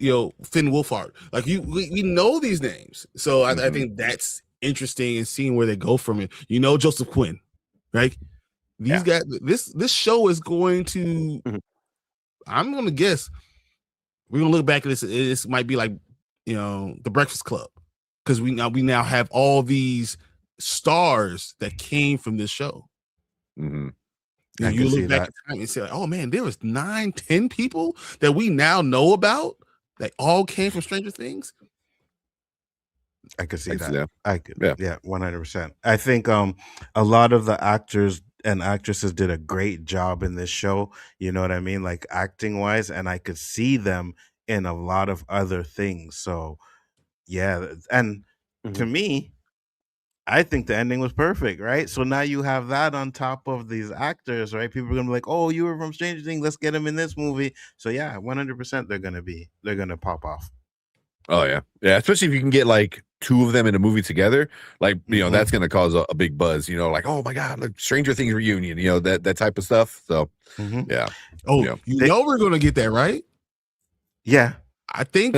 Finn Wolfhard. Like, we know these names. So I think that's interesting, and seeing where they go from it. Joseph Quinn, right? These guys, this show is going to. Mhm. I'm going to guess we're going to look back at this. This might be like, The Breakfast Club, because we now have all these stars that came from this show. Mm-hmm. You look back at time and say, like, oh man, there was 9-10 people that we now know about that all came from Stranger Things. I could see that. I could, yeah, 100%. I think a lot of the actors and actresses did a great job in this show. You know what I mean, like acting wise, and I could see them in a lot of other things. So yeah, and to me, I think the ending was perfect, right? So now you have that on top of these actors, right? People are gonna be like, "Oh, you were from Stranger Things. Let's get him in this movie." So yeah, 100%, they're gonna pop off. Oh yeah, especially if you can get like two of them in a movie together, like that's gonna cause a big buzz. Like, oh my god, like Stranger Things reunion, that type of stuff. So yeah. Oh, we're gonna get that, right? Yeah. I think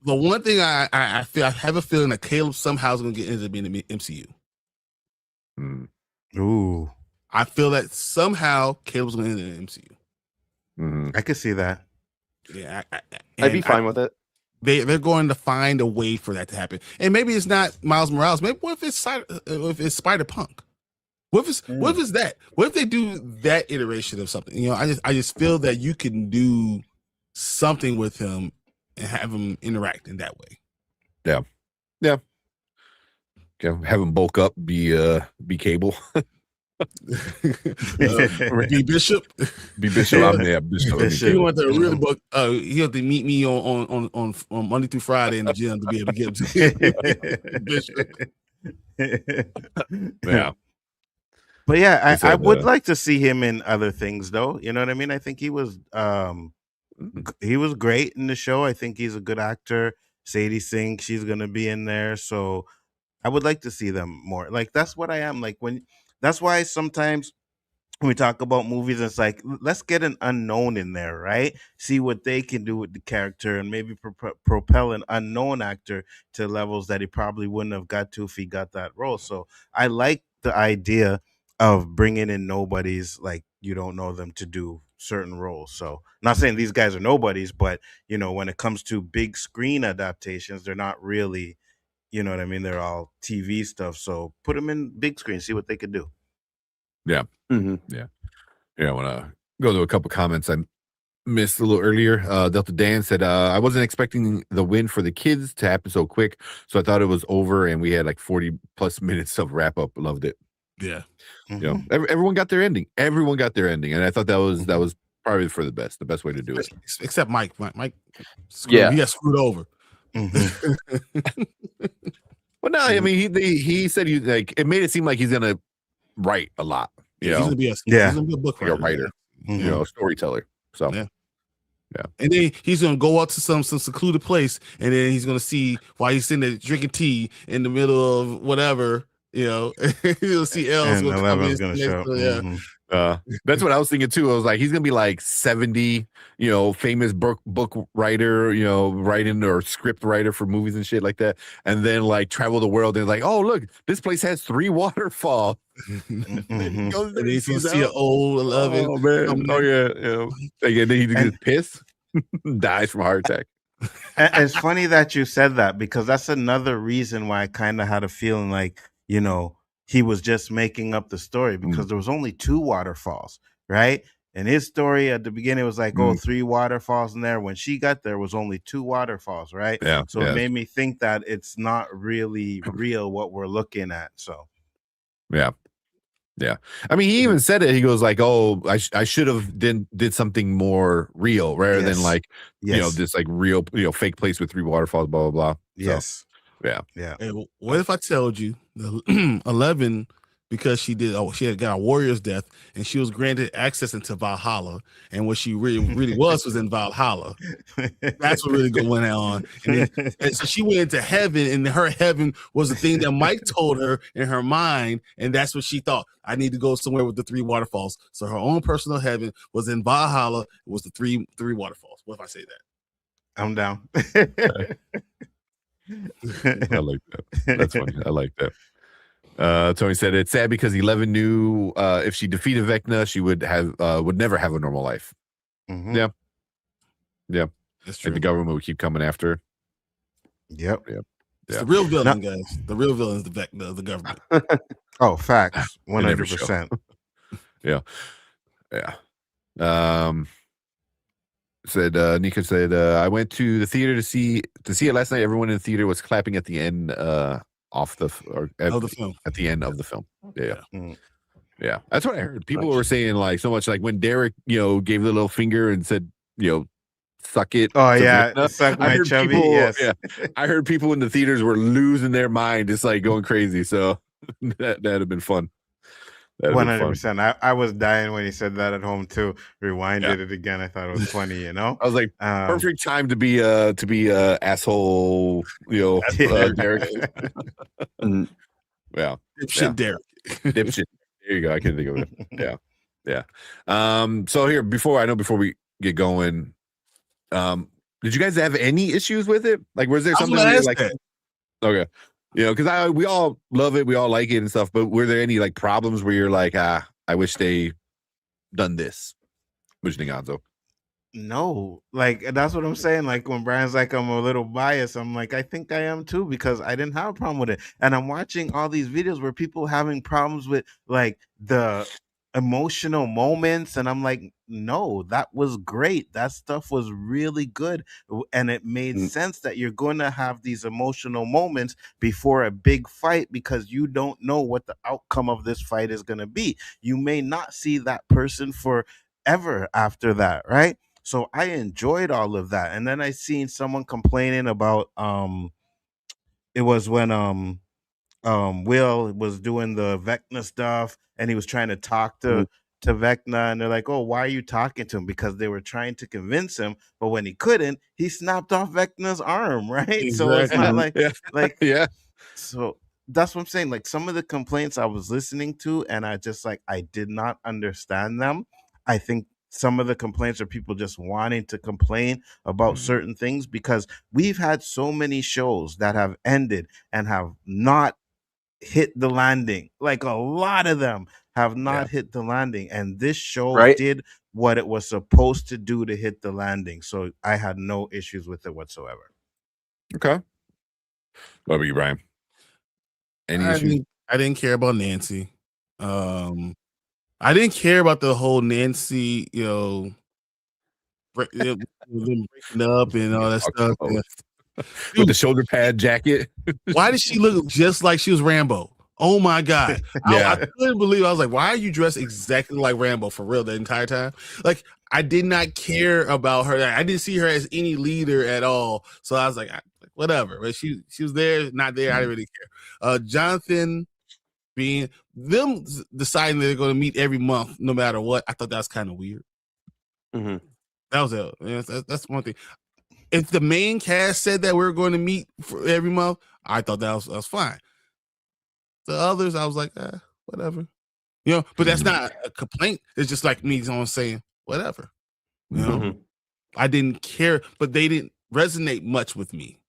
the one thing I have a feeling that Caleb somehow is going to end up being in the MCU. Ooh, I feel that somehow Caleb's going to end up in the MCU. I could see that. Yeah, I'd be fine with it. They're going to find a way for that to happen, and maybe it's not Miles Morales. Maybe what if it's Spider-Punk? What if it's that? What if they do that iteration of something? I just feel that you can do something with him and have him interact in that way. Yeah. Have him bulk up, be Cable. Be Bishop. Be Bishop. Bishop. He went to really book. He had to meet me on Monday through Friday in the gym to be able to get him to Bishop. Yeah. But yeah, I would like to see him in other things, though. You know what I mean? I think he was great in the show. I think he's a good actor. Sadie Sink, she's gonna be in there, so I would like to see them more. Like that's what I am. Like that's why sometimes when we talk about movies, it's like let's get an unknown in there, right? See what they can do with the character, and maybe propel an unknown actor to levels that he probably wouldn't have got to if he got that role. So I like the idea of bringing in nobodies, like you don't know them, to do certain roles. So not saying these guys are nobodies, but when it comes to big screen adaptations, they're not really, you know what I mean? They're all TV stuff. So put them in big screen, see what they could do. Yeah. Yeah. I want to go to a couple comments I missed a little earlier. Delta Dan said, I wasn't expecting the win for the kids to happen so quick, so I thought it was over, and we had like 40 plus minutes of wrap up. Loved it. Yeah. Everyone got their ending. And I thought that was probably for the best way to do it. Except Mike. Mike, he got screwed over. Well, no, I mean he said it made it seem like he's gonna write a lot. He's gonna be a book writer, a storyteller. So yeah. And then he's gonna go out to some secluded place, and then he's gonna see while he's sitting there drinking tea in the middle of whatever. You'll see Els gonna show. That's what I was thinking too. I was like, he's gonna be like 70, famous book writer, writing or script writer for movies and shit like that, and then like travel the world and like, oh look, this place has 3 waterfalls. And then he's gonna see an old 11. Oh man, and then he gets pissed, dies from a heart attack. It's funny that you said that, because that's another reason why I kind of had a feeling like, he was just making up the story, because there was only 2 waterfalls, right? And his story at the beginning was like, 3 waterfalls in there. When she got there, was only 2 waterfalls, right? Yeah. So it made me think that it's not really real what we're looking at. So yeah. I mean, he even said it. He goes like, "Oh, I should have did something more real rather than like, this like real, fake place with 3 waterfalls, blah blah blah." Yes. Yeah. Hey, what if I told you the 11, because she had got a warrior's death, and she was granted access into Valhalla, and what she really was in Valhalla. That's what really went on. And so she went into heaven, and her heaven was the thing that Mike told her in her mind, and that's what she thought. I need to go somewhere with the 3 waterfalls. So her own personal heaven was in Valhalla. It was the three waterfalls. What if I say that? I'm down. I like that. That's funny. I like that. Tony said it's sad because 11 knew if she defeated Vecna, she would never have a normal life. Mhm. Yeah. Yeah. That's true. And the government would keep coming after her. Yep. Yep. It's Yeah. the real villain, guys. The real villain is the government. Oh, facts. In every 100%. Yeah. Yeah. Said Nika said I went to the theater to see it last night. Everyone in the theater was clapping at the end Of the film. at the end of the film. Yeah. Mm. Yeah. That's what I heard. People were saying like so much, like when Derek, gave the little finger and said, suck it. Oh to yeah, Vecna. suck my chubby. people, Yes. yeah, I heard people in the theaters were losing their mind, just like going crazy. So that'd have been fun. 100%. I was dying when he said that at home too. Rewinded it again. I thought it was funny. I was like, perfect time to be asshole. Derek. Yeah, Dipshit Derek. Dipshit. There you go. I can think of it. Yeah. So here, before we get going, did you guys have any issues with it? Like, was there something where you're like, okay, because we all love it, we all like it and stuff, but were there any like problems where you're like, I wish they done this? What do you think, Gonzo? No, like that's what I'm saying. Like when Brian's like, I'm a little biased, I'm like, I think I am too, because I didn't have a problem with it. And I'm watching all these videos where people having problems with like the emotional moments, and I'm like, no, that was great. That stuff was really good. And it made sense that you're going to have these emotional moments before a big fight, because you don't know what the outcome of this fight is going to be. You may not see that person forever after that, right? So I enjoyed all of that. And then I seen someone complaining about it was when Will was doing the Vecna stuff and he was trying to talk to Vecna, and they're like, oh, why are you talking to him? Because they were trying to convince him, but when he couldn't, he snapped off Vecna's arm, right? Exactly. So it's not like Yeah. So that's what I'm saying. Like some of the complaints I was listening to, and I just like I did not understand them. I think some of the complaints are people just wanting to complain about certain things, because we've had so many shows that have ended and have not hit the landing. Like a lot of them have not hit the landing, and this show did what it was supposed to do to hit the landing. So I had no issues with it whatsoever. Okay. What about you, Brian? Any issues? I didn't care about Nancy. I didn't care about the whole Nancy, breaking up and all that stuff. With the shoulder pad jacket. Why did she look just like she was Rambo? Oh my God. I couldn't believe it. I was like, why are you dressed exactly like Rambo for real the entire time? Like, I did not care about her. I didn't see her as any leader at all. So I was like, whatever. But she was there, not there. I didn't really care. Jonathan being them deciding they're going to meet every month no matter what. I thought that was kind of weird. That was it. That's one thing. If the main cast said that we were going to meet for every month, I thought that was fine. The others, I was like, whatever. But that's not a complaint. It's just like me saying, whatever. I didn't care, but they didn't resonate much with me.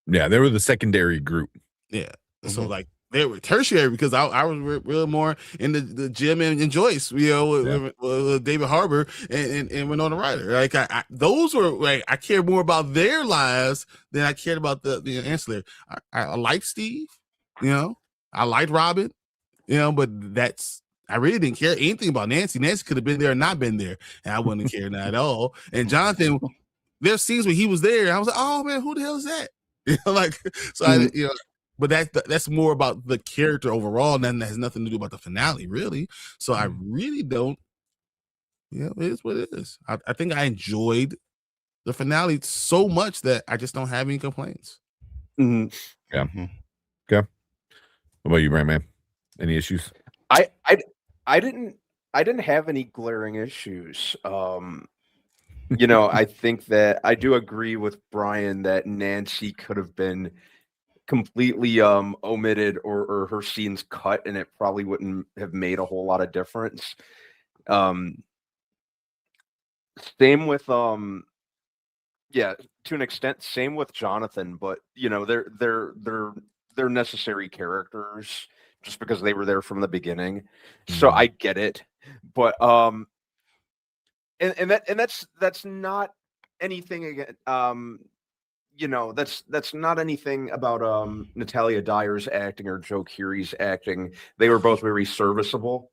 Yeah, they were the secondary group. Yeah. So like they were tertiary, because I was real more in the Jim and Joyce, with David Harbour and Winona Ryder. Like those were like, I cared more about their lives than I cared about the ancillary. I liked Steve, I liked Robin, but I really didn't care anything about Nancy. Nancy could have been there or not been there, and I wouldn't have cared at all. And Jonathan, there's scenes where he was there, and I was like, oh man, who the hell is that? But that's more about the character overall, and that has nothing to do about the finale, really. So I really don't. It is what it is. I think I enjoyed the finale so much that I just don't have any complaints. Yeah. Okay. What about you, Brian, man? Any issues? I didn't have any glaring issues. I think that I do agree with Brian that Nancy could have been completely omitted or her scenes cut, and it probably wouldn't have made a whole lot of difference. Same with to an extent, same with Jonathan, but they're necessary characters just because they were there from the beginning. So I get it. But that's not anything again. That's not anything about Natalia Dyer's acting or Joe Keery's acting. They were both very serviceable.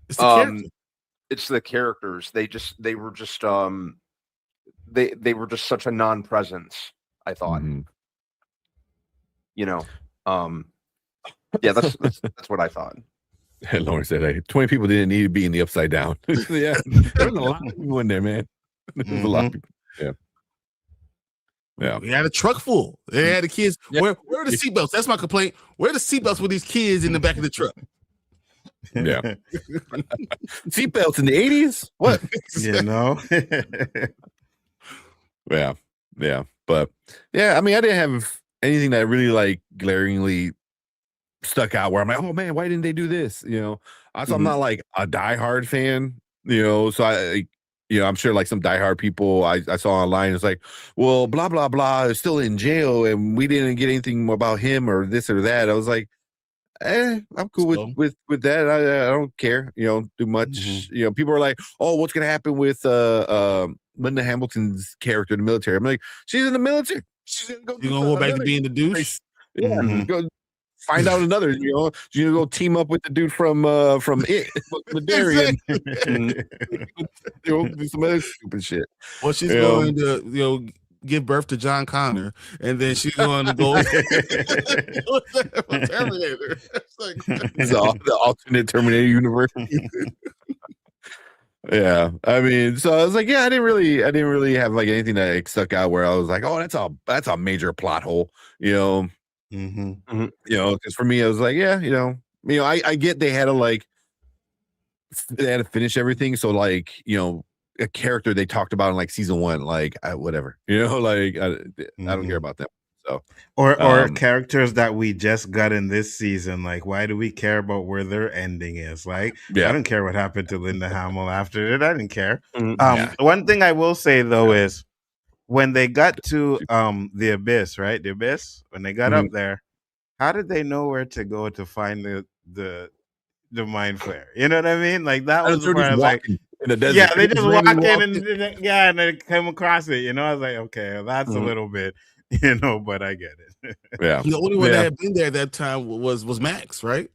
It's the character. It's the characters. They were just such a non-presence, I thought. Yeah, that's what I thought. And Lauren said, "Hey, 20 people didn't need to be in the Upside Down." Yeah, there was a lot of people in there, man. There was a lot of people. Yeah. We had a truck full. They had the kids. Where are the seatbelts? That's my complaint. Where are the seatbelts with these kids in the back of the truck? Yeah. Seatbelts in the 80s? What? Yeah. But yeah, I mean, I didn't have anything that really like glaringly stuck out where I'm like, oh man, why didn't they do this? I'm not like a diehard fan, so I'm sure like some diehard people I saw online is like, well, blah, blah, blah is still in jail and we didn't get anything about him or this or that. I was like, I'm cool with that. I don't care, do much. People are like, oh, what's going to happen with Linda Hamilton's character in the military? I'm like, she's in the military. She's going to go back to being the douche? Yeah, go find out another, she's going to go team up with the dude from It, Madarian. Do some other stupid shit. Well, she's going to, give birth to John Connor, and then she's going to go Terminator. It's the alternate Terminator universe. Yeah, I mean, so I was like, yeah, I didn't really have like anything that like, stuck out where I was like, oh, that's a major plot hole, because for me, I was like, yeah, I get they had to finish everything, so like, a character they talked about in like season 1, like whatever, I don't care about that. So or characters that we just got in this season, like why do we care about where their ending is? Like, I don't care what happened to Linda Hamill after it. I didn't care. One thing I will say though is when they got to the abyss, right? The abyss, when they got up there, how did they know where to go to find the mind flare? You know what I mean? Like that was the part I was like, in the desert. Yeah, they just walk in and they come across it. I was like, okay, well, that's a little bit, but I get it. Yeah. The only one that had been there at that time was Max, right?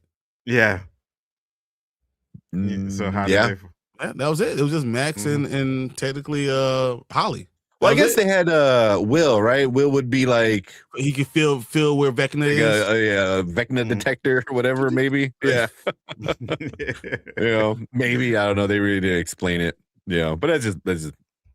Yeah. So how did that was it. It was just Max and technically Holly. Well, I guess they had Will, right? Will would be like he could feel where Vecna is. A Vecna detector or whatever, maybe. Yeah. Maybe, I don't know. They really didn't explain it. Yeah, but that's just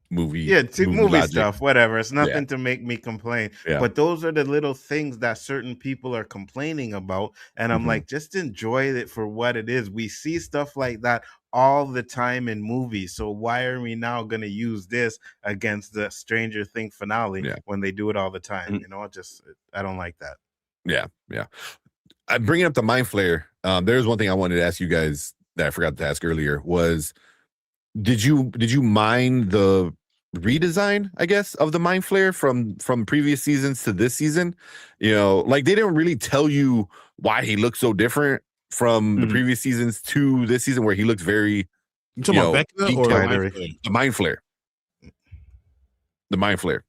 movie. Yeah, movie stuff, whatever. It's nothing to make me complain. Yeah. But those are the little things that certain people are complaining about. And I'm like, just enjoy it for what it is. We see stuff like that all the time in movies. So why are we now going to use this against the Stranger Things finale when they do it all the time? I don't like that. Yeah. I'm bringing up the Mind Flayer. There's one thing I wanted to ask you guys that I forgot to ask earlier was, did you mind the redesign, I guess, of the Mind Flayer from previous seasons to this season? Like they didn't really tell you why he looked so different from the previous seasons to this season, where he looks very talking about Vecna or the Mind Flayer. The Mind Flayer.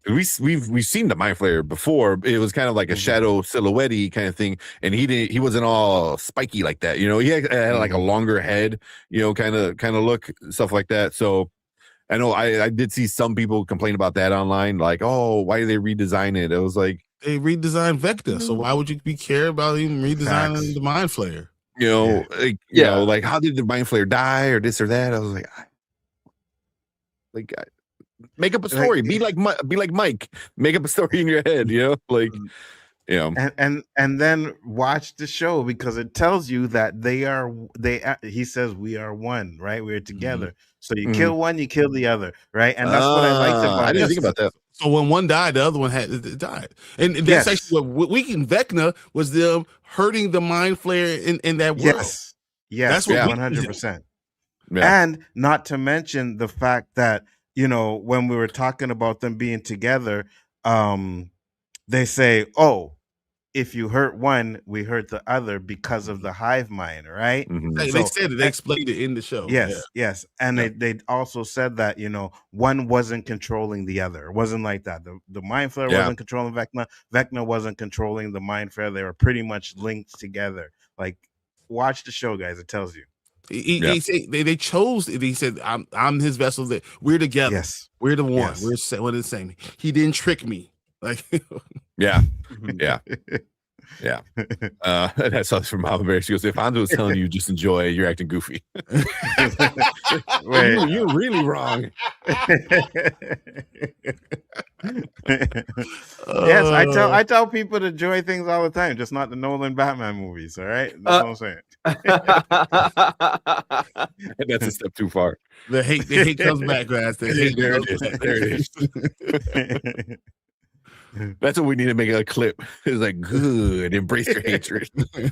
We've seen the Mind Flayer before. It was kind of like a shadow silhouette kind of thing, and he wasn't all spiky like that. He had like a longer head, kind of look, stuff like that. So I know I did see some people complain about that online, like, oh, why did they redesign it? It was like they redesigned Vecna, so why would you care about even redesigning the Mind Flayer? Like how did the Mind Flayer die or this or that? I was like, make up a story. Be like Mike. Make up a story in your head. And then watch the show, because it tells you that he says we are one, right? We're together. So you kill one, you kill the other, right? And that's what I liked about it. I didn't think about that. So when one died, the other one had died. And that's actually what Weekend Vecna was, them hurting the Mind Flayer in that world. Yes, that's what 100%. And not to mention the fact that, when we were talking about them being together, they say, oh, if you hurt one, we hurt the other because of the hive mind, right? Mhm. They said it. They explained it in the show. Yes. And Yeah. they also said that, one wasn't controlling the other. It wasn't like that. The Mind Flayer wasn't controlling Vecna. Vecna wasn't controlling the Mind Flayer. They were pretty much linked together. Like, watch the show, guys. It tells you. He said they chose it. He said, I'm his vessel. That we're together. Yes. We're the one. Yes. We're one and the same. He didn't trick me. Like, Yeah. That's us from Mama Bear. She goes, if Hanzo was telling you just enjoy, you're acting goofy. Wait. You're really wrong. Yes, I tell people to enjoy things all the time, just not the Nolan Batman movies. All right, that's what I'm saying. That's a step too far. the hate comes back, guys. The hate There comes it is. back. There it is. That's what we need to make a clip. It's like, good, embrace your hatred. Get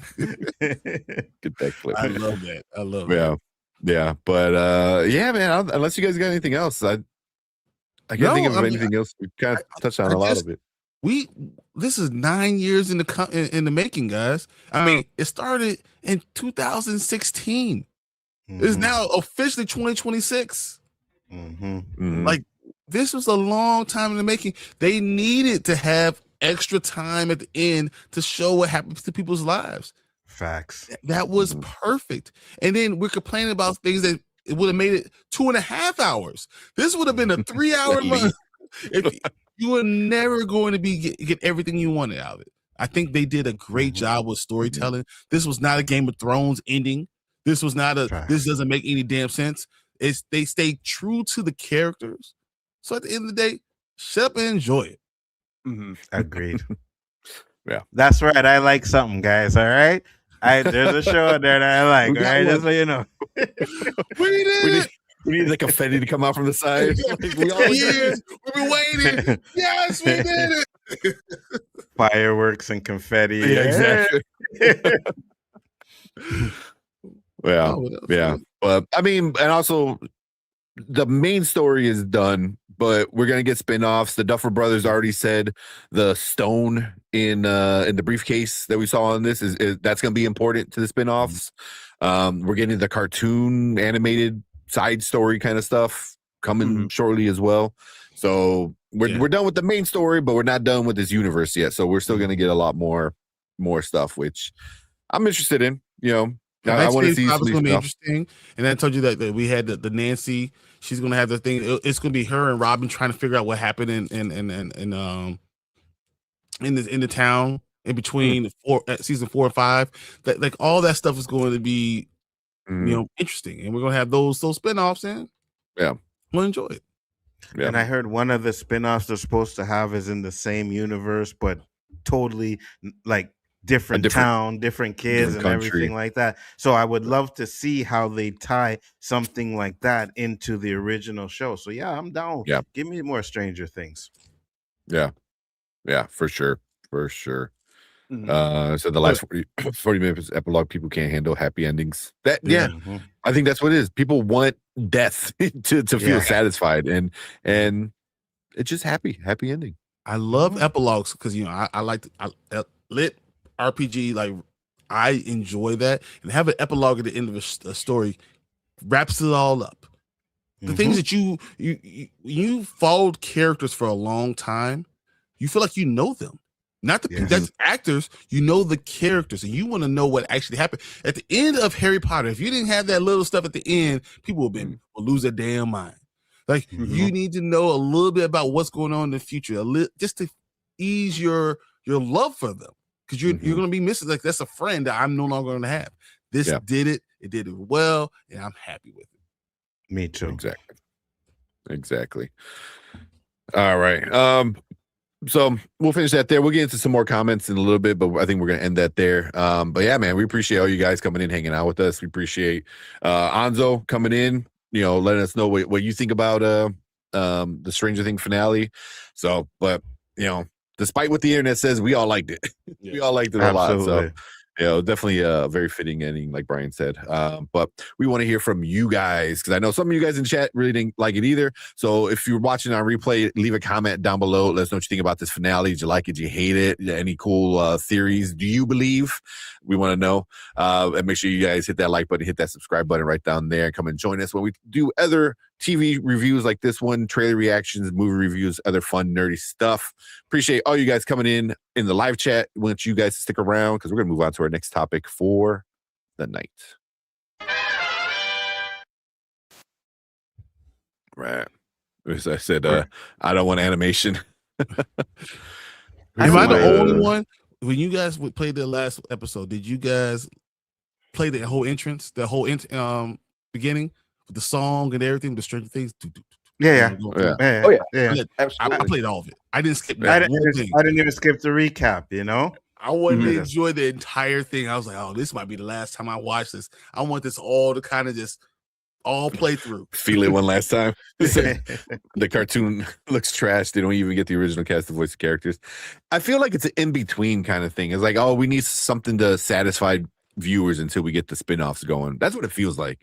that clip. I love that. I love that. Yeah. But man, unless you guys got anything else, I can't think of anything else. We kind of touched on a lot of it. This is 9 years in the making, guys. I mean, it started in 2016. It's now officially 2026. Like, this was a long time in the making. They needed to have extra time at the end to show what happens to people's lives. Facts. That was perfect. And then we're complaining about things that it would have made it 2.5 hours. This would have been a 3-hour month. If you were never going to get everything you wanted out of it. I think they did a great job with storytelling. This was not a Game of Thrones ending. This was not this doesn't make any damn sense. They stayed true to the characters. So at the end of the day, shut up and enjoy it. Agreed. Yeah. That's right. I like something, guys. All right. There's a show out there that I like. All right. Just so you know. We need like confetti to come out from the side. Like, we all years. We've been waiting. Yes, we did it. Fireworks and confetti. Yeah, exactly. Yeah. But I mean, and also the main story is done, but we're gonna get spin-offs. The Duffer Brothers already said the stone in the briefcase that we saw on this is that's gonna be important to the spin-offs. We're getting the cartoon animated side story kind of stuff coming shortly as well. So we're done with the main story, but we're not done with this universe yet. So we're still gonna get a lot more stuff, which I'm interested in. I want to see it's going to be interesting. And I told you that we had the Nancy. She's going to have the thing. It's going to be her and Robin trying to figure out what happened in the town in between season 4 and 5. That like all that stuff is going to be interesting, and we're going to have those spinoffs in. Yeah, we'll enjoy it. Yeah. And I heard one of the spinoffs they're supposed to have is in the same universe, but totally like different town, different kids, and everything like that. So I would love to see how they tie something like that into the original show. So yeah, I'm down. Yeah. Give me more Stranger Things. Yeah, for sure. So the last 40 minutes epilogue, people can't handle happy endings. I think that's what it is. People want death to feel satisfied, and it's just happy ending. I love epilogues because I like lit RPG. Like I enjoy that, and have an epilogue at the end of a story wraps it all up. The things that you followed characters for a long time, you feel like you know them. Not that's actors, you know the characters, and you want to know what actually happened. At the end of Harry Potter, if you didn't have that little stuff at the end, people will lose their damn mind. Like you need to know a little bit about what's going on in the future, just to ease your love for them, because you're going to be missing. Like that's a friend that I'm no longer going to have. This did it. It did it well, and I'm happy with it. Me too. Exactly. All right. So we'll finish that there. We'll get into some more comments in a little bit, but I think we're going to end that there. But yeah, man, we appreciate all you guys coming in, hanging out with us. We appreciate Anzo coming in, letting us know what you think about the Stranger Things finale. So, but despite what the internet says, we all liked it. We all liked it a lot. So Yeah, definitely a very fitting ending, like Brian said. But we want to hear from you guys because I know some of you guys in chat really didn't like it either. So if you're watching on replay, leave a comment down below. Let us know what you think about this finale. Did you like it? Did you hate it? Any cool theories? Do you believe? We want to know. And make sure you guys hit that like button, hit that subscribe button right down there, and come and join us when we do other TV reviews like this one, trailer reactions, movie reviews, other fun, nerdy stuff. Appreciate all you guys coming in the live chat. We want you guys to stick around because we're going to move on to our next topic for the night. Right. As I said, I don't want animation. Am I the only one? When you guys played the last episode, did you guys play the whole entrance, the whole beginning with the song and everything, the Stranger Things? Yeah. Oh yeah. I played all of it. I didn't skip I that. didn't even skip the recap, you know? I wanted to enjoy the entire thing. I was like, oh, this might be the last time I watch this. I want this all to kind of just all play through. Feel it one last time. The cartoon looks trash. They don't even get the original cast to voice the characters. I feel like it's an in-between kind of thing. It's like, oh, we need something to satisfy viewers until we get the spin-offs going. That's what it feels like.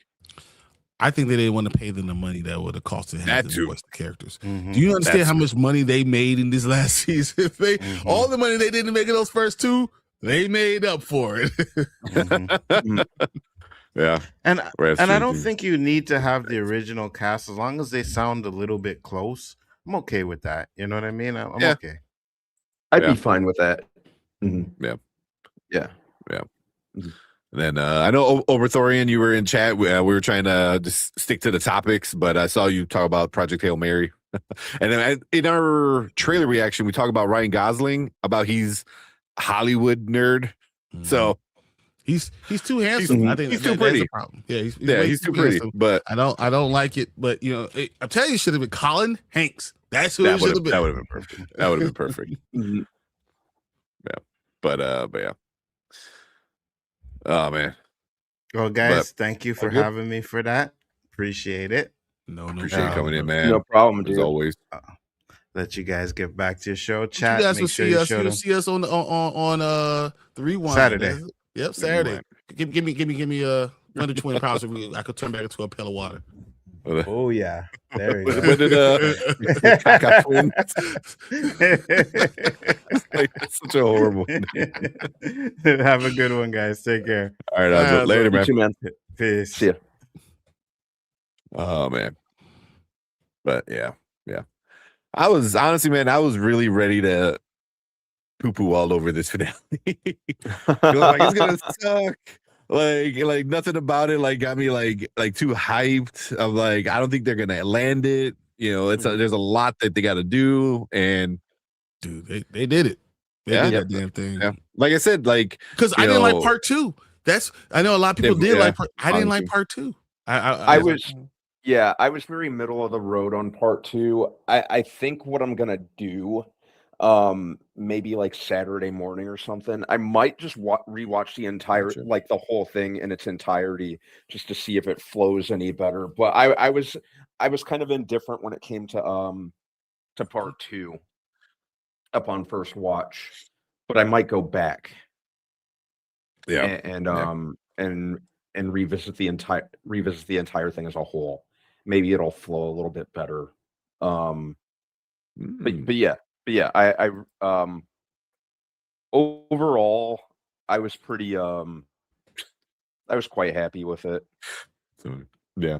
I think they didn't want to pay them the money that would have cost to have them voice the characters. Mm-hmm. Do you understand how much money they made in this last season? All the money they didn't make in those first two, they made up for it. Yeah. And I don't think you need to have the original cast as long as they sound a little bit close. I'm okay with that. You know what I mean? I'm okay. I'd be fine with that. Mm-hmm. Yeah. And then I know Overthorian, you were in chat. We were trying to just stick to the topics, but I saw you talk about Project Hail Mary. And then in our trailer reaction, we talk about Ryan Gosling, about he's Hollywood nerd. So he's too handsome. I think he's too pretty. That's a problem. Yeah, he's too pretty. Handsome. But I don't like it. But you know, I'm telling you, it should have been Colin Hanks. That's who it should have been. That would have been perfect. That would have been perfect. Yeah. But yeah. Oh man. Well, guys, thank you for having me for that. Appreciate it. No appreciate you coming in, man. No problem, dude. As always. Let you guys get back to your show. Chat. You guys will see us on the rewind Saturday. Yep, Saturday. Give me 120 pounds. I could turn back into a pail of water. Oh yeah, there we go. When did it's such a horrible name. Have a good one, guys. Take care. All right, later, man. You too, man. Peace. See ya. Oh man. But yeah. I was honestly, man, I was really ready to poo-poo all over this finale. Like, it's gonna suck. Like nothing about it got me like too hyped. I'm like, I don't think they're gonna land it. You know, there's a lot that they got to do, and dude, they did it. They did that damn thing. Yeah, like I said, because I didn't like part 2. I know a lot of people did like. I didn't like part 2. I was very middle of the road on part 2. I think what I'm gonna do, maybe like Saturday morning or something, I might just rewatch the entire the whole thing in its entirety just to see if it flows any better. But I was kind of indifferent when it came to part 2 upon first watch, but I might go back and revisit the entire thing as a whole. Maybe it'll flow a little bit better. But yeah, I overall I was pretty I was quite happy with it. So, yeah.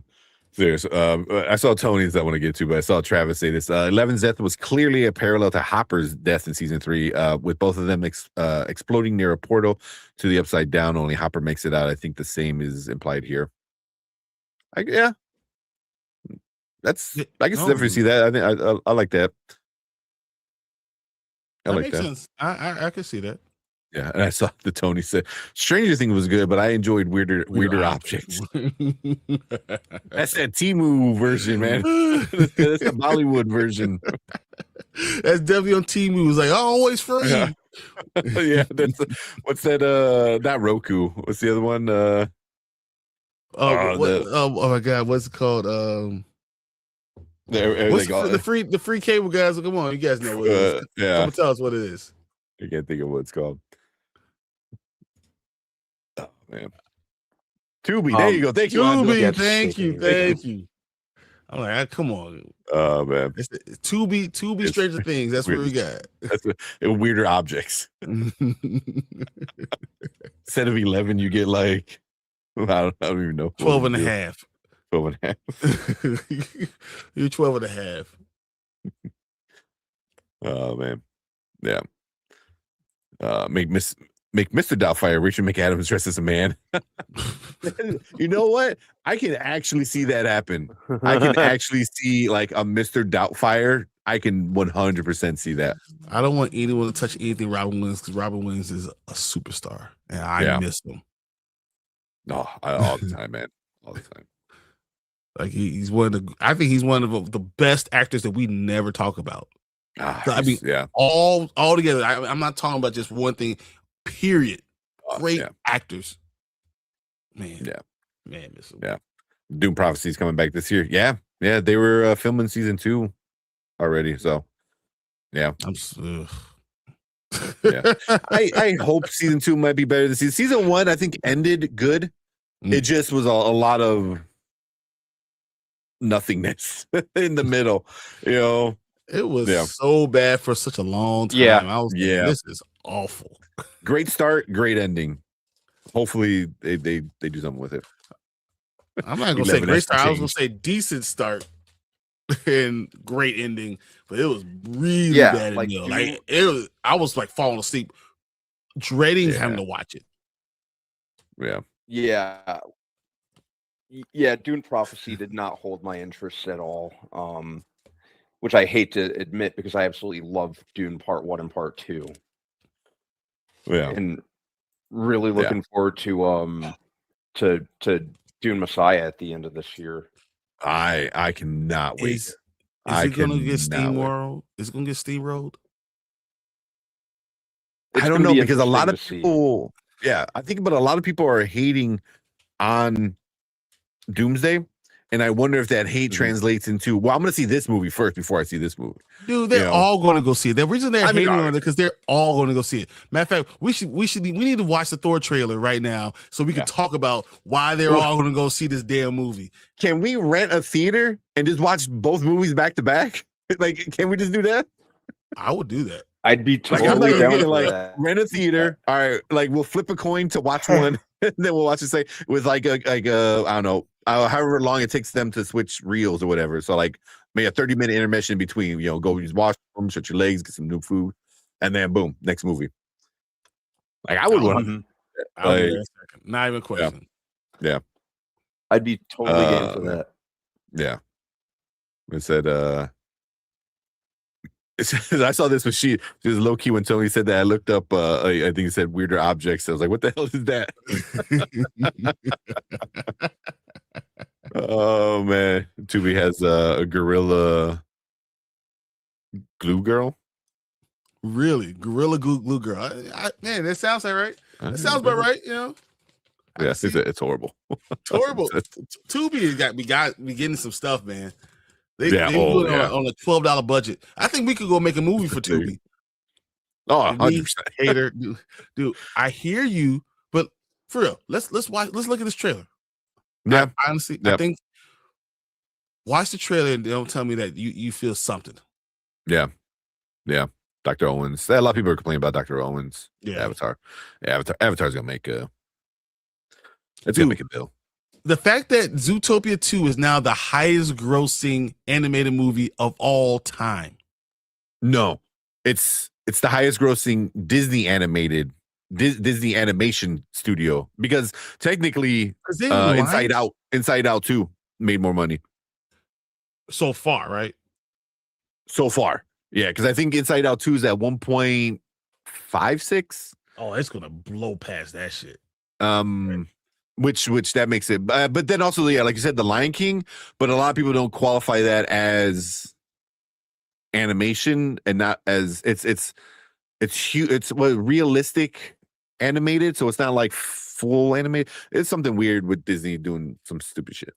Serious. I saw Tony's I want to get to, but I saw Travis say this. Eleven's death was clearly a parallel to Hopper's death in season 3, with both of them exploding near a portal to the upside down. Only Hopper makes it out. I think the same is implied here. I can definitely see that. I think I like that. That makes sense. I can see that. Yeah, and I saw the Tony said Stranger Things was good, but I enjoyed weirder objects. That's that Temu version, man. That's the Bollywood version. That's definitely on Temu. It's like always free. Yeah, what's that? Not Roku. What's the other one? Oh my God, what's it called? The free cable guys. Come on, you guys know what it is. Yeah, Come tell us what it is. I can't think of what it's called. man. Tubi, there you go. Thank you, Angela. Tubi, Yeah, thank you, thank you. I'm like, come on. Oh man, It's Tubi, Stranger Things. That's what we got. That's weirder objects. Instead of 11, you get like I don't even know. 12 and a half. 12 and a half. You're 12 and a half. Oh man, yeah. Make Mr. Doubtfire Richard McAdams dressed as a man. You know what? I can actually see that happen. I can actually see like a Mr. Doubtfire. I can 100% see that. I don't want anyone to touch anything Robin Williams because Robin Williams is a superstar and I miss him. No, all the time, man. All the time. Like he's one of the. I think he's one of the best actors that we never talk about. I mean, all together. I'm not talking about just one thing. Period. Great actors. Man. Miss him. Yeah. Doom Prophecy's coming back this year. Yeah. They were filming season 2 already. So, yeah. Yeah. I hope season 2 might be better than season 1. I think ended good. It just was a lot of nothingness in the middle. You know, it was so bad for such a long time. Yeah. I was like, this is awful. Great start, great ending. Hopefully they do something with it. I'm not gonna say great start. I was gonna say decent start and great ending, but it was really bad. Like it was. I was like falling asleep, dreading having to watch it. Yeah. Dune Prophecy did not hold my interest at all. Which I hate to admit because I absolutely love Dune Part 1 and Part 2. Yeah, and really looking forward to Dune Messiah at the end of this year. I cannot wait. Is it gonna get steamrolled? Is it gonna get steamrolled? I don't know because a lot of people. Yeah, I think, but a lot of people are hating on Doomsday. And I wonder if that hate translates into, well, I'm going to see this movie first before I see this movie. Dude, they're all going to go see it. The reason they're hating on it because they're all going to go see it. Matter of fact, we need to watch the Thor trailer right now so we can talk about why they're all going to go see this damn movie. Can we rent a theater and just watch both movies back to back? Like, can we just do that? I would do that. I'd be totally down with that. Rent a theater. All right, like we'll flip a coin to watch one, and then we'll watch it with like a I don't know. However long it takes them to switch reels or whatever. So like maybe a 30-minute intermission between, go use washroom, shut your legs, get some new food, and then boom, next movie. Like I would want not even question. Yeah. I'd be totally game for that. Yeah. It said I saw this when she was low key when Tony said that. I looked up I think it said weirder objects. I was like, what the hell is that? Oh man, Tubi has a gorilla glue girl. Really, gorilla glue girl. Man, that sounds right. That sounds about right. Yes, it's horrible. It's horrible. Tubi got me getting some stuff, man. They on a $12 budget. I think we could go make a movie for Tubi. Oh, 100%. Hater, dude. I hear you, but for real, let's watch. Let's look at this trailer. Yeah, honestly, I think watch the trailer and don't tell me that you feel something. Yeah. Dr. Owens. A lot of people are complaining about Dr. Owens. Avatar. Yeah, Avatar's gonna make a. It's gonna make a bill. The fact that Zootopia 2 is now the highest grossing animated movie of all time. No, it's the highest grossing Disney animation studio because technically Inside Out 2 made more money. So far, right? So far. Yeah, because I think Inside Out 2 is at 1.56. Oh, it's gonna blow past that shit. Right. Which that makes it, but then also, like you said, The Lion King. But a lot of people don't qualify that as animation and not as it's huge. It's realistic animated, so it's not like full animated. It's something weird with Disney doing some stupid shit.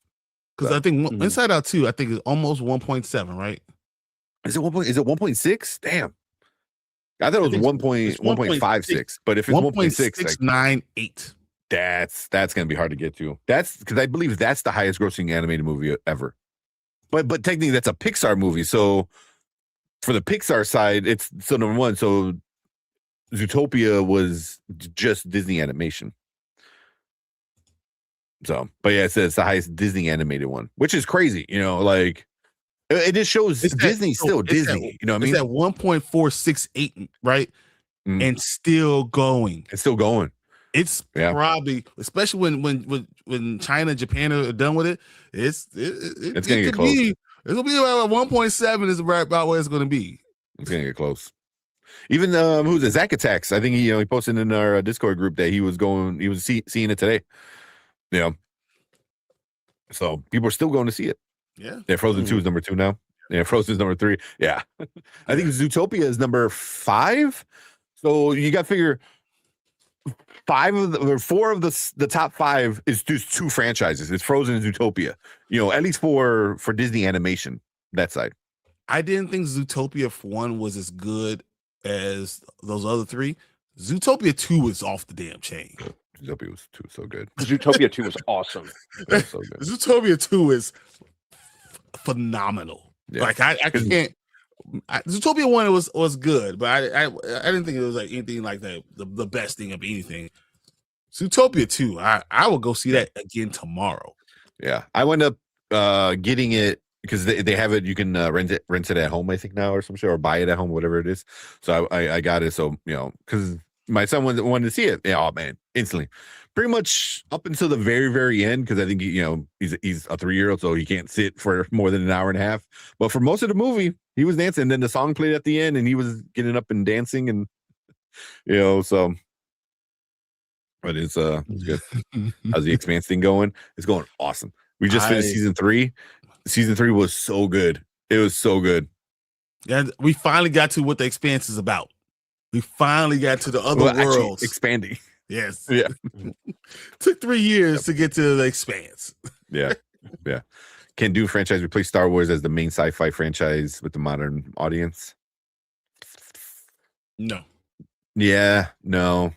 Because I think Inside Out 2, I think is almost 1.7, right? Is it 1.6? Damn, I thought it was 1.56. But if it's 1.6, 1.698. That's gonna be hard to get to. That's because I believe that's the highest grossing animated movie ever. But technically that's a Pixar movie. So for the Pixar side, it's still number one. So Zootopia was just Disney animation. So, but yeah, it's the highest Disney animated one, which is crazy. Like it just shows Disney's still Disney. You know what I mean? It's at 1.468, right? And still going. It's still going. It's probably, especially when China and Japan are done with it, it's gonna get close. It's gonna be about 1.7 is about where it's gonna be. It's gonna get close. Even who's it? Zach Attacks. I think he posted in our Discord group that he was seeing it today. So people are still going to see it. Yeah. Frozen 2 is number 2 now. Yeah, Frozen is number 3. Yeah. I think Zootopia is number 5. So you got to figure 4 of the top 5 is just 2 franchises. It's Frozen and Zootopia. At least for Disney animation, that side. I didn't think Zootopia 1 was as good as those other 3. Zootopia 2 is off the damn chain. Zootopia was 2 so good. Zootopia 2 was awesome. Was so good. Zootopia 2 is phenomenal. Yeah. Like I can't. Zootopia 1 was good, but I didn't think it was like anything like that. The best thing of anything. Zootopia 2, I will go see that again tomorrow. Yeah, I wound up getting it because they have it. You can rent it at home, I think now, or some shit, or buy it at home, whatever it is. So I got it. So because my son wanted to see it. Yeah, oh man, instantly. Pretty much up until the very, very end, because I think he's a 3-year-old, so he can't sit for more than an hour and a half. But for most of the movie, he was dancing. And then the song played at the end, and he was getting up and dancing, and so. But it's good. How's the Expanse thing going? It's going awesome. We just finished season 3. Season 3 was so good. It was so good. And we finally got to what the Expanse is about. We finally got to the other worlds expanding. Yes. Yeah. Took 3 years to get to the Expanse. Yeah. Can Dune franchise replace Star Wars as the main sci-fi franchise with the modern audience? No. Yeah. No.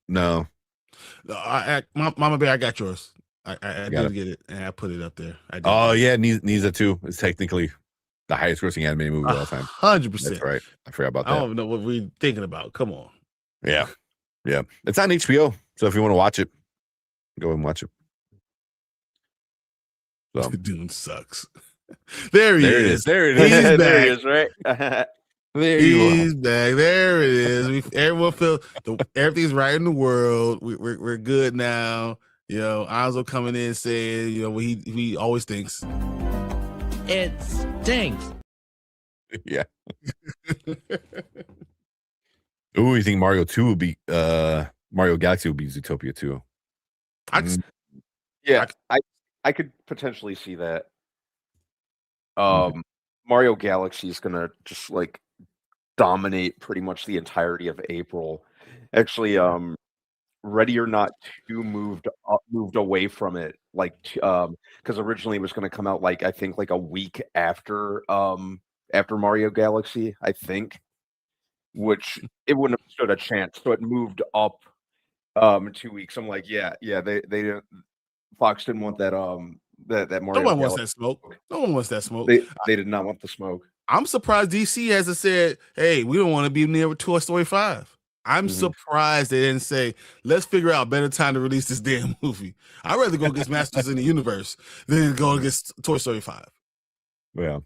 No. Mama Bear, I got yours. I did get it, and I put it up there. Yeah, Niza 2 is technically the highest grossing animated movie of all time. 100%. That's right. I forgot about that. I don't even know what we're thinking about. Come on. Yeah. It's on HBO, so if you want to watch it, go and watch it. So. Dune sucks. There he is. There it is. He's back. There he is, right? He's back. There it is. Everyone feel everything's right in the world. We're good now. Anzo coming in saying, what he always thinks. It stinks. Yeah. Ooh, you think Mario 2 will be Mario Galaxy will be Zootopia 2? I could potentially see that. Mario Galaxy is gonna just like dominate pretty much the entirety of April. Actually, Ready or Not 2 moved away from it, like because originally it was going to come out like I think like a week after Mario Galaxy, I think, which it wouldn't have stood a chance. So it moved up 2 weeks. I'm like, yeah, they didn't. Fox didn't want that that Mario. No one wants that smoke. No one wants that smoke. They did not want the smoke. I'm surprised DC hasn't said, "Hey, we don't want to be near Toy Story 5." I'm surprised they didn't say, "Let's figure out a better time to release this damn movie." I'd rather go against Masters in the Universe than go against Toy Story 5. Yeah,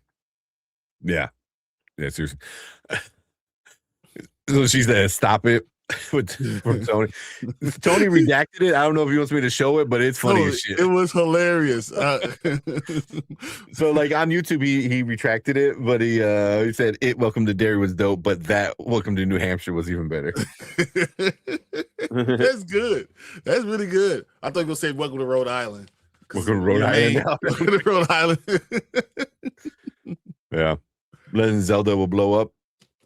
seriously. So she said, "Stop it." From Tony. Tony redacted it. I don't know if he wants me to show it, but it's funny as shit. It was hilarious. So like on YouTube, he retracted it, but he said Welcome to Derry was dope, but that Welcome to New Hampshire was even better. That's good. That's really good. I thought you were going to say Welcome to Rhode Island. Welcome to Rhode Island. Welcome to Rhode Island. Yeah. Legend of Zelda will blow up.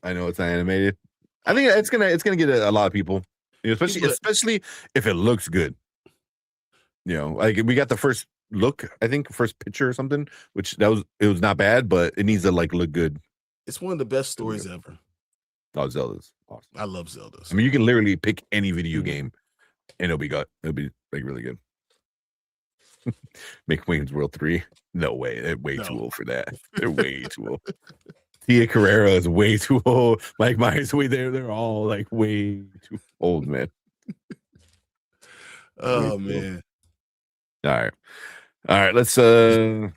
I know it's not animated. I think it's gonna get a lot of people, especially if it looks good. Like we got the first look, I think first picture or something, which it was not bad, but it needs to like look good. It's one of the best stories ever. Oh, Zelda's awesome. I love Zelda. I mean, you can literally pick any video game, and it'll be like really good. Make Wayne's World 3. No way. They're way too old for that. They're way too old. Tia Carrera is way too old. Mike Myers way there. They're all like way too old, man. Oh man. All right. Let's check.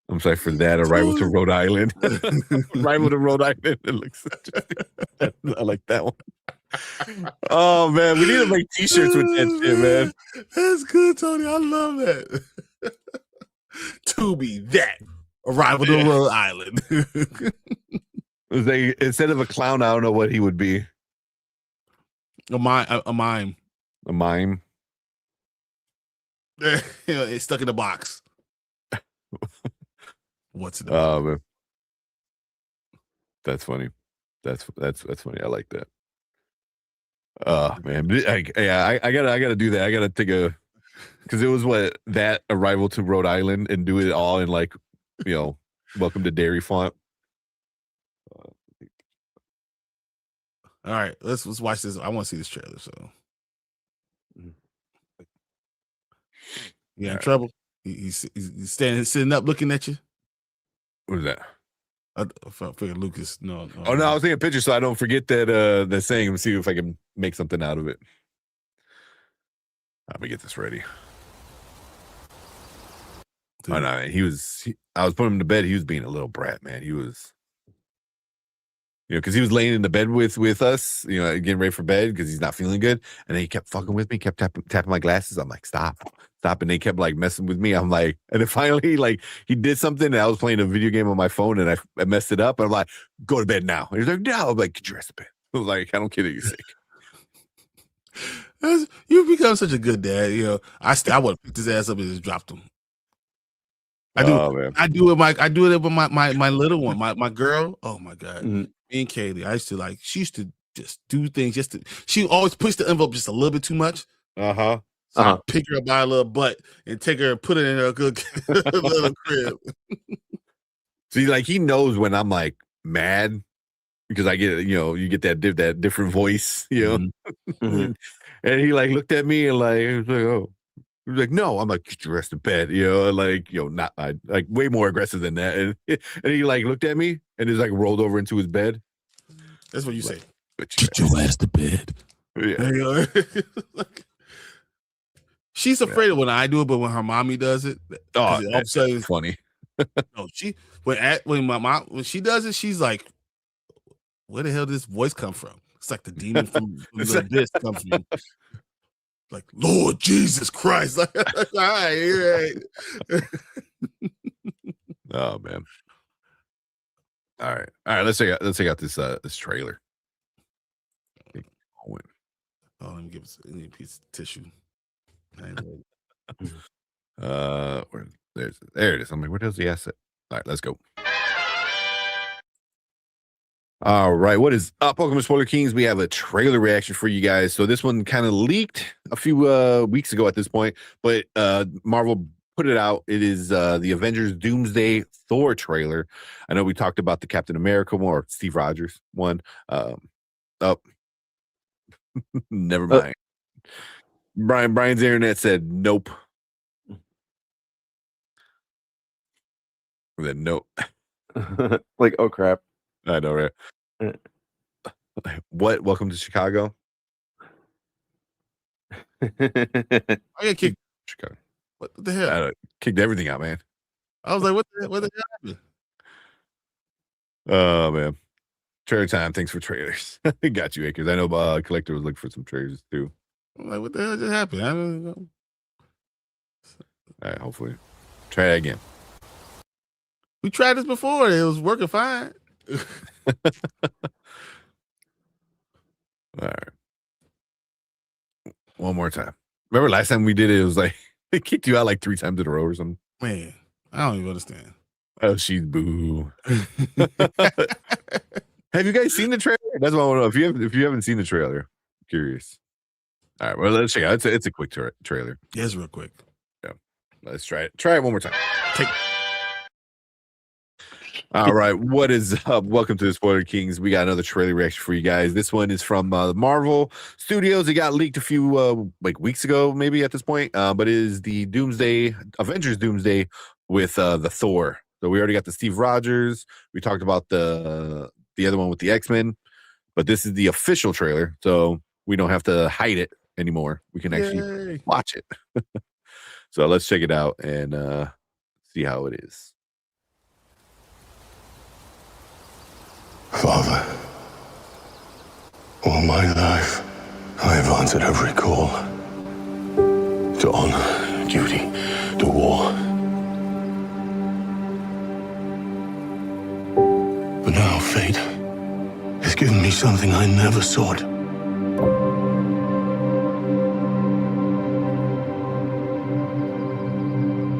I'm sorry for that. Arrival to Rhode Island. Arrival to Rhode Island. It looks interesting. I like that one. Oh man, we need to make t-shirts with that shit, man. That's good, Tony. I love that. To be that. Arrival to Rhode Island. Instead of a clown, I don't know what he would be. A mime. A mime. It's stuck in the box. What's in the box? Man. That's funny. That's funny. I like that. Man, I gotta do that. I gotta take because it was that Arrival to Rhode Island and do it all in like, Welcome to Dairy font. All right, let's watch this. I want to see this trailer. So, in trouble. He's sitting up, looking at you. What is that? I figured Lucas. No. Oh no, I was taking a picture so I don't forget that saying. Let's see if I can make something out of it. Let me get this ready. Dude. Oh no, I was putting him to bed. He was being a little brat, man. He was, because he was laying in the bed with us, getting ready for bed because he's not feeling good, and then he kept fucking with me, kept tapping my glasses. I'm like, stop, and they kept like messing with me. I'm like, and then finally, like, he did something, and I was playing a video game on my phone, and I messed it up. I'm like, go to bed now. And he's like, no. I'm like, get your ass to bed. I was like, I don't care that you're sick. You've become such a good dad. I would have picked his ass up and just dropped him. I do. Oh, man. I do it with my little one, my girl. Oh my god, me and Kaylee. She used to just do things. She always pushed the envelope just a little bit too much. So I pick her up by a little butt and take her and put it in her good little crib. See, like, he knows when I'm like mad because I get, you get that different voice, Mm-hmm. And he like looked at me and like, he was like, oh. He was like, no. I'm like, get your ass to bed, not like way more aggressive than that. And he like looked at me and just like rolled over into his bed. That's what you like, say. Get your ass to bed. Yeah. She's afraid of when I do it, but when her mommy does it, all of a sudden it's funny. No, when she does it, she's like, where the hell did this voice come from? It's like the demon from the abyss comes from. Like, Lord Jesus Christ. Like, all right, you're right. Oh man. All right. Let's check out this trailer. Oh, let me give a piece of tissue. There it is. I'm like, where does the asset? All right, let's go. All right, what is up, Pokemon Spoiler Kings? We have a trailer reaction for you guys. So this one kind of leaked a few weeks ago at this point, but Marvel put it out. It is the Avengers Doomsday Thor trailer. I know we talked about the Captain America one, or Steve Rogers one. Never mind. Brian's internet said nope. Then nope. Like, oh crap. I know, right? What? Welcome to Chicago. I got kicked. Chicago. What the hell? I kicked everything out, man. I was like, what the hell happened? Oh man. Trailer time. Thanks for trailers. Got you, Akers. I know Collector was looking for some trailers too. I'm like, what the hell just happened? I don't know. All right, hopefully. Try it again. We tried this before. It was working fine. All right. One more time. Remember last time we did it, it was like they kicked you out like 3 times in a row or something. Man, I don't even understand. Oh, she's boo. Have you guys seen the trailer? That's what I want to know. If you haven't seen the trailer, I'm curious. All right, well, let's check it out. It's a quick trailer. Yeah, it's real quick. Yeah. Let's try it. Try it one more time. All right, what is up? Welcome to the Spoiler Kings. We got another trailer reaction for you guys. This one is from Marvel Studios. It got leaked a few like weeks ago, maybe at this point. But it is the Doomsday Avengers Doomsday with the Thor. So we already got the Steve Rogers. We talked about the other one with the X-Men, but this is the official trailer, so we don't have to hide it anymore. We can actually watch it. So let's check it out and see how it is. Father, all my life, I have answered every call to honor, duty, to war. But now fate has given me something I never sought.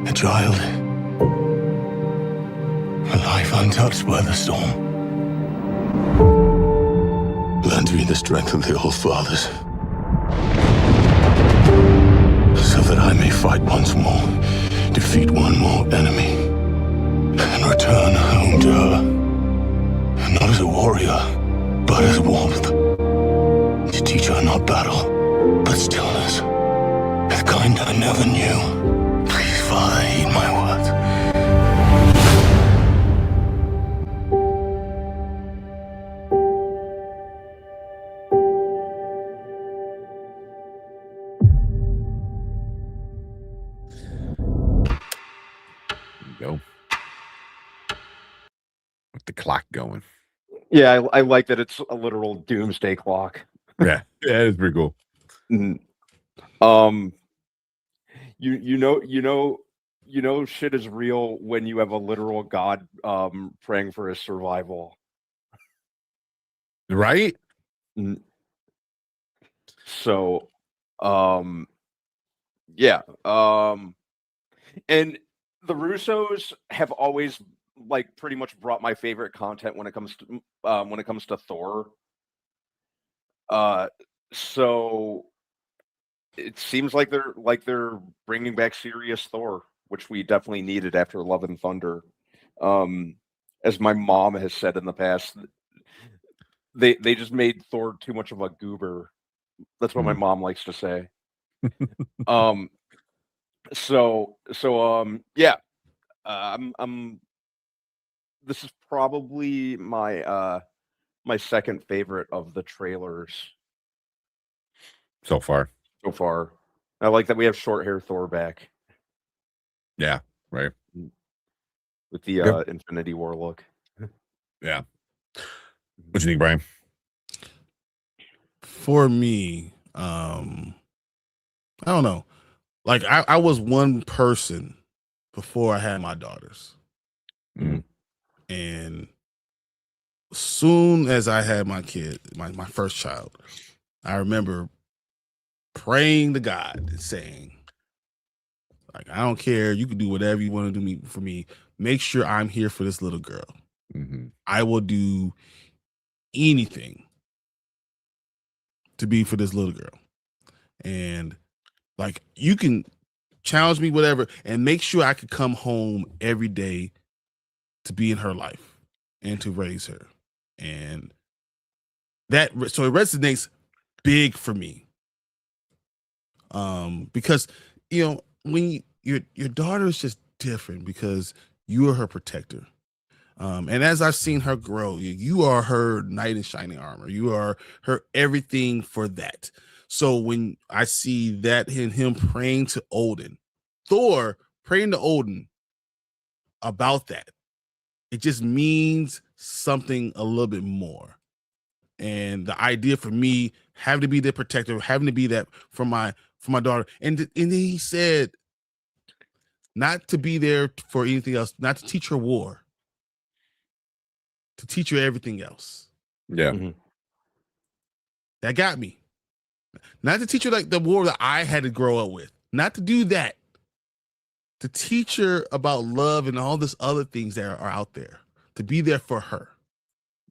A child, a life untouched by the storm. Lend me the strength of the old fathers, so that I may fight once more, defeat one more enemy, and return home to her, not as a warrior, but as warmth, to teach her not battle, but stillness, the kind I never knew. Please, Father, heed my words. Go with the clock going. Yeah, I like that it's a literal doomsday clock. Yeah, it's pretty cool. You know shit is real when you have a literal god praying for his survival. Right? So yeah. And the Russos have always like pretty much brought my favorite content when it comes to Thor. So it seems like they're bringing back serious Thor, which we definitely needed after Love and Thunder. As my mom has said in the past, they just made Thor too much of a goober. That's what my mom likes to say. Yeah. This is probably my my second favorite of the trailers so far. I like that we have short hair Thor back. Yeah, right. With the Infinity War look. Yeah. What do you think, Brian? For me, I don't know. Like I was one person before I had my daughters. And soon as I had my kid, my first child, I remember praying to God and saying, like, I don't care. You can do whatever you want to do for me. Make sure I'm here for this little girl. I will do anything to be for this little girl. And like, you can challenge me, whatever, and make sure I could come home every day to be in her life and to raise her. And so it resonates big for me. Because, you know, when your daughter is just different because you are her protector. And as I've seen her grow, you are her knight in shining armor. You are her everything for that. So when I see that in him praying to Odin, Thor praying to Odin about that, it just means something a little bit more. And the idea for me having to be the protector, having to be that for my daughter. And then he said not to be there for anything else, not to teach her war, to teach her everything else. Yeah. That got me. Not to teach her like the war that I had to grow up with. Not to do that. To teach her about love and all this other things that are out there. To be there for her.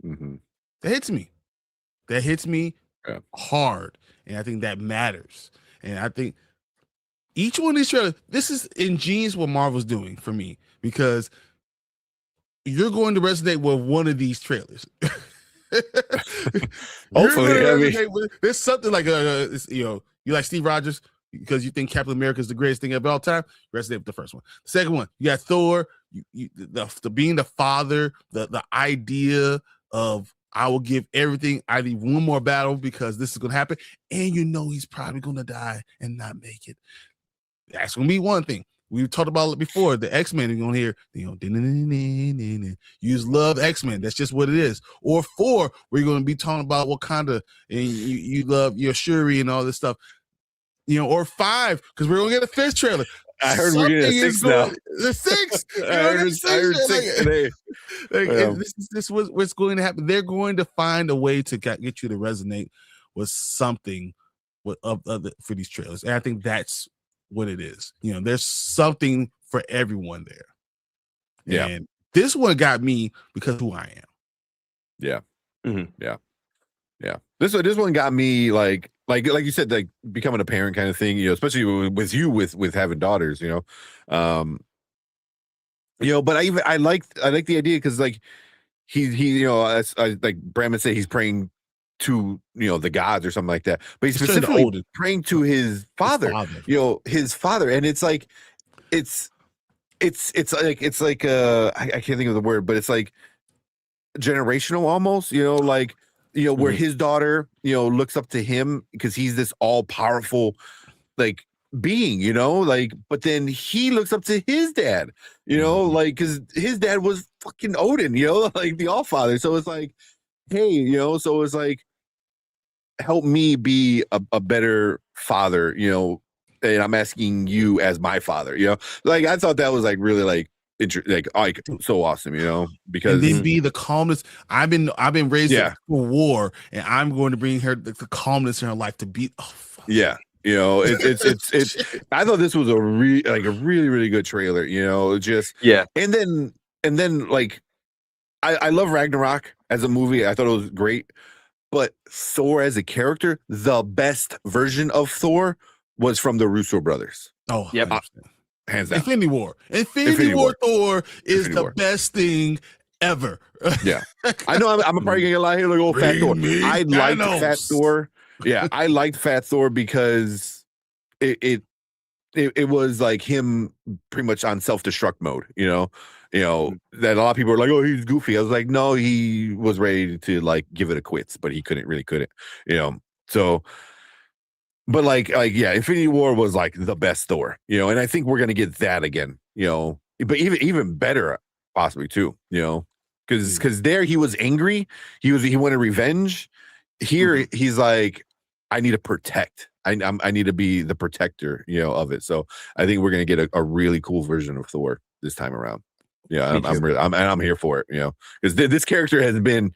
That hits me. That hits me hard. And I think that matters. And I think each one of these trailers, this is ingenious what Marvel's doing for me. Because you're going to resonate with one of these trailers. Hopefully, there's something like you like Steve Rogers because you think Captain America is the greatest thing of all time. Resonate with the first one. The second one, you got Thor. The being the father, the idea of I will give everything. I need one more battle because this is going to happen, and he's probably going to die and not make it. That's going to be one thing. We talked about it before. The X-Men, you're going to hear, you just love X-Men. That's just what it is. Or 4, we're going to be talking about Wakanda, and you love your Shuri and all this stuff. Or 5, because we're going to get a 5th trailer. I heard we're getting a 6 now. The 6. I heard 6 today. This was what's going to happen. They're going to find a way to get you to resonate with something for these trailers. And I think that's what it is. There's something for everyone there. Yeah. And this one got me because of who I am. Yeah. Mm-hmm. Yeah. Yeah. This one got me like you said, like becoming a parent kind of thing, especially with you with having daughters, but I like the idea because like he like Brandon said, he's praying to the gods or something like that, but he's specifically praying to his father, his father, and it's like it's like I can't think of the word, but it's like generational almost, where his daughter looks up to him because he's this all-powerful like being, but then he looks up to his dad, like because his dad was fucking Odin, like the All-Father. So it's like, hey, so it's like, help me be a better father, and I'm asking you as my father, like I thought that was like really like so awesome, because and then be the calmness. I've been raised for war, and I'm going to bring her the calmness in her life to beat. Yeah. It's I thought this was a really, really good trailer, and then like I love Ragnarok as a movie. I thought it was great, but Thor as a character, the best version of Thor was from the Russo brothers. Oh, yep. Hands down. Infinity War Thor is the best thing ever. Yeah. I know I'm probably gonna lie here like Fat Thor. I liked Fat Thor. Yeah, I liked Fat Thor because it was like him pretty much on self-destruct mode, that a lot of people were like, oh, he's goofy. I was like, no, he was ready to like give it a quits, but he couldn't, so but like yeah, Infinity War was like the best Thor, and I think we're gonna get that again, but even better possibly too, because there he was angry, he wanted revenge. Here he's like, I need to protect. I need to be the protector, of it. So I think we're gonna get a really cool version of Thor this time around. Yeah, I'm here for it, because this character has been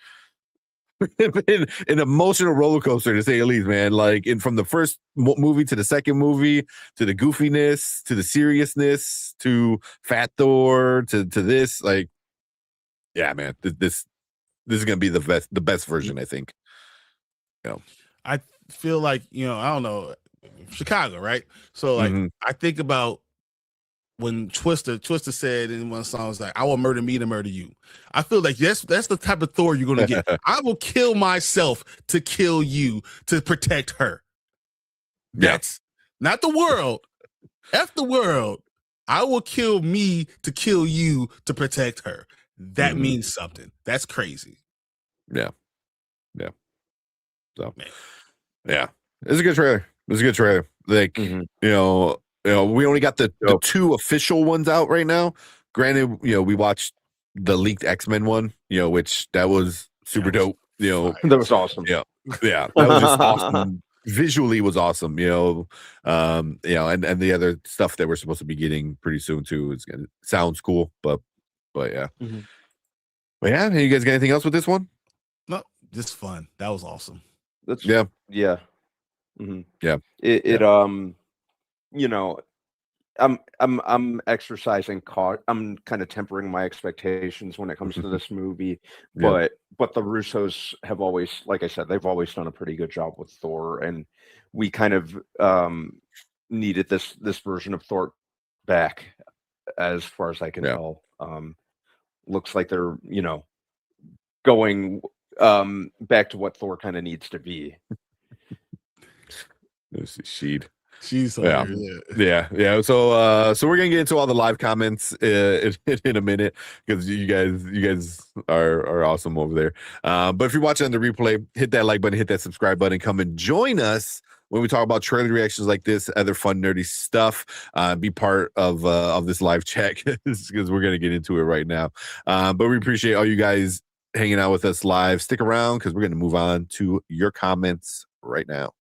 an emotional roller coaster to say the least, man. Like from the first movie to the second movie to the goofiness to the seriousness to Fat Thor to this, like, yeah, man, this is gonna be the best version, I think. I feel like I don't know, Chicago, right? So like I think about when Twister said in one song, was like, I will murder me to murder you. I feel like that's the type of Thor you're gonna get. I will kill myself to kill you to protect her. That's not the world. F the world. I will kill me to kill you to protect her. That means something. That's crazy. Yeah. So yeah, it's a good trailer. Like we only got the 2 official ones out right now. Granted, we watched the leaked X-Men one, which that was super dope. That was awesome. Yeah, that was just awesome. Visually was awesome. And the other stuff that we're supposed to be getting pretty soon too sounds cool. But yeah, but yeah. You guys got anything else with this one? No, just fun. That was awesome. Yeah. I'm exercising I'm kind of tempering my expectations when it comes to this movie, but the Russos have always, like I said, they've always done a pretty good job with Thor, and we kind of needed this version of Thor back, as far as I can tell. looks like they're going back to what Thor kind of needs to be. This is Sheed. She's yeah. So we're gonna get into all the live comments in a minute because you guys are awesome over there. But if you're watching on the replay, hit that like button, hit that subscribe button, come and join us when we talk about trailer reactions like this, other fun nerdy stuff. Be part of this live chat because we're gonna get into it right now. But we appreciate all you guys hanging out with us live. Stick around because we're gonna move on to your comments right now.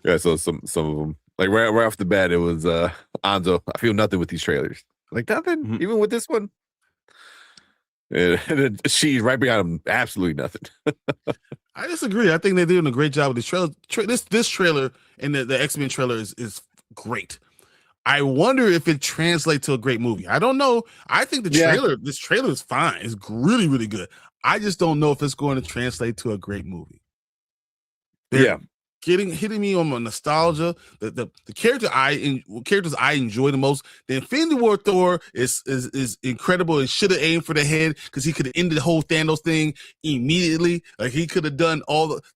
Yeah, so some of them, like right off the bat, it was Anzo. I feel nothing with these trailers. Like nothing, even with this one. And then she's right behind him. Absolutely nothing. I disagree. I think they're doing a great job with this trailer. This trailer and the X-Men trailer is great. I wonder if it translates to a great movie. I don't know. I think this trailer is fine. It's really, really good. I just don't know if it's going to translate to a great movie. Hitting me on my nostalgia. The characters I enjoy the most. The Infinity War Thor is incredible and should have aimed for the head because he could have ended the whole Thanos thing immediately. Like he could have done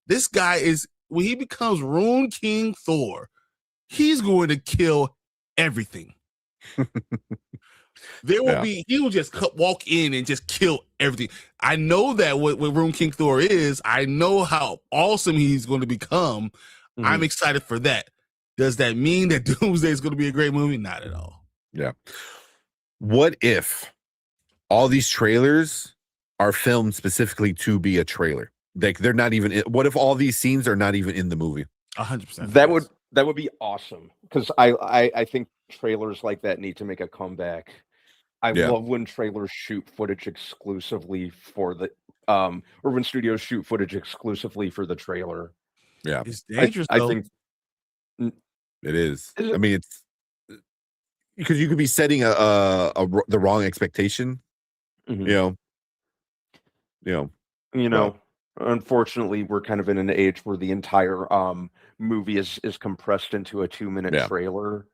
this guy is when he becomes Rune King Thor, he's going to kill everything. He will just walk in and just kill everything. I know that what Rune King Thor is. I know how awesome he's going to become. I'm excited for that. Does that mean that Doomsday is going to be a great movie? Not at all. Yeah. What if all these trailers are filmed specifically to be a trailer? Like they're not even. What if all these scenes are not even in the movie? 100%. That would be awesome because I think trailers like that need to make a comeback. I love when trailers shoot footage exclusively for the or when studios shoot footage exclusively for the trailer. Yeah, it's dangerous. I think it is. I mean, it's because you could be setting the wrong expectation. Unfortunately, we're kind of in an age where the entire movie is compressed into a 2-minute trailer.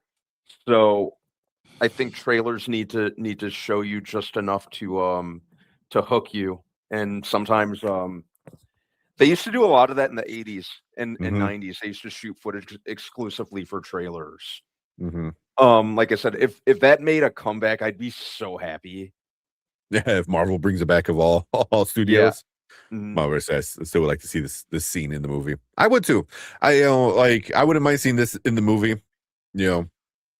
So I think trailers need to show you just enough to hook you. And sometimes they used to do a lot of that in the 80s and 90s. They used to shoot footage exclusively for trailers. Like I said, if that made a comeback, I'd be so happy. Yeah, if Marvel brings it back of all studios. I still would like to see this scene in the movie. I would too. I wouldn't mind seeing this in the movie,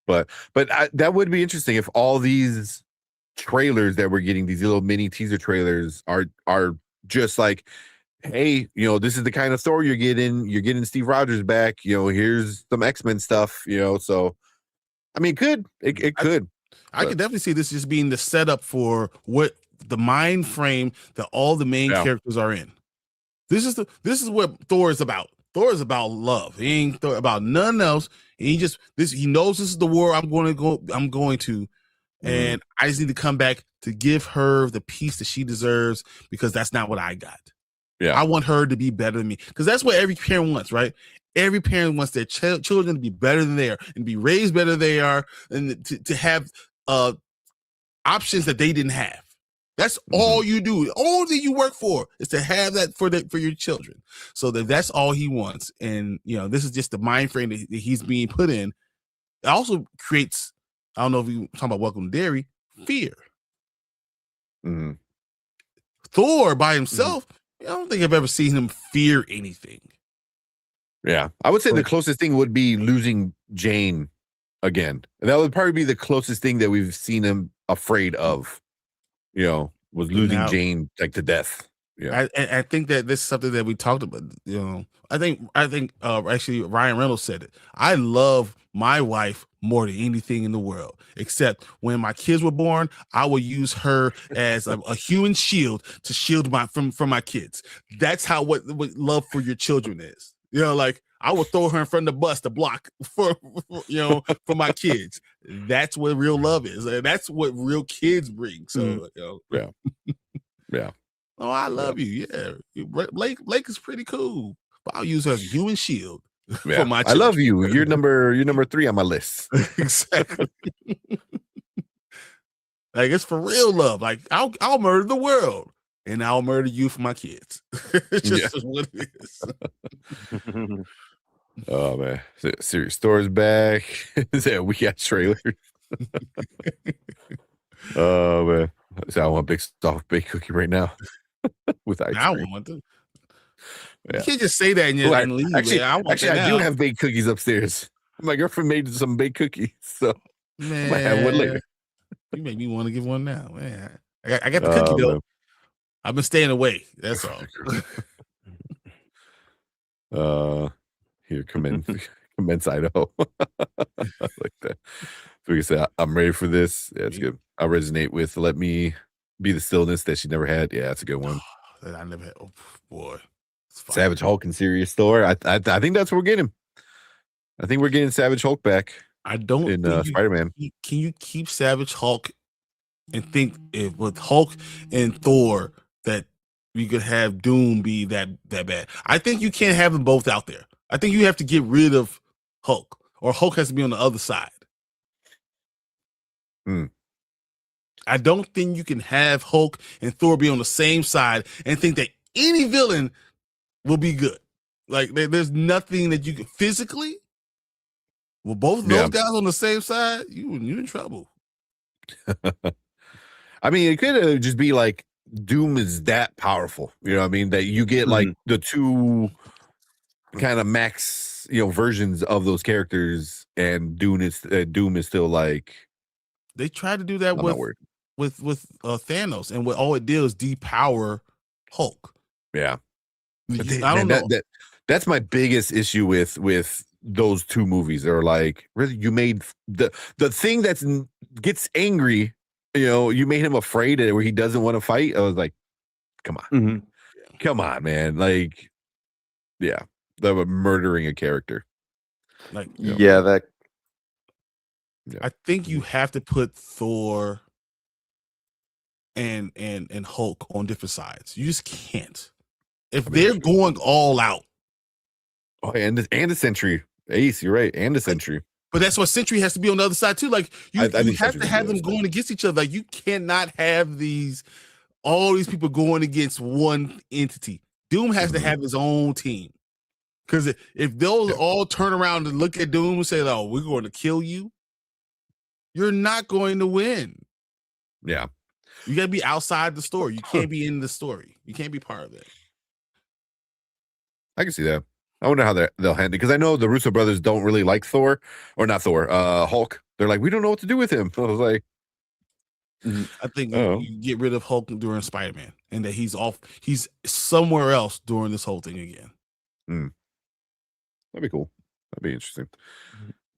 but that would be interesting if all these trailers that we're getting, these little mini teaser trailers, are just like, hey, this is the kind of Thor you're getting. You're getting Steve Rogers back. Here's some X-Men stuff. So, I mean, it could. I could definitely see this just being the setup for what the mind frame that all the main characters are in. This is what Thor is about. Thor is about love. He ain't about nothing else. He knows this is the war I'm going to, and I just need to come back to give her the peace that she deserves because that's not what I got. Yeah, I want her to be better than me because that's what every parent wants, right? Every parent wants their children to be better than they are and be raised better than they are, and to have options that they didn't have. That's all you do. All that you work for is to have that for your children. So that's all he wants. And this is just the mind frame that he's being put in. It also creates, I don't know if you talking about Welcome to Derry, fear. Thor by himself, I don't think I've ever seen him fear anything. Yeah, I would say the closest thing would be losing Jane again. And that would probably be the closest thing that we've seen him afraid of. Was losing Jane like to death. Yeah, I think that this is something that we talked about. I think actually Ryan Reynolds said it. I love my wife more than anything in the world, except when my kids were born, I would use her as a human shield to shield from my kids. That's how what love for your children is. Like I would throw her in front of the bus to block for for my kids. That's what real love is. That's what real kids bring. So yeah. Oh, I love you. Yeah, Blake is pretty cool. But I'll use her as a human shield for my children. I love you. You're number 3 on my list. Exactly. Like it's for real love. Like I'll murder the world and I'll murder you for my kids. It's just what it is. Oh man, Serious Store's back. We got trailers. Oh man, so I want a big soft baked cookie right now with ice I cream. want to. Yeah. You can't just say that and leave. Actually, I do now. have baked cookies upstairs. My girlfriend made some baked cookies, so Man, I might have one later. You make me want to get one now, man. I got the cookie though. Man. I've been staying away. That's all. Here, commence Idaho. I like that. So you say, I'm ready for this. Yeah, it's good. I resonate with Let Me Be the Stillness that she never had. Yeah, that's a good one. That I never had. Oh boy. Savage Hulk and Serious Store. I think that's what we're getting. I think we're getting Savage Hulk back. I don't in think Spider-Man. Can you keep Savage Hulk and think if with Hulk and Thor that we could have Doom be that bad? I think you can't have them both out there. I think you have to get rid of Hulk, or Hulk has to be on the other side. I don't think you can have Hulk and Thor be on the same side and think that any villain will be good. Like there's nothing that you can physically. Well, both of those guys on the same side, you in trouble. I mean, it could just be like Doom is that powerful. You know what I mean? That you get like the two kind of max, versions of those characters, and Doom is still like. They tried to do that with Thanos, and what all it did was depower Hulk. Yeah, I don't know. That's my biggest issue with those two movies. They're like, really, you made the thing that gets angry. You made him afraid where he doesn't want to fight. I was like, come on, come on, man. Like, yeah, they were murdering a character. Like, I think you have to put Thor and Hulk on different sides. You just can't. If they're going all out. Oh, and the Sentry. Ace, you're right. And the Sentry. But that's what Sentry has to be on the other side too. Like you have to have them going against each other. Like you cannot have all these people going against one entity. Doom has to have his own team. Because if those all turn around and look at Doom and say, "Oh, we're going to kill you," you're not going to win. Yeah. You got to be outside the story. You can't be in the story. You can't be part of it. I can see that. I wonder how they'll handle it, because I know the Russo brothers don't really like Thor, or not Thor, Hulk. They're like, we don't know what to do with him. I was like, I think you get rid of Hulk during Spider-Man, and that he's somewhere else during this whole thing again. That'd be cool. That'd be interesting.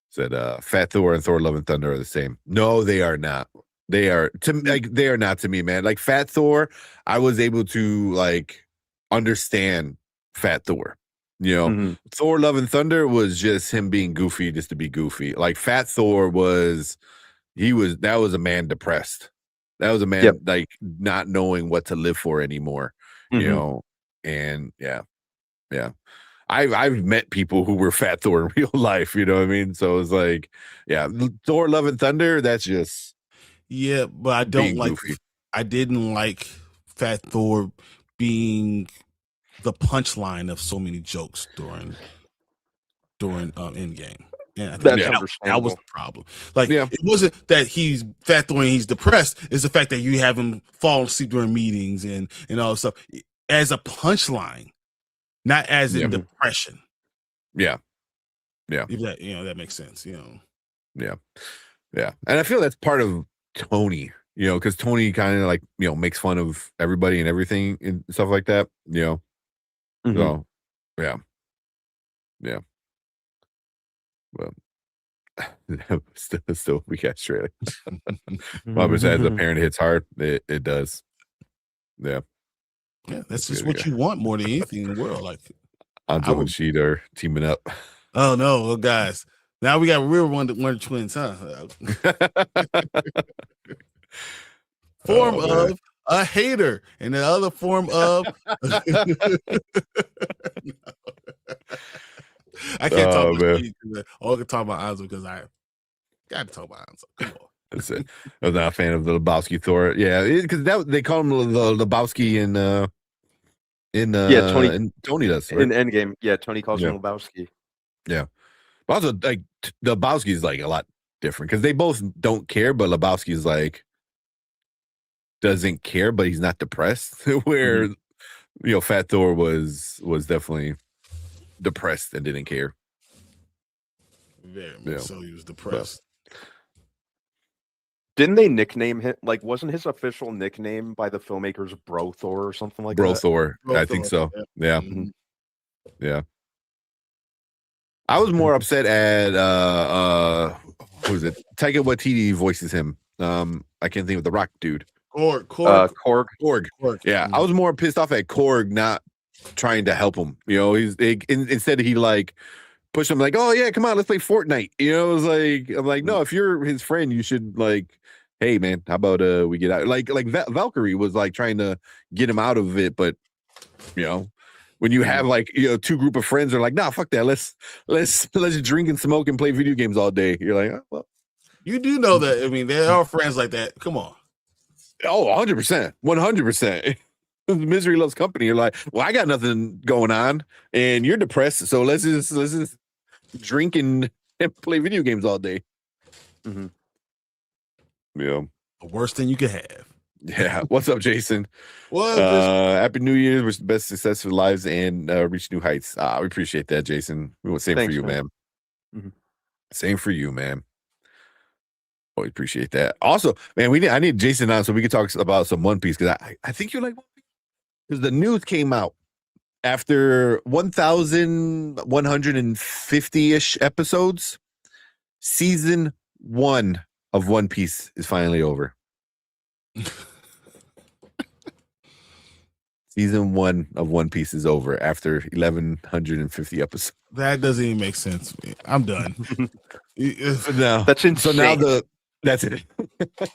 Said Fat Thor and Thor Love and Thunder are the same. No, they are not. They are they are not to me, man. Like Fat Thor, I was able to like understand Fat Thor. Thor Love and Thunder was just him being goofy just to be goofy. Like Fat Thor that was a man depressed. That was a man like not knowing what to live for anymore. And yeah. I've met people who were Fat Thor in real life, you know what I mean? So it's like, yeah, Thor Love and Thunder, that's just but I don't like goofy. I didn't like Fat Thor being the punchline of so many jokes during Endgame. Yeah, that was the problem. Like it wasn't that he's Fat Thor and he's depressed, it's the fact that you have him fall asleep during meetings and all this stuff as a punchline, not as in depression. Yeah. If that that makes sense, Yeah. And I feel that's part of Tony, because Tony kind of like, makes fun of everybody and everything and stuff like that, So, yeah. Well, still we got straight. Mama says the parent hits hard. It does. Yeah. Yeah, that's just what you want more than anything in the world. Like Anzo and Sheet are teaming up. Oh no, guys. Now we got real Wonder Twins, huh? Form of a hater, and the other form of I can't talk about Sheet. I can talk about Anzo because I got to talk about Anzo. Come on. That's it. I was not a fan of the Lebowski Thor. Yeah, because they call him the Lebowski Tony does, right? In Endgame. Yeah, Tony calls Yeah. him Lebowski. Yeah. But also, like, the Lebowski is like a lot different because they both don't care, but Lebowski is like doesn't care, but he's not depressed. Where Fat Thor was definitely depressed and didn't care. Very much so. He was depressed. Didn't they nickname him? Like, wasn't his official nickname by the filmmakers Bro Thor or something like Bro that? Thor, I think so. Yeah. Yeah. I was more upset at who is it? Taika Waititi voices him. I can't think of the Rock dude. Korg. Yeah, I was more pissed off at Korg not trying to help him. Instead he like pushed him like, oh yeah, come on, let's play Fortnite. It was like, I'm like, no, if you're his friend, you should like, hey man, how about we get out? Like Valkyrie was like trying to get him out of it, but when you have like two group of friends are like, nah, fuck that, let's drink and smoke and play video games all day. You're like, oh, well, you do know that. I mean, there are friends like that. Come on. Oh, 100%, 100%. Misery loves company. You're like, well, I got nothing going on, and you're depressed, so let's just drink and play video games all day. Mm-hmm. Yeah, the worst thing you could have. Yeah. What's up, Jason? What? Happy New Year's. Wish the best success for lives and reach new heights. We appreciate that, Jason. Same for you, man. Mm-hmm. Same for you, man. We appreciate that. Also, man, I need Jason on so we can talk about some One Piece because I think you like One Piece because the news came out after 1,150-ish episodes. Season 1 of One Piece is finally over. Season 1 of One Piece is over after 1,150 episoses. That doesn't even make sense. I'm done. No, that's insane. So now that's it.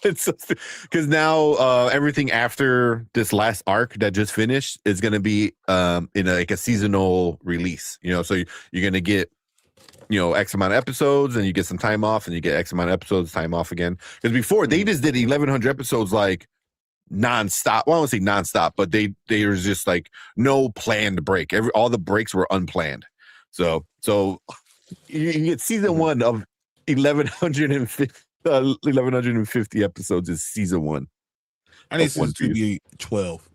It's because now everything after this last arc that just finished is going to be in a seasonal release. So you're going to get X amount of episodes, and you get some time off, and you get X amount of episodes, time off again. Because before they just did 1,100 episodes like nonstop. Well, I won't say nonstop, but they was just like no planned break. All the breaks were unplanned. So you get season 1 of 1,150 episodes is season 1. I need season 2 to be 12.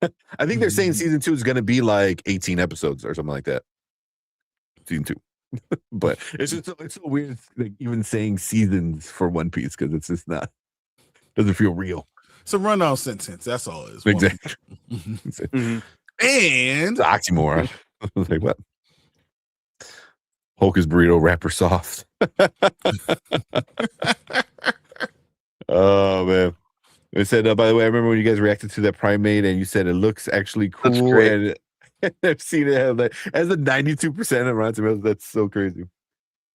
I think they're saying season 2 is going to be like 18 episodes or something like that. Season 2. But it's so weird, like even saying seasons for One Piece because it's just not doesn't feel real. It's a run-on sentence. That's all it is. Exactly. And it's an oxymoron. I was like, what? Hulk is burrito wrapper soft. Oh man. It said, by the way, I remember when you guys reacted to that Primate and you said it looks actually cool. That's great. And I've seen it as a 92% of Rotten Tomatoes. That's so crazy.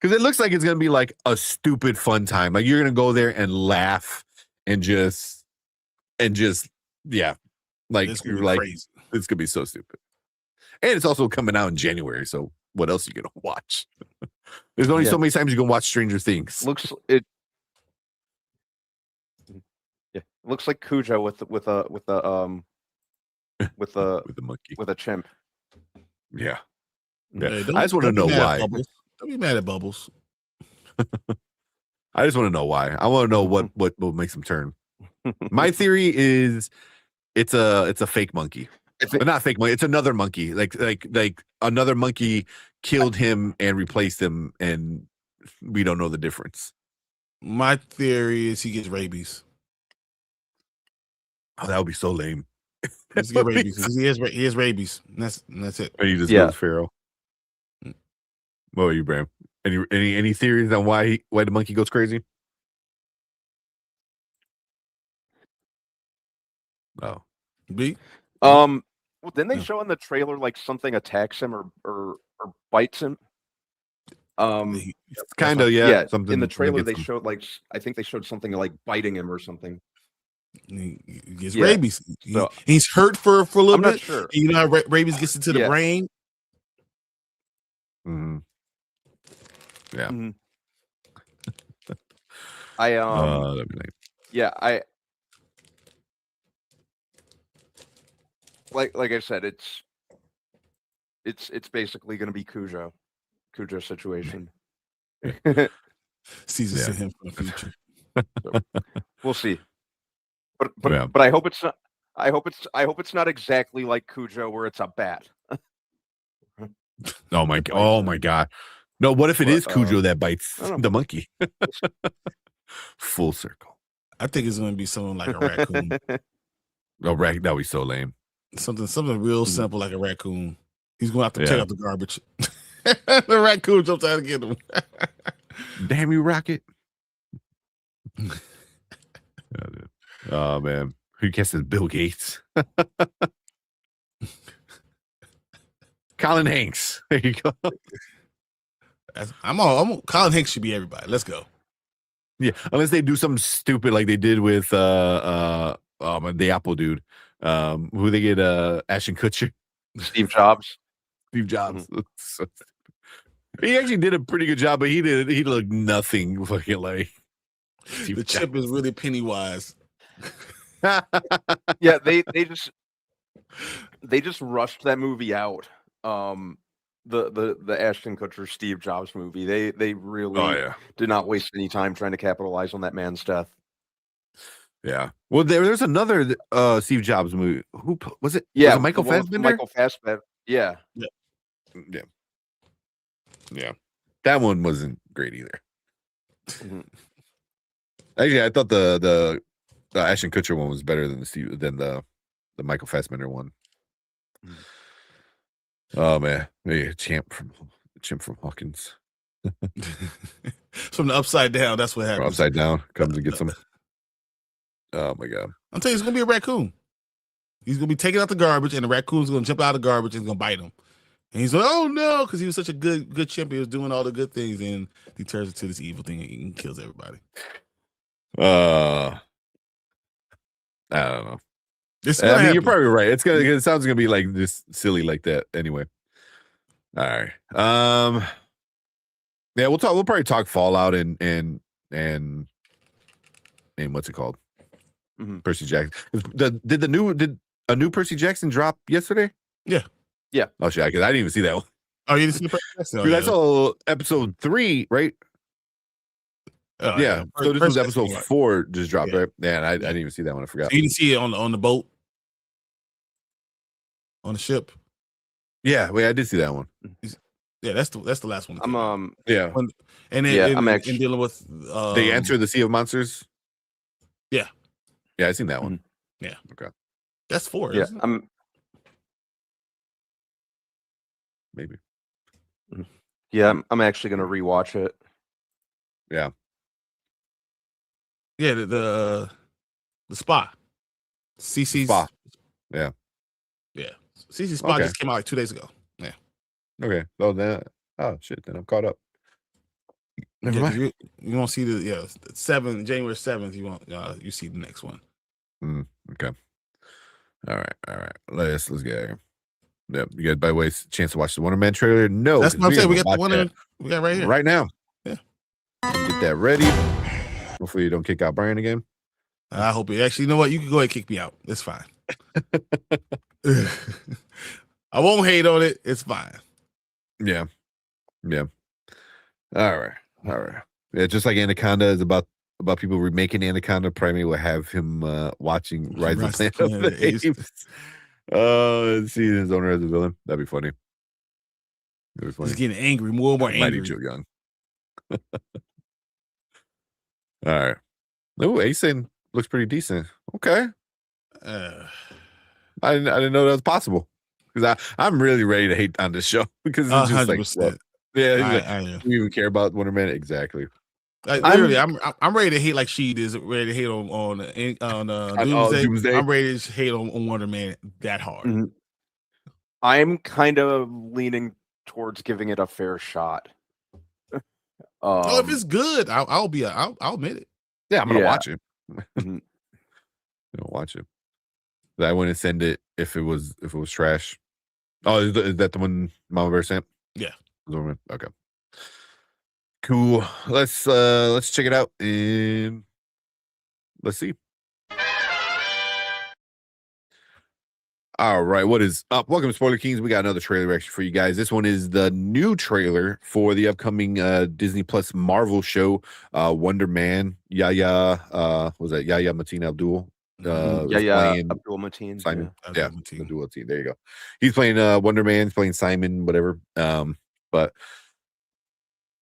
Because it looks like it's gonna be like a stupid fun time. Like you're gonna go there and laugh and just yeah. Like you're like crazy. It's gonna be so stupid. And it's also coming out in January, so what else are you gonna watch? There's only so many times you can watch Stranger Things. Looks like Cujo with a monkey with a chimp. Yeah. Hey, I just want to know why. Don't be mad at Bubbles. I just want to know why. I want to know what makes him turn. My theory is it's a fake monkey. But not fake monkey. It's another monkey. Like another monkey killed him and replaced him, and we don't know the difference. My theory is he gets rabies. Oh, that would be so lame. He has rabies. That's it. And he just goes feral. What are you, Bram? Any theories on why the monkey goes crazy? No. B. Well, didn't they show in the trailer like something attacks him or bites him? Kind of, yeah. Something in the trailer they showed I think they showed something like biting him or something. He gets rabies. He's hurt for a little bit. I'm not sure. You know how rabies gets into the brain. Mm-hmm. Yeah. Mm-hmm. that'd be nice. Yeah, like I said, it's basically going to be Cujo situation. Caesar Yeah. sent him from the future. We'll see. But Yeah. but I hope it's not. I hope it's not exactly like Cujo where it's a bat. Oh my god. No, what if it But, is Cujo that bites I don't know. the monkey? Full circle. I think it's going to be something like a raccoon. Oh, that was so lame. Something real simple like a raccoon. He's going to have to take Yeah. out the garbage. The raccoon jumps out to get him. Damn you, Rocket. Oh man. Who guesses Bill Gates? Colin Hanks. There you go. Colin Hanks should be everybody. Let's go. Yeah, unless they do something stupid like they did with the Apple dude. Who they get Ashton Kutcher. Steve Jobs. Steve Jobs. So he actually did a pretty good job, but he looked nothing fucking like Steve The chip is really Pennywise. Yeah, they just rushed that movie out. The Ashton Kutcher Steve Jobs movie. They really did not waste any time trying to capitalize on that man's death. Yeah. Well, there's another Steve Jobs movie. Who was it? Yeah, was it Michael the one with Fassbender. Michael Fassbender. Yeah. Yeah. That one wasn't great either. Mhm. Actually, I thought the Ashton Kutcher one was better than the Michael Fassbender one. Oh man, maybe a chimp from Hawkins. From the upside down, that's what Or happens. upside down comes and gets him. Oh my god. I'm telling you, it's gonna be a raccoon. He's gonna be taking out the garbage, and the raccoon's gonna jump out of the garbage and gonna bite him. And he's like, "Oh no!" Because he was such a good chimp. He was doing all the good things, and he turns into this evil thing and kills everybody. I don't know. It's I gonna mean, happen. you're probably right. It sounds gonna be like just silly like that anyway. All right. Yeah, we'll probably talk Fallout and what's it called? Mhm. Percy Jackson. Did a new Percy Jackson drop yesterday? Yeah. Oh shit, because I didn't even see that one. Oh, you didn't see the Percy? Oh, Dude, yeah. I saw episode 3, right? Oh, Yeah. So this was Percy episode Jackson, 4 just dropped, Yeah. right? Yeah, and I didn't even see that one. I forgot. You didn't see it on the boat, on the ship. Yeah, wait, I did see that one. Yeah, that's the last one. I'm Yeah. And then Yeah, and, I'm and actually- dealing with They Enter the Sea of Monsters. Yeah. Yeah, I seen that one. Yeah. Okay. That's 4. yeah, Isn't it? Maybe. I'm actually gonna rewatch it. Yeah. Yeah, the Spa. CC's Spa. Yeah. Yeah. CC's Spa Okay. just came out like 2 days ago. Yeah. Okay. Oh shit, then I'm caught up. Never Yeah, 'cause mind. you won't see January 7th, you won't you see the next one. Okay. All right. Let's get out of here. Yep. You guys, by the way, chance to watch the Wonder Man trailer? No. That's 'cause what I'm saying. We gonna got the watch one that we got right here. right now. Yeah. Get that ready. Hopefully you don't kick out Brian again. I hope it actually, you know what? You can go ahead and kick me out. It's fine. I won't hate on it. It's fine. Yeah. All right. Yeah, just like Anaconda is about people remaking Anaconda, probably will have him watching Rise of the Planet of the Apes. See his owner as a villain. That'd be funny. He's getting angry, more and more Mighty angry. Joe Young. All right. Oh, Asen looks pretty decent. Okay. I didn't know that was possible. Because I'm really ready to hate on this show because it's just like, 100%. what? Yeah, I am. do you even care about Wonder Man? Exactly. Like, literally, I'm ready to hate like she is ready to hate on Doomsday. Doomsday. I'm ready to hate on Wonder Man that hard. Mhm. I'm kind of leaning towards giving it a fair shot. If it's good, I'll admit it. Yeah, I'm gonna Yeah. watch it. Mhm. Watch it. I wouldn't send it if it was trash. Oh, is that the one Mama Bear sent? Yeah. Okay. Cool. Let's check it out and let's see. All right, what is up? Welcome to Spoiler Kings. We got another trailer reaction for you guys. This one is the new trailer for the upcoming Disney Plus Marvel show, Wonder Man. Yahya Mateen Abdul. Abdul Mateen. Simon. Yeah, Abdul Mateen. There you go. He's playing Wonder Man. He's playing Simon, whatever. But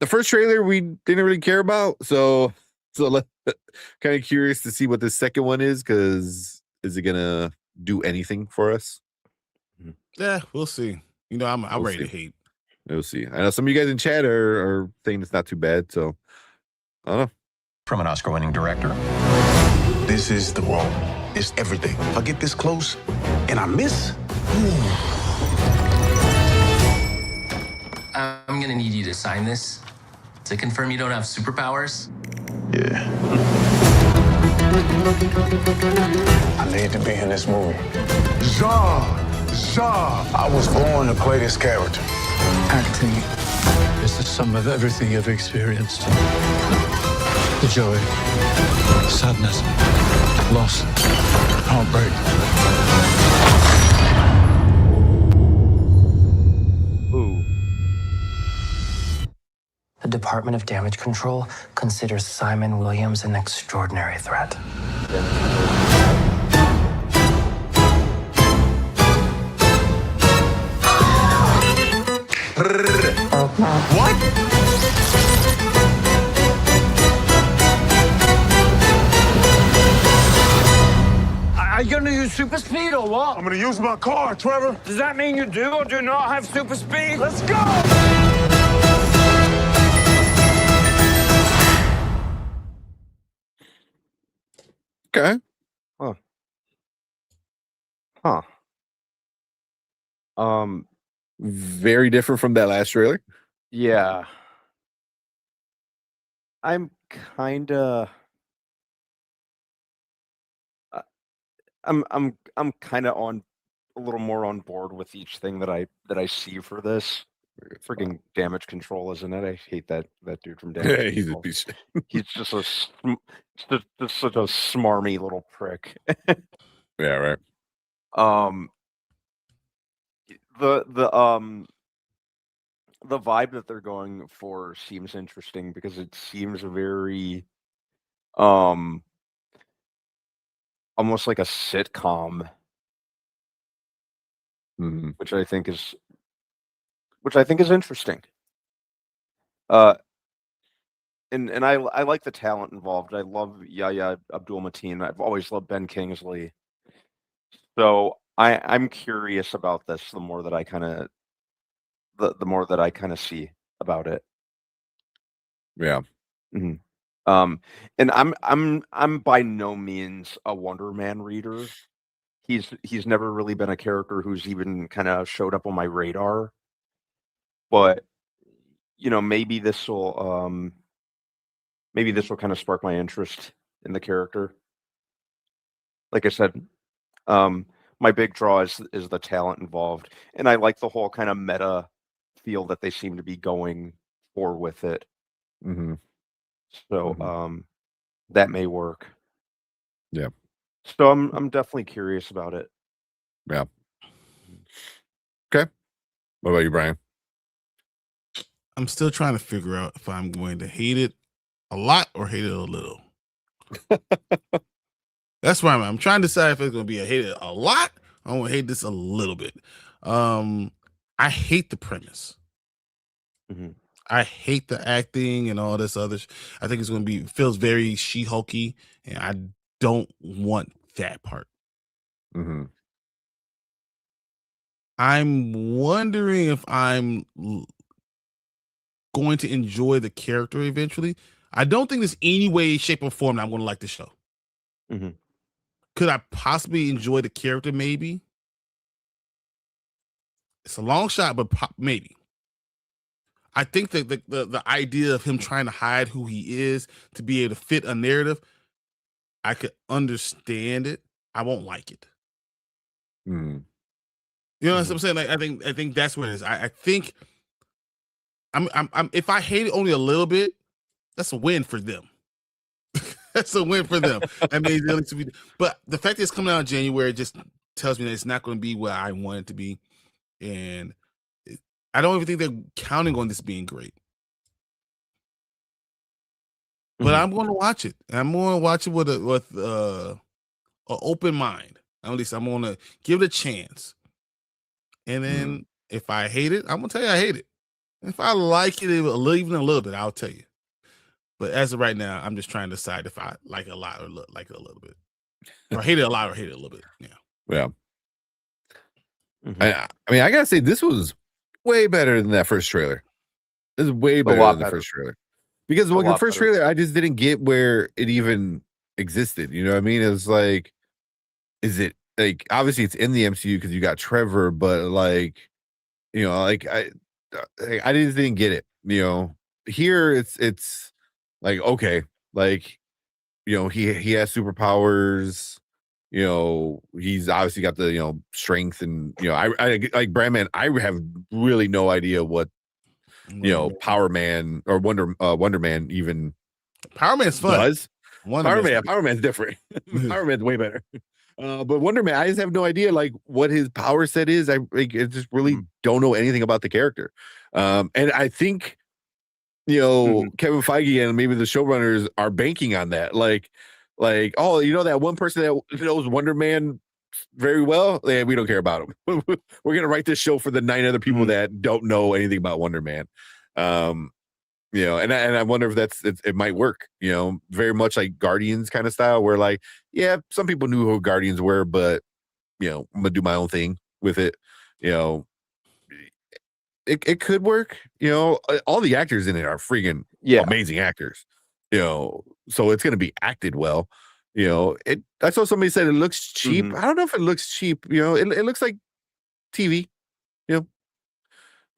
the first trailer we didn't really care about, so kind of curious to see what the second one is, because is it gonna do anything for us? Yeah, we'll see. You know, I'm ready to hate. We'll see. I know some of you guys in chat are saying it's not too bad, so I don't know. From an Oscar-winning director. This is the world. It's everything. If I get this close and I miss, I'm gonna need you to sign this to confirm you don't have superpowers. yeah. I need to be in this movie. I was born to play this character. Acting is the sum of everything you've experienced. The joy, sadness, loss, heartbreak. Ooh. The Department of Damage Control considers Simon Williams an extraordinary threat. What? Are you gonna use super speed or what? I'm gonna use my car, Trevor. Does that mean you do or do not have super speed? Let's go! Okay. Huh. Very different from that last trailer. Yeah. I'm kind of. I'm kind of on a little more on board with each thing that I see for this. Freaking Damage Control, isn't it? I hate that dude from Damage Yeah, he's a Control. piece. He's just just such a smarmy little prick. Yeah, right. The vibe that they're going for seems interesting because it seems very almost like a sitcom, which I think is interesting. And I like the talent involved. I love Yahya Abdul Mateen. I've always loved Ben Kingsley. So I'm curious about this the more that I kind of the more that I kind of see about it. Yeah. And I'm by no means a Wonder Man reader. He's never really been a character who's even kind of showed up on my radar. But maybe this will kind of spark my interest in the character. Like I said, my big draw is the talent involved, and I like the whole kind of meta feel that they seem to be going for with it. So that may work. Yeah. So I'm definitely curious about it. Yeah. Okay. What about you, Brian? I'm still trying to figure out if I'm going to hate it a lot or hate it a little. That's why I'm trying to decide if it's going to be a hate it a lot or I'm going to hate this a little bit. I hate the premise. I hate the acting and all this other. I think it's going to feels very She-Hulky, and I don't want that part. I'm wondering if I'm going to enjoy the character eventually. I don't think there's any way, shape, or form that I'm going to like the show. Could I possibly enjoy the character? Maybe. It's a long shot, but maybe. I think that the idea of him trying to hide who he is to be able to fit a narrative, I could understand it. I won't like it. You know what I'm saying? Like, I think that's what it is. I think if I hate it only a little bit, that's a win for them. That's a win for them. I mean, but the fact that it's coming out in January just tells me that it's not going to be what I want it to be, and I don't even think they're counting on this being great. But I'm going to watch it. I'm going to watch it with an open mind. At least I'm going to give it a chance. And then if I hate it, I'm going to tell you I hate it. If I like it even a little bit, I'll tell you. But as of right now, I'm just trying to decide if I like it a lot or like it a little bit, or hate it a lot or hate it a little bit. Yeah. I mean, I gotta say, this was way better than that first trailer. This is way better than the first trailer. Because the first trailer, I just didn't get where it even existed. You know what I mean? It was like, is it like, obviously it's in the MCU because you got Trevor, but like, you know, like I just didn't get it. You know, here it's like, okay, like, you know, he has superpowers. You know, he's obviously got the, you know, strength, and, you know, I like Brandman. I have really no idea what, you know, Power Man or Wonder Man even. Power Man's fun. Does. Power Man's different. Power Man's way better. But Wonder Man, I just have no idea like what his power set is. I just really don't know anything about the character. And I think, you know, Kevin Feige and maybe the showrunners are banking on that. Like, oh, you know, that one person that knows Wonder Man very well, we don't care about him. We're gonna write this show for the 9 other people that don't know anything about Wonder Man. You know, and I wonder if it might work, you know, very much like Guardians kind of style, where like, yeah, some people knew who Guardians were, but, you know, I'm gonna do my own thing with it. You know, it could work. You know, all the actors in it are freaking amazing actors. You know, so it's gonna be acted well. You know, I saw somebody said it looks cheap. I don't know if it looks cheap. You know, it looks like TV. You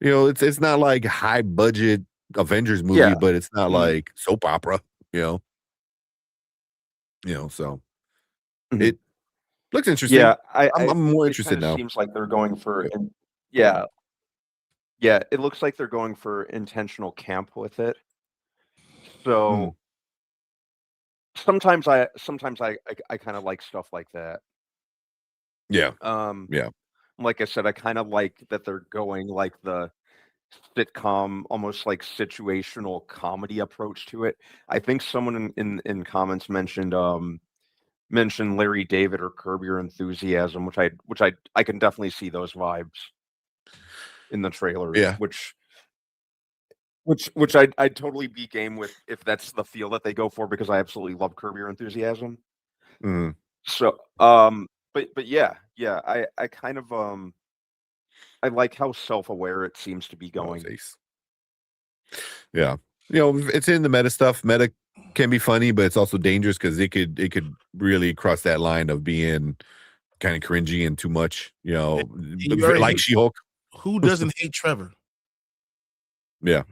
know, it's not like high budget Avengers movie, but it's not like soap opera. You know, so it looks interesting. Yeah, I'm more interested now. Seems like they're going for it looks like they're going for intentional camp with it. So sometimes I kind of like stuff like that. Yeah. Like I said, I kind of like that they're going like the sitcom, almost like situational comedy approach to it. I think someone in comments mentioned Larry David or Curb Your Enthusiasm, which I can definitely see those vibes in the trailer. Yeah. Which I'd totally be game with if that's the feel that they go for, because I absolutely love Curb Your Enthusiasm. So but yeah, I kind of I like how self-aware it seems to be going. Yeah. You know, it's in the meta stuff. Meta can be funny, but it's also dangerous because it could really cross that line of being kind of cringy and too much, you know, like She-Hulk. Who doesn't hate Trevor? Yeah.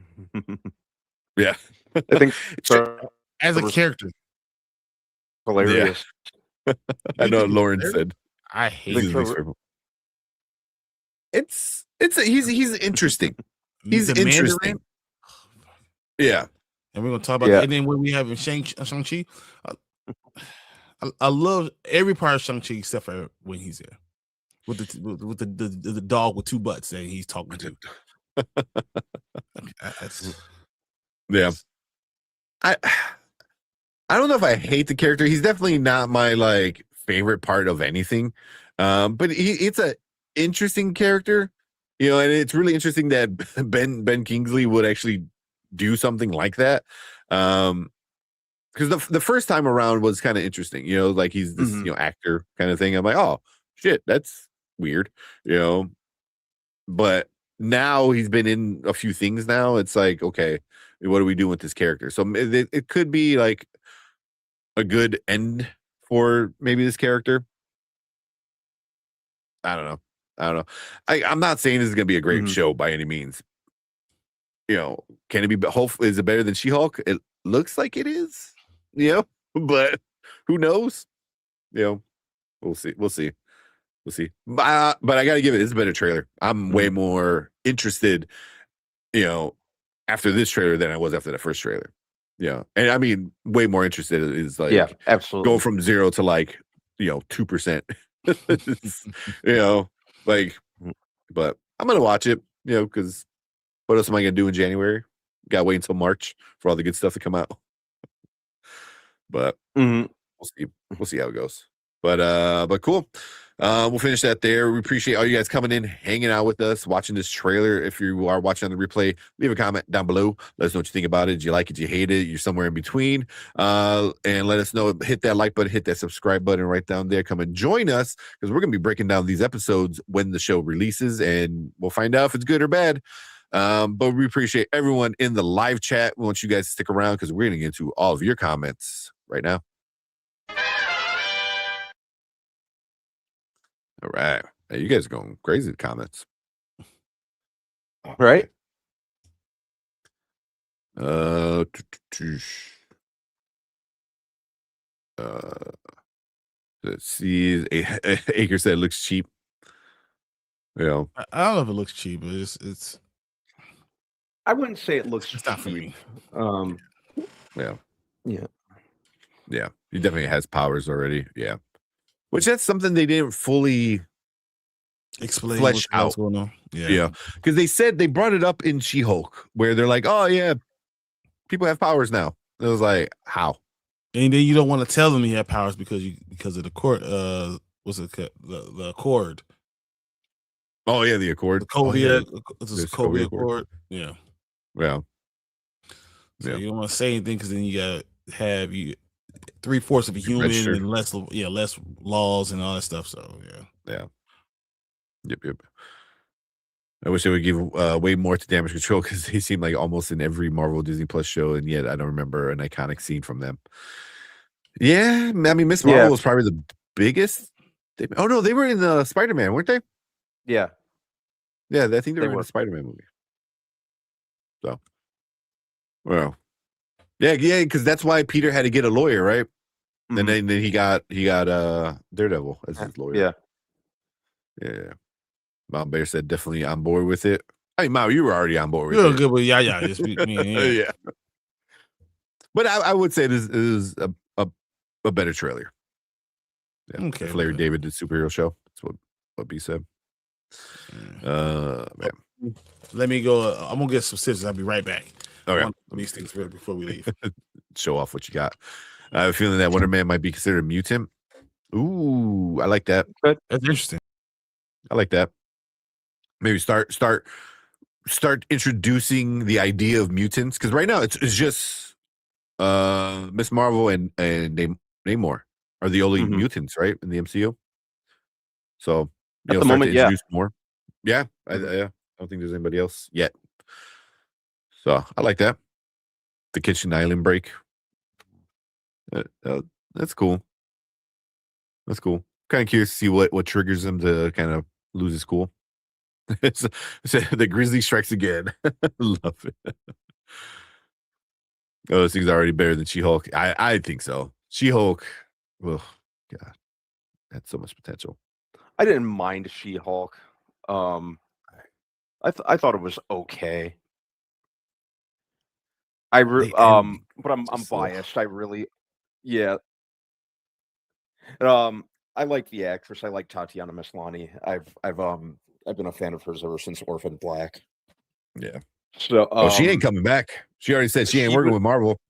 Yeah. I think as a character. Hilarious. Yeah. I know Lauren said. I hate Trevor. He's interesting. He's interesting. Mandarin. Yeah. And we're gonna talk about that. And then when we have in Shang-Chi, I love every part of Shang-Chi except for when he's there. With the dog with 2 butts that he's talking to. Yeah. I don't know if I hate the character. He's definitely not my like favorite part of anything. But it's a interesting character, you know, and it's really interesting that Ben Kingsley would actually do something like that. Because the first time around was kind of interesting, you know, like he's this you know, actor kind of thing. I'm like, oh shit, that's weird, you know. But now he's been in a few things now. It's like, okay, what are we doing with this character? So it could be like a good end for maybe this character. I don't know. I'm not saying this is gonna be a great show by any means. You know, can it be? Hopefully, is it better than She-Hulk? It looks like it is. You know, but who knows? You know, we'll see. But I gotta give it. It's a better trailer. I'm way more interested. You know, after this trailer than I was after the first trailer. Yeah, and I mean, way more interested is like Yeah, absolutely. go from 0 to like 2%. Like, but I'm gonna watch it. Because what else am I gonna do in January? Gotta wait until March for all the good stuff to come out. But we'll see how it goes. But cool. We'll finish that there. We appreciate all you guys coming in, hanging out with us, watching this trailer. If you are watching on the replay, leave a comment down below. Let us know what you think about it. Did you like it? Did you hate it? You're somewhere in between. And let us know. Hit that like button, hit that subscribe button right down there. Come and join us because we're going to be breaking down these episodes when the show releases, and we'll find out if it's good or bad. But we appreciate everyone in the live chat. We want you guys to stick around because we're going to get into all of your comments right now. All right. Hey, you guys are going crazy in comments. Right? Let's see. Acre said it looks cheap. I don't know if it looks cheap, but it's I wouldn't say it looks it's not for me. Yeah. Yeah. He definitely has powers already. Yeah. Which that's something they didn't fully Explain flesh out. what's going on. Yeah. Because they brought it up in She-Hulk where they're like, oh yeah, people have powers now. It was like, how? And then you don't want to tell them you have powers because of the court. What's it? The Accord. Oh yeah, the Accord. The Covia. This is Covia Covia Accord. Accord. Yeah. So you don't want to say anything because then you got to have 3/4 of a human Registered. and less laws and all that stuff. So Yeah. Yep. I wish they would give way more to Damage Control because they seem like almost in every Marvel Disney Plus show, and yet I don't remember an iconic scene from them. Yeah, I mean Miss Marvel was probably the biggest. Oh no, they were in the Spider-Man, weren't they? Yeah. Yeah, I think they were in the Spider-Man movie. So, well, yeah, because that's why Peter had to get a lawyer, right? And then he got Daredevil as his lawyer. Yeah. Mom Bear said definitely on board with it. Hey, Mao, you were already on board with it. good with Just yeah. But I would say this is a better trailer. Yeah. Okay. If Larry David did superhero show. That's what B said. Man. Let me go. I'm gonna get some scissors. I'll be right back. Okay. These things ready before we leave. Show off what you got. I have a feeling that Wonder Man might be considered a mutant. Ooh, I like that. That's interesting. I like that. Maybe start introducing the idea of mutants because right now it's just Miss Marvel and Namor are the only mutants, right, in the MCU. So at the moment, introduce more. Yeah, I don't think there's anybody else yet. So I like that. The Kitchen Island break. That's cool. That's cool. Kind of curious to see what triggers him to kind of lose his cool. So the Grizzly strikes again. Love it. Oh, this thing's already better than She-Hulk. I think so. She-Hulk. Oh God, that's so much potential. I didn't mind She-Hulk. I thought it was okay. But I'm biased. I really, I like the actress. I like Tatiana Maslany. I've been a fan of hers ever since Orphan Black. Yeah. So she ain't coming back. She already said she ain't working with Marvel.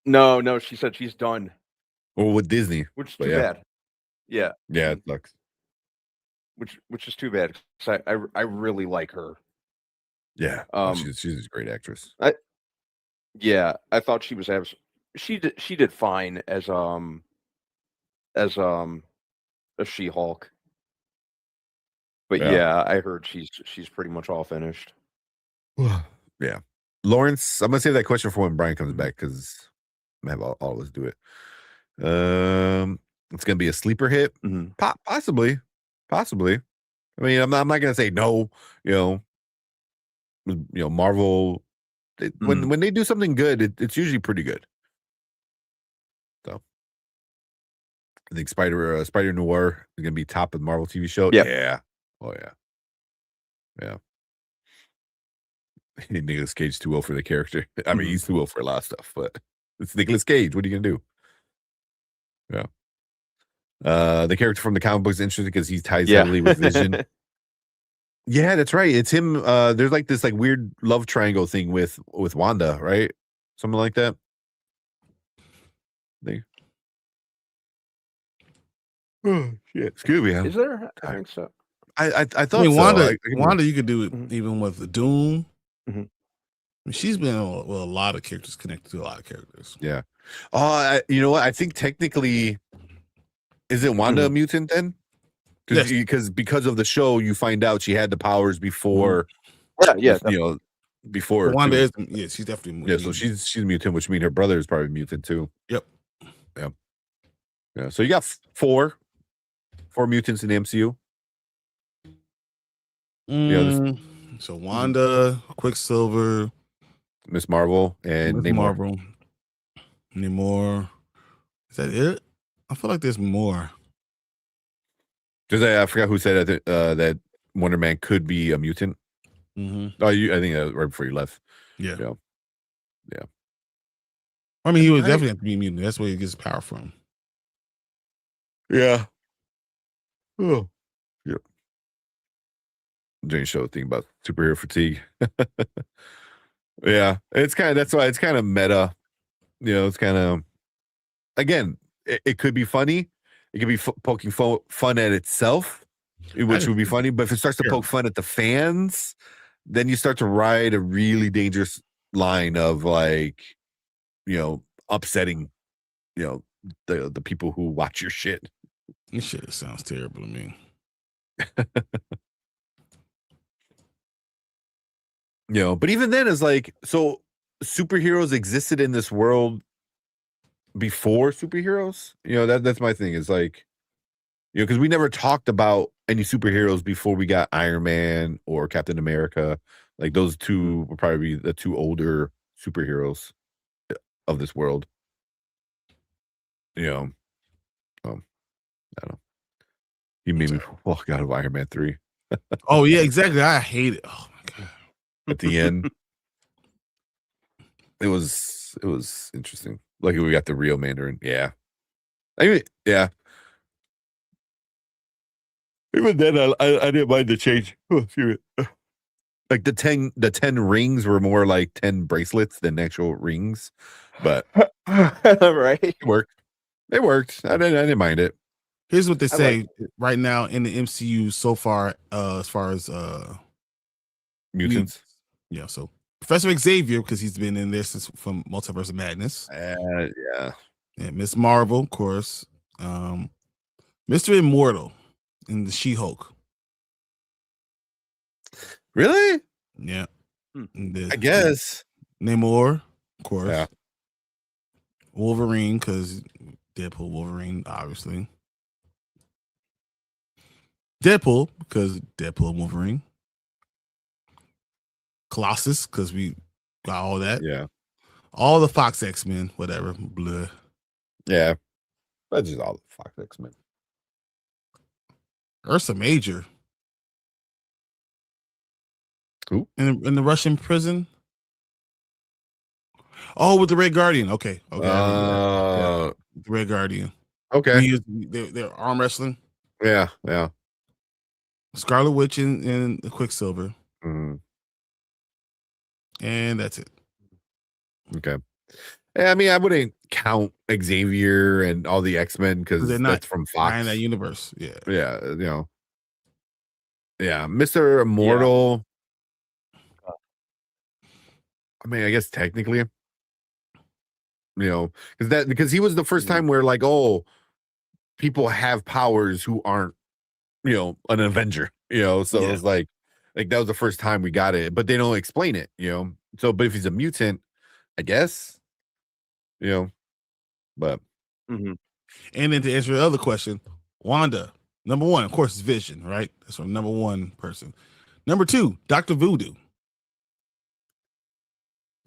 No, she said she's done. Or with Disney. Which is too bad. Yeah. Yeah, it sucks. Which is too bad. I really like her. Yeah. She's a great actress. I thought she was she did fine as a She-Hulk. But I heard she's pretty much all finished. Yeah. Lawrence, I'm gonna save that question for when Brian comes back because I have all of us do it. It's gonna be a sleeper hit. Possibly. I mean, I'm not gonna say no. Marvel. When they do something good, it's usually pretty good. So, I think Spider Noir is gonna be top of the Marvel TV show. Yep. Yeah. Oh yeah. Nicolas Cage too old for the character. I mean, he's too old for a lot of stuff, but it's Nicolas Cage. What are you gonna do? Yeah. The character from the comic book is interesting because he ties heavily with Vision. Yeah, that's right. It's him. There's like this like weird love triangle thing with Wanda, right? Something like that. Oh shit, Scooby. Is there? I think so. I thought I mean, so. Wanda, you could do it even with Doom. I mean, she's been with a lot of characters, connected to a lot of characters. Yeah. You know what? I think technically, isn't Wanda a mutant then? Because of the show, you find out she had the powers before. Yeah. You know, before Wanda is. Yeah, she's definitely mutant. Yeah, so she's mutant, which means her brother is probably mutant too. Yep. Yeah. So you got four mutants in the MCU. So Wanda, Quicksilver, Miss Marvel, and Namor. Namor. Is that it? I feel like there's more. I forgot who said that Wonder Man could be a mutant. Oh, I think right before you left. Yeah. Yeah. I mean, he would definitely have to be a mutant. That's where he gets power from. Yeah. Oh. Yep. Jane show thing about superhero fatigue. Yeah, that's why it's kind of meta. You know, it's kind of, again, it could be funny. It could be poking fun at itself, which would be funny. But if it starts to poke fun at the fans, then you start to ride a really dangerous line of like, you know, upsetting, you know, the people who watch your shit. This shit sounds terrible to me. You know, but even then, it's like, so superheroes existed in this world before superheroes. You know, that's my thing. Is like, you know, because we never talked about any superheroes before we got Iron Man or Captain America. Like those two would probably be the two older superheroes of this world. You know, I don't know. He made me walk out of Iron Man 3. Oh yeah, exactly. I hate it. Oh my god. At the end, it was interesting. Like we got the real Mandarin. Yeah, I mean, yeah. Even then, I didn't mind the change. Oh, excuse me. Like the 10 rings were more like 10 bracelets than actual rings, but right, it worked. It worked. I didn't mind it. Here's what they say right now in the MCU so far, as far as mutants. Yeah, so Professor Xavier, because he's been in there since from Multiverse of Madness. Yeah. And Miss Marvel, of course. Mr. Immortal in the She-Hulk. Really? Yeah. I guess. Namor, of course. Yeah. Wolverine, because Deadpool, Wolverine, obviously. Deadpool, because Deadpool and Wolverine. Colossus, because we got all that. Yeah. All the Fox X-Men, whatever. Blah. Yeah. That's just all the Fox X-Men. Ursa Major. Who? In the Russian prison. Oh, with the Red Guardian. Okay. The Red Guardian. Okay. They're arm wrestling. Yeah. Scarlet Witch and Quicksilver. And that's it. Okay. I mean, I wouldn't count Xavier and all the X-Men because they're not from Fox. in that universe. Yeah. Yeah. You know. Yeah. Mr. Immortal. Yeah. I mean, I guess technically, you know, because he was the first time where like, oh, people have powers who aren't, you know, an Avenger, you know, so it was like that was the first time we got it, but they don't explain it, you know. So, but if he's a mutant, I guess, you know, but. And then to answer the other question, Wanda, number one, of course, is Vision, right? That's our number one person. Number two, Dr. Voodoo.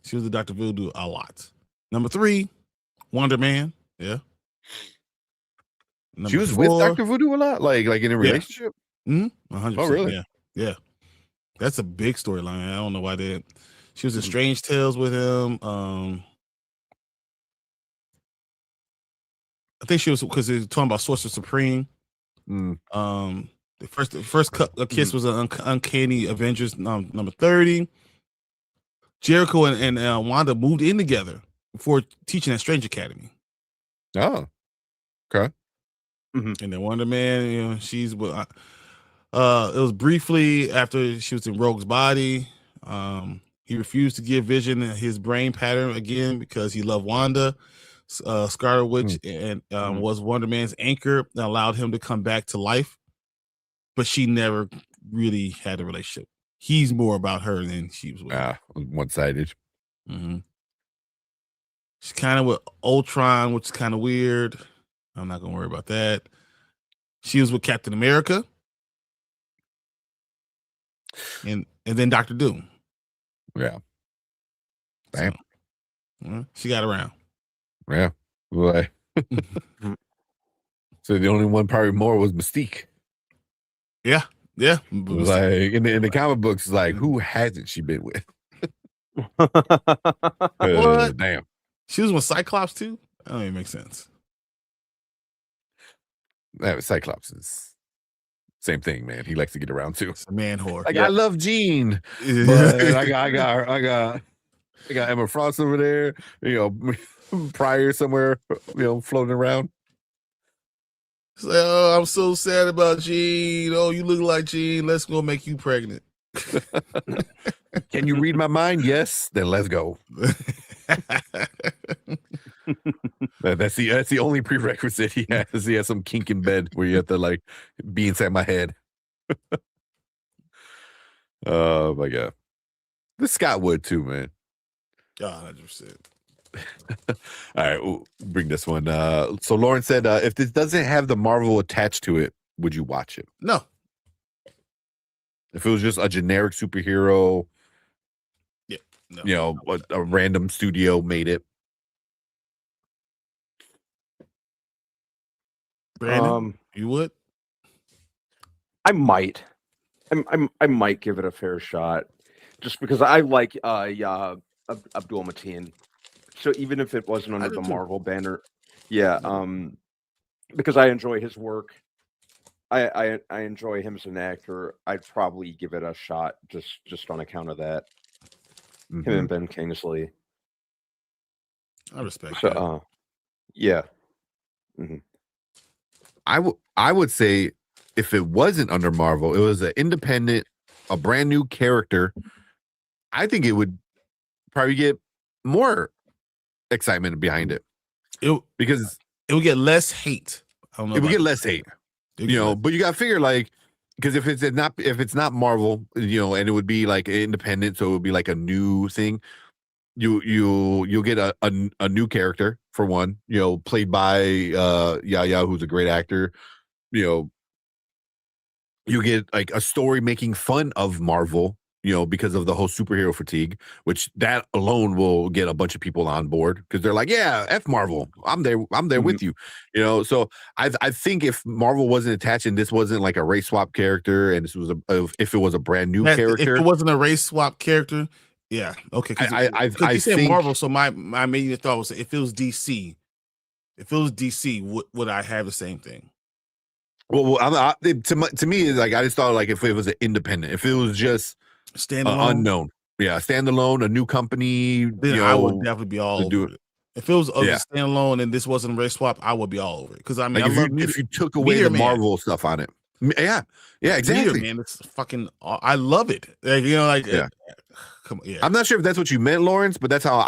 She was a Dr. Voodoo a lot. Number three, Wonder Man. Yeah. She was with Dr. Voodoo a lot, like in a relationship. 100%. Oh, really? Yeah. That's a big storyline. I don't know why they. She was in Strange Tales with him. I think she was because they were talking about Sorcerer Supreme. The first kiss was an Uncanny Avengers number 30. Jericho and Wanda moved in together before teaching at Strange Academy. Oh, okay. And then Wonder Man, you know, she's it was briefly after she was in Rogue's body. He refused to give Vision his brain pattern again because he loved Wanda. Scarlet Witch and was Wonder Man's anchor that allowed him to come back to life, but she never really had a relationship. He's more about her than she was with him. One-sided. She's kind of with Ultron, which is kind of weird. I'm not gonna worry about that. She was with Captain America, and then Dr. Doom. Yeah. Damn. So, she got around. Yeah. Boy. So the only one probably more was Mystique. Yeah. Like in the comic books, like who hasn't she been with? What? Damn. She was with Cyclops too? That don't even make sense. Cyclops is same thing, man. He likes to get around too. It's a man whore. Like I love Jean, but I got Emma Frost over there. You know, Pryor somewhere. You know, floating around. It's like, oh, I'm so sad about Jean. Oh, you look like Jean. Let's go make you pregnant. Can you read my mind? Yes. Then let's go. That's the only prerequisite he has. He has some kink in bed where you have to like be inside my head. Oh my god. This Scott would too, man. 100%. All right, we'll bring this one. So Lauren said, if this doesn't have the Marvel attached to it, would you watch it? No. If it was just a generic superhero, yeah, no. You know, a random studio made it. Brandon, you would? I might. I might give it a fair shot, just because I like Abdul Mateen. So even if it wasn't under the Marvel banner, because I enjoy his work, I enjoy him as an actor. I'd probably give it a shot just on account of that. Him and Ben Kingsley. I respect so, that. Yeah. I would say if it wasn't under Marvel, it was an independent, a brand new character, I think it would probably get more excitement behind it. Because it would get less hate. I don't know. It would get less hate. You know, but you got to figure like, because if it's not Marvel, you know, and it would be like independent, so it would be like a new thing. You'll get a new character for one, you know, played by Yahya, who's a great actor. You know, you get like a story making fun of Marvel, you know, because of the whole superhero fatigue, which that alone will get a bunch of people on board because they're like, yeah, F Marvel, I'm there with you, you know. So I think if Marvel wasn't attached and this wasn't like a race swap character, and this was if it was a brand new character, if it wasn't a race swap character, yeah, okay. I you said think Marvel, so my immediate thought was if it was DC, would I have the same thing? Well, to me, like I just thought like if it was an independent, if it was just standalone, unknown, standalone, a new company, then I would definitely be all over it. If it was standalone and this wasn't a race swap, I would be all over it because I mean, like if you took away the Marvel stuff on it, yeah, exactly. Man, it's fucking. I love it. Like, you know, like come on, I'm not sure if that's what you meant, Lawrence, but that's how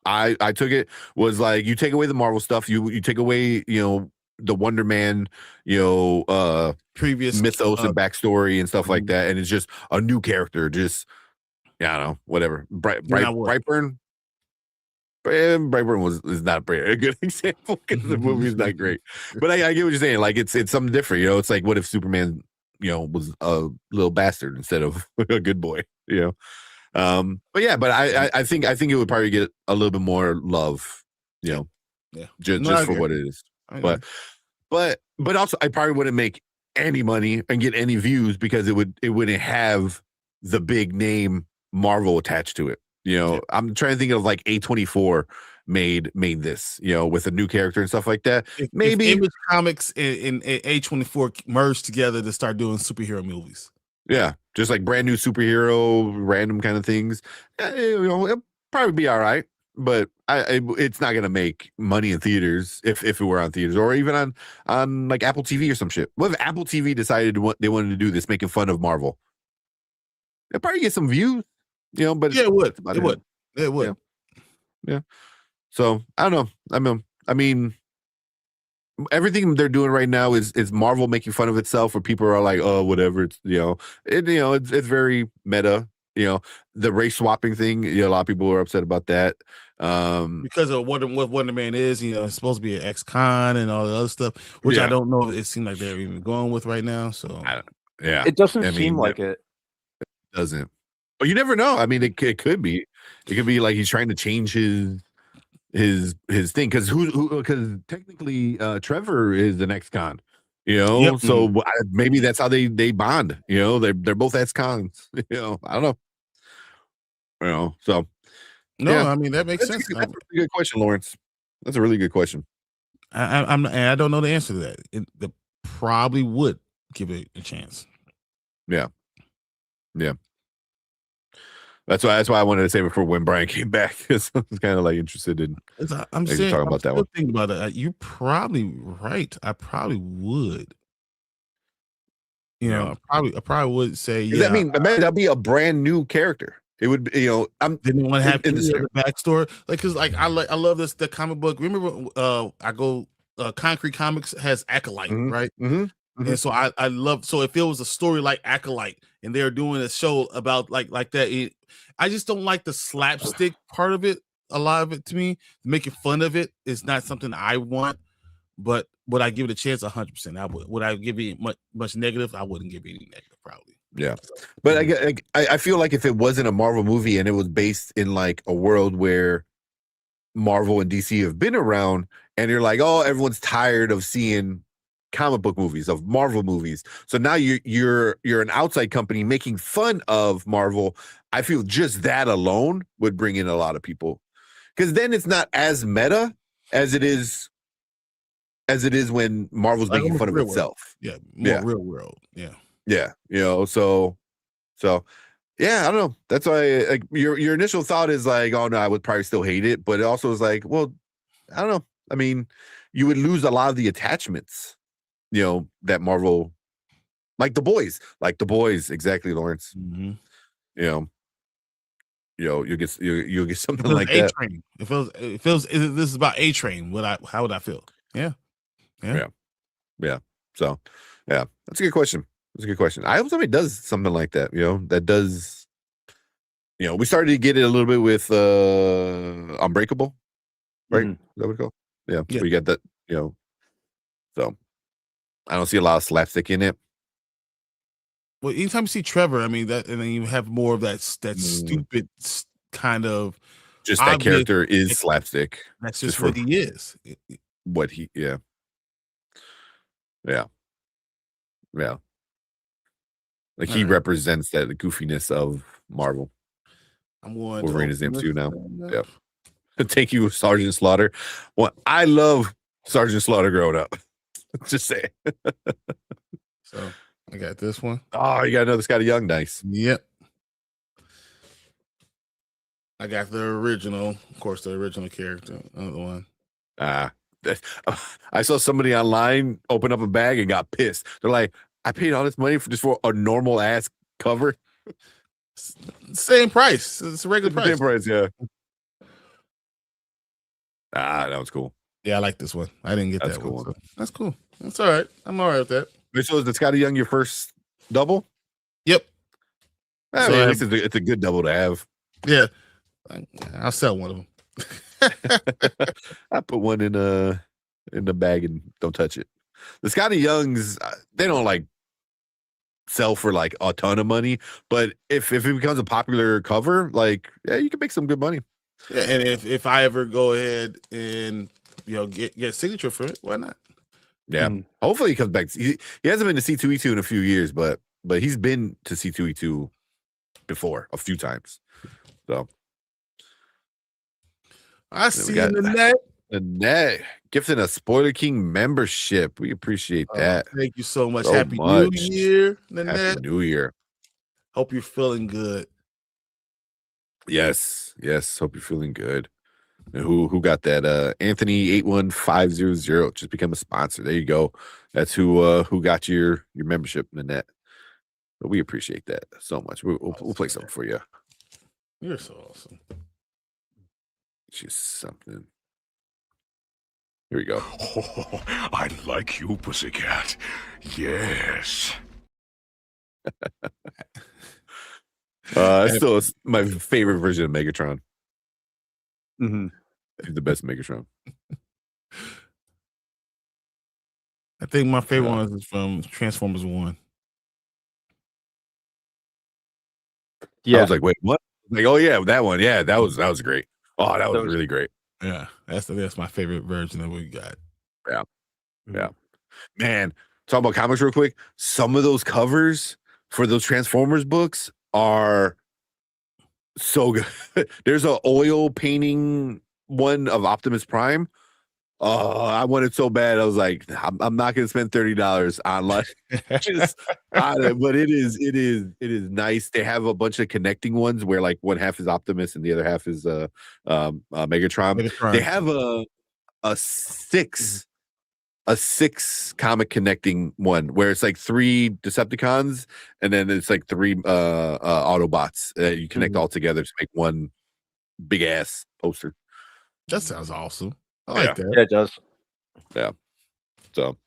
I took it. Was like you take away the Marvel stuff, you take away, you know, the Wonder Man, you know, previous mythos and backstory and stuff like that, and it's just a new character. Just I don't know, whatever. Brightburn. Brightburn is not a good example because the movie is not great. But I get what you're saying. Like it's something different. You know, it's like what if Superman, you know, was a little bastard instead of a good boy. You know, but I think it would probably get a little bit more love. You know, just for what it is. But also I probably wouldn't make any money and get any views because it wouldn't have the big name Marvel attached to it. You know, I'm trying to think of like A24 made this, you know, with a new character and stuff like that. Maybe if Image Comics and A24 merged together to start doing superhero movies. Yeah, just like brand new superhero, random kind of things. You know, it'll probably be all right, but it's not gonna make money in theaters if it were on theaters or even on like Apple TV or some shit. What if Apple TV decided what they wanted to do this, making fun of Marvel? It'll probably get some views, you know. But yeah, it would. It would. Yeah. So I don't know. I mean, everything they're doing right now is Marvel making fun of itself, where people are like, oh, whatever. It's it's very meta. You know, the race swapping thing. You know, a lot of people are upset about that. Because of what Wonder Man is, you know, it's supposed to be an ex-con and all the other stuff, which I don't know if it seems like they're even going with right now. So it doesn't seem like it. It doesn't. But you never know. I mean, it could be. It could be like he's trying to change his thing, because because technically Trevor is the next con, you know. So maybe that's how they bond, you know. They're both ex-cons, you know. I don't know, you know. So I mean, that makes sense. That's a really good question, Lawrence. That's a really good question. I don't know the answer to that. It probably would give it a chance. Yeah. That's why I wanted to save it for when Brian came back, because I was kind of like interested in. I'm saying, talking about that one. Thinking about it, you're probably right. I probably would. You know, I probably would say. Yeah, I mean, that'd be a brand new character. It would, you know. Didn't want to have any other backstory, like, because like I love the comic book. Remember, I go Concrete Comics has Acolyte, right? And so I love. So if it was a story like Acolyte, and they're doing a show about like that, I just don't like the slapstick part of it. A lot of it, to me, making fun of it is not something I want. But would I give it a chance? 100%. I would. Would I give it much negative? I wouldn't give it any negative, probably. Yeah, but I feel like if it wasn't a Marvel movie and it was based in like a world where Marvel and DC have been around, and you're like, oh, everyone's tired of seeing comic book movies, of Marvel movies, so now you're an outside company making fun of Marvel. I feel just that alone would bring in a lot of people, because then it's not as meta as it is when Marvel's Like making fun of real itself. world. Yeah, more real world. Yeah, you know, so yeah, I don't know. That's why, like, your initial thought is like, oh no, I would probably still hate it, but it also is like, well, I don't know. I mean, you would lose a lot of the attachments, you know, that Marvel, like the boys, exactly, Lawrence. You know, you'll get something like that. A-Train. It feels this is about A-Train. How would I feel? Yeah. So yeah, that's a good question. That's a good question. I hope somebody does something like that, you know, that does, you know, we started to get it a little bit with Unbreakable, right? Is that what it's called? Yeah. We got that, you know. So I don't see a lot of slapstick in it. Well, anytime you see Trevor, I mean, that, and then you have more of that stupid kind of, just that character is slapstick. That's just what he is. Yeah. Like he represents that the goofiness of Marvel. I'm going Wolverine is named too now. Yep. Thank you, Sergeant Slaughter. Well, I love Sergeant Slaughter growing up. Just say. So I got this one. Oh, you got another Scotty Young, nice. Yep. I got the original, of course, the original character. Another one. I saw somebody online open up a bag and got pissed. They're like, I paid all this money for a normal ass cover. Same price. It's a regular price. Same price, yeah. That was cool. Yeah, I like this one. I didn't get That's that cool. one. So that's cool. That's all right. I'm all right with that. Wait, so is the Scotty Young your first double? Yep. I mean, at least it's a good double to have. Yeah. I'll sell one of them. I put one in the bag and don't touch it. The Scotty Youngs, they don't like sell for like a ton of money, but if it becomes a popular cover, like, yeah, you can make some good money. Yeah, and if I ever go ahead and, you know, get a signature for it, why not? Yeah. Hopefully he comes back. He hasn't been to C2E2 in a few years, but he's been to C2E2 before a few times. So I see in the net. The net gifting a Spoiler King membership. We appreciate that. Thank you so much. So Happy much. New Year, Happy Nanette. New Year. Hope you're feeling good. Yes. Hope you're feeling good. And who got that? Anthony 81500 just become a sponsor. There you go. That's who got your membership in the net. But we appreciate that so much. We'll play something for you. You're so awesome. Just something. Here we go. Oh, I like you, pussycat. Yes. Still my favorite version of Megatron. Mm-hmm. He's the best Megatron. I think my favorite one is from Transformers 1. Yeah. I was like, wait, what? Like, oh yeah, that one. Yeah, that was great. Oh, that was really great. Yeah, that's my favorite version of what we got. Yeah. Man, talk about comics real quick. Some of those covers for those Transformers books are so good. There's an oil painting one of Optimus Prime. I wanted so bad. I was like, I'm not going to spend $30 on like just on it, but it is nice. They have a bunch of connecting ones where like one half is Optimus and the other half is Megatron. They have a six comic connecting one where it's like 3 Decepticons and then it's like 3 Autobots that you connect all together to make one big ass poster. That sounds awesome. I like that. Yeah, it does. Yeah. So,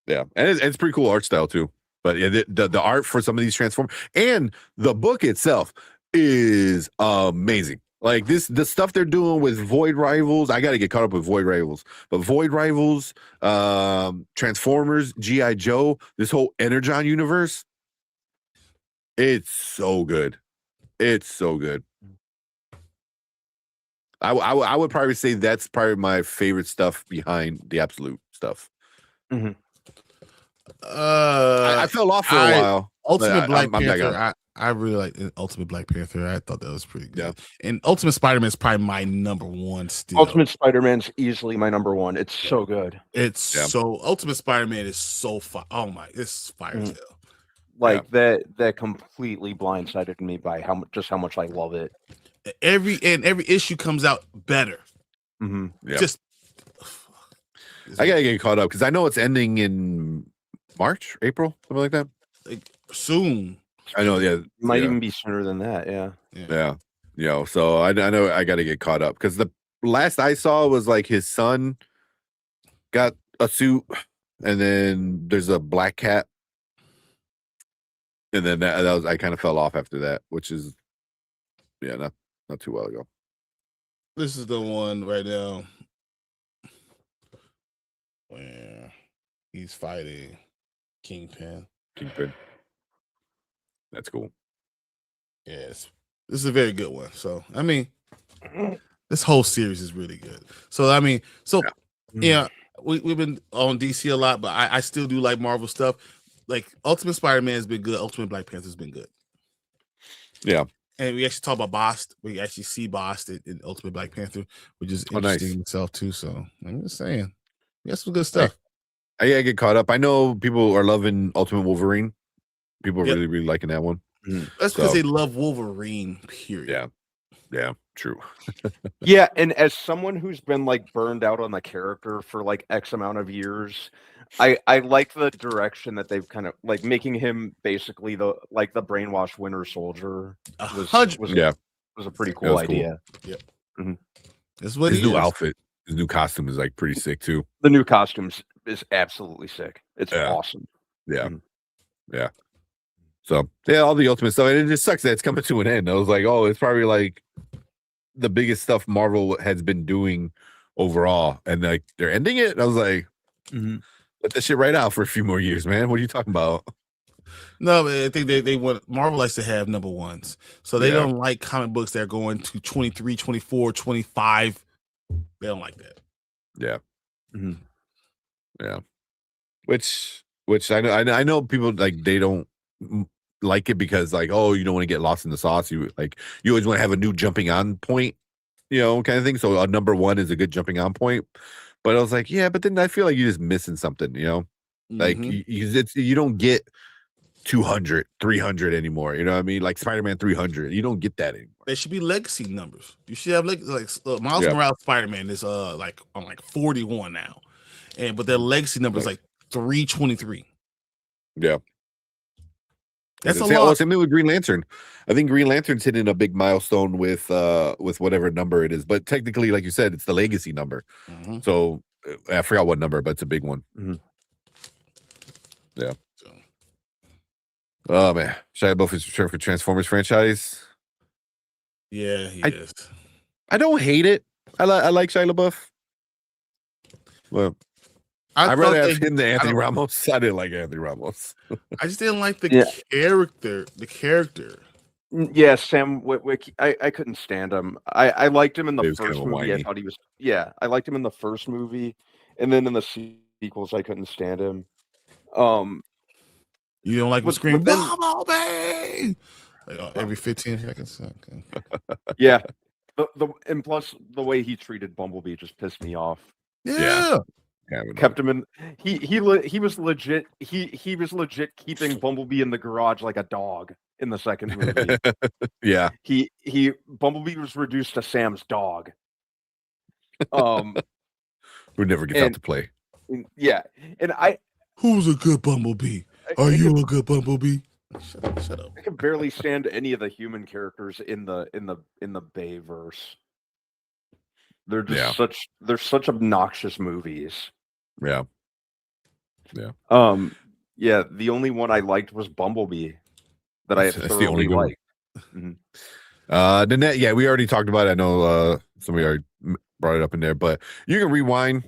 yeah, and it's pretty cool art style too. But yeah, the art for some of these Transformers and the book itself is amazing. Like the stuff they're doing with Void Rivals, I got to get caught up with Void Rivals. But Void Rivals, Transformers, G.I. Joe, this whole Energon universe, it's so good. It's so good. I would probably say that's probably my favorite stuff behind the Absolute stuff. Mm-hmm. I fell off for a while. Ultimate Black Panther. I really like Ultimate Black Panther. I thought that was pretty good. Yeah. And Ultimate Spider-Man is probably my number one still. Ultimate Spider-Man's easily my number one. It's so good. It's so Ultimate Spider-Man is so fire. Oh my, it's fire as hell. Like that completely blindsided me by how much I love it. Every issue comes out better. Mm-hmm. Yeah. Just I gotta get caught up because I know it's ending in March, April, something like that. Like soon. I know. Yeah, might even be sooner than that. Yeah. You know, so I know I got to get caught up because the last I saw was like his son got a suit, and then there's a Black Cat, and then that was I kind of fell off after that, which is not too well ago. This is the one right now where he's fighting Kingpin. That's cool. Yes, this is a very good one. So I mean, this whole series is really good. So I mean, we've been on DC a lot, but I still do like Marvel stuff. Like Ultimate Spider-Man has been good. Ultimate Black Panther has been good. Yeah. And we actually talk about Bost. We actually see Bost in Ultimate Black Panther, which is interesting in itself too. So I'm just saying, we got some good stuff. I gotta get caught up. I know people are loving Ultimate Wolverine. People are really, really liking that one. That's because they love Wolverine. Period. Yeah. True. Yeah, and as someone who's been like burned out on the character for like X amount of years, I like the direction that they've kind of like making him basically the brainwashed Winter Soldier was a pretty cool idea. Cool. Yep. Mm-hmm. That's what his new outfit, his new costume is like pretty sick too. The new costume is absolutely sick. It's awesome. Yeah. Yeah. So all the Ultimate stuff, and it just sucks that it's coming to an end. I was like, oh, it's probably like the biggest stuff Marvel has been doing overall, and like they're ending it. And I was like, let that shit right out for a few more years, man. What are you talking about? No, I think they want Marvel likes to have number ones, so they don't like comic books that are going to 23, 24, 25. They don't like that. Yeah. Yeah. Which I know people like they don't like it because like, oh, you don't want to get lost in the sauce. You always want to have a new jumping on point kind of thing. So a number 1 is a good jumping on point. But I was like, yeah, but then I feel like you're just missing something, like you don't get 200, 300 anymore. You know what I mean? Like Spider-Man 300, you don't get that anymore. They should be legacy numbers. You should have Miles Morales Spider-Man is like on like 41 now, but their legacy number is like 323. Yeah. That's a lot. Same thing with Green Lantern. I think Green Lantern's hitting a big milestone with whatever number it is. But technically, like you said, it's the legacy number. So I forgot what number, but it's a big one. Yeah. So. Oh man, Shia LaBeouf is returning for Transformers franchise. Yeah, he is. I don't hate it. I like Shia LaBeouf. Well, I'd rather have him than Anthony Ramos. I didn't like Anthony Ramos. I just didn't like the character. The character. Yeah, Sam Witwick. I couldn't stand him. I liked him in the first movie. whiny. I thought he was. Yeah, I liked him in the first movie, and then in the sequels, I couldn't stand him. You don't like him screaming, then, Bumblebee! Like, every 15 seconds. Okay. Yeah. And plus the way he treated Bumblebee just pissed me off. Yeah. Kept him in he was legit he was legit keeping Bumblebee in the garage like a dog in the second movie. Yeah. Bumblebee was reduced to Sam's dog. Who never gets out to play. Yeah. And who's a good Bumblebee? Are you a good Bumblebee? Shut up. I can barely stand any of the human characters in the Bayverse. They're just they're such obnoxious movies. Yeah. Yeah, the only one I liked was Bumblebee that I thoroughly liked. Then we already talked about it. I know somebody already brought it up in there, but you can rewind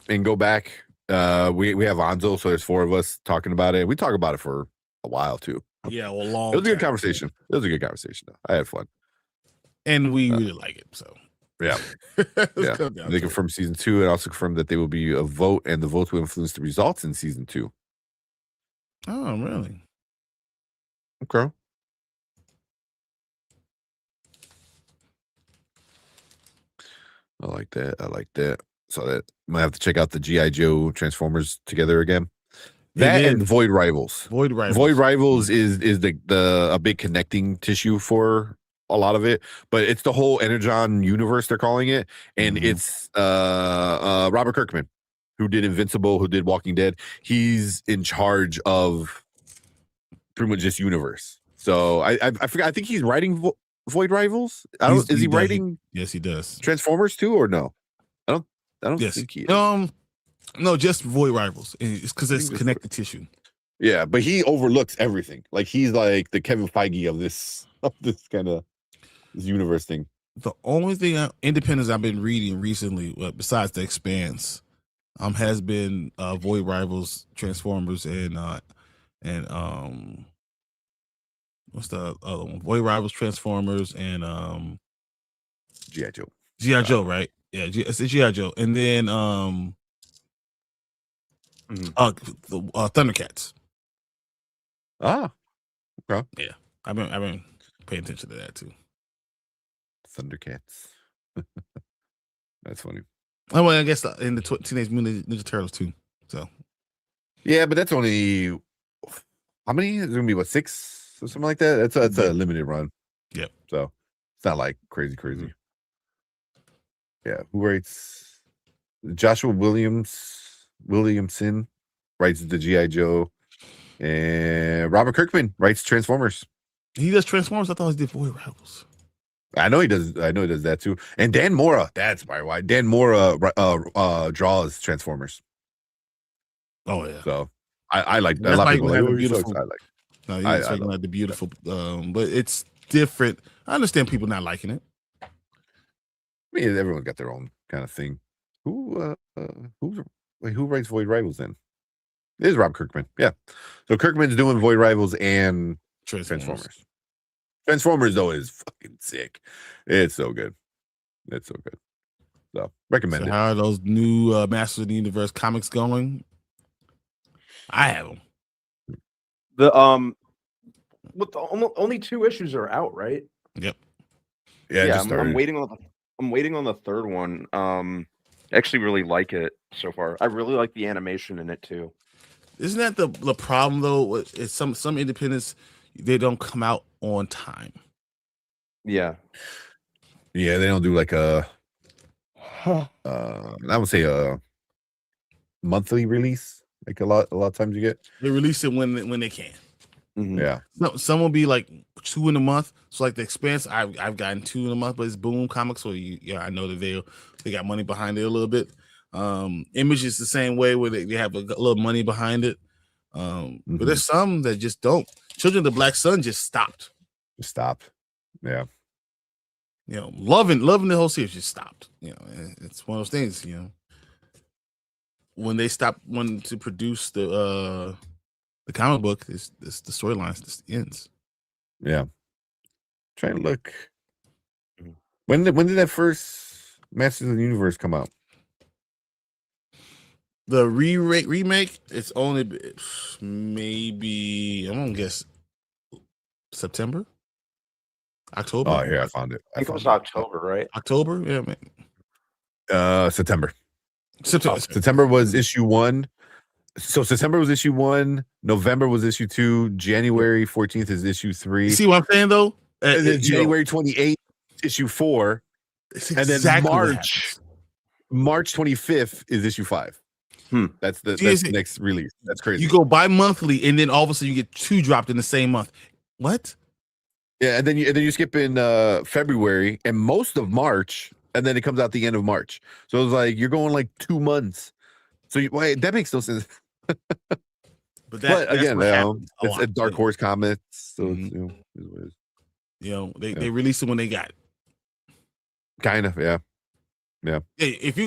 and go back. We have Anzo, so there's 4 of us talking about it. We talk about it for a while too. Yeah, well, long. It was a good conversation. It was a good conversation. I had fun, and we really like it. So yeah. They confirmed season 2 and also confirmed that there will be a vote, and the votes will influence the results in season 2. Oh, really? Okay. I like that. So that I might have to check out the G.I. Joe Transformers together again. That and Void Rivals. Void Rivals is a big connecting tissue for a lot of it, but it's the whole Energon universe they're calling it, and it's Robert Kirkman, who did Invincible, who did Walking Dead. He's in charge of pretty much this universe. So I forgot. I think he's writing Void Rivals. Is he writing? Yes, he does. Transformers too, or no? I don't think he is. No, just Void Rivals. It's because it's connected tissue. Yeah, but he overlooks everything. Like he's like the Kevin Feige of this kind of this universe thing. The only thing independence I've been reading recently, besides The Expanse, has been Void Rivals, Transformers, and what's the other one? Void Rivals, Transformers, and G.I. Joe. G.I. Joe, right? Yeah, it's G.I. Joe, and then the Thundercats. Ah, okay. Yeah, I've been paying attention to that too. Thundercats. That's funny. Oh, well, I guess in the Teenage Mutant Ninja Turtles too. So yeah, but that's only how many? It's gonna be 6 or something like that. That's a limited run. Yep. So it's not like crazy. Yeah. Who writes? Joshua Williamson writes the G.I. Joe, and Robert Kirkman writes Transformers. He does Transformers. I thought he did Void Rivals. I know he does that too. And Dan Mora, that's probably why. Dan Mora draws Transformers. Oh yeah. So I like that. A lot of people like beautiful. So no, I like the beautiful, but it's different. I understand people not liking it. I mean, everyone's got their own kind of thing. Who writes Void Rivals then? It is Rob Kirkman. Yeah. So Kirkman's doing Void Rivals and Transformers. Transformers though is fucking sick. It's so good. So recommend it. How are those new Masters of the Universe comics going? I have them. Only 2 issues are out, right? Yep. Yeah, I'm waiting on I'm waiting on the third one. I actually really like it so far. I really like the animation in it too. Isn't that the problem though? Is some independents, they don't come out on time. Yeah. Yeah, they don't do like a I would say a monthly release. Like a lot of times you get. They release it when they can. Mhm. Yeah. Some will be like 2 in a month. So like The Expanse, I've gotten 2 in a month, but it's Boom Comics, so I know that they got money behind it a little bit. Image is the same way where they have a little money behind it. But there's some that just don't. Children of the Black Sun just stopped. Just stopped. Yeah. You know, loving the whole series just stopped. You know, and it's one of those things. You know, when they stop wanting to produce the comic book, the storylines just ends. Yeah. Trying to look. When did that first Masters of the Universe come out? The remake, it's only maybe, I'm gonna guess September, October. Oh, here I found it. I think it was October, right? October, yeah, man. September. September. September was issue 1. So September was issue 1. November was issue 2. January 14th is issue 3. You see what I'm saying though? And then January 28th, issue 4. And then March 25th is issue 5. That's the next release. That's crazy. You go bi-monthly, and then all of a sudden you get 2 dropped in the same month. What? Yeah, and then you skip in February and most of March, and then it comes out the end of March. So it's like you're going like 2 months. So that makes no sense. But again, it's a Dark Horse Comics, so they release it when they got it. Kind of, yeah. Yeah. If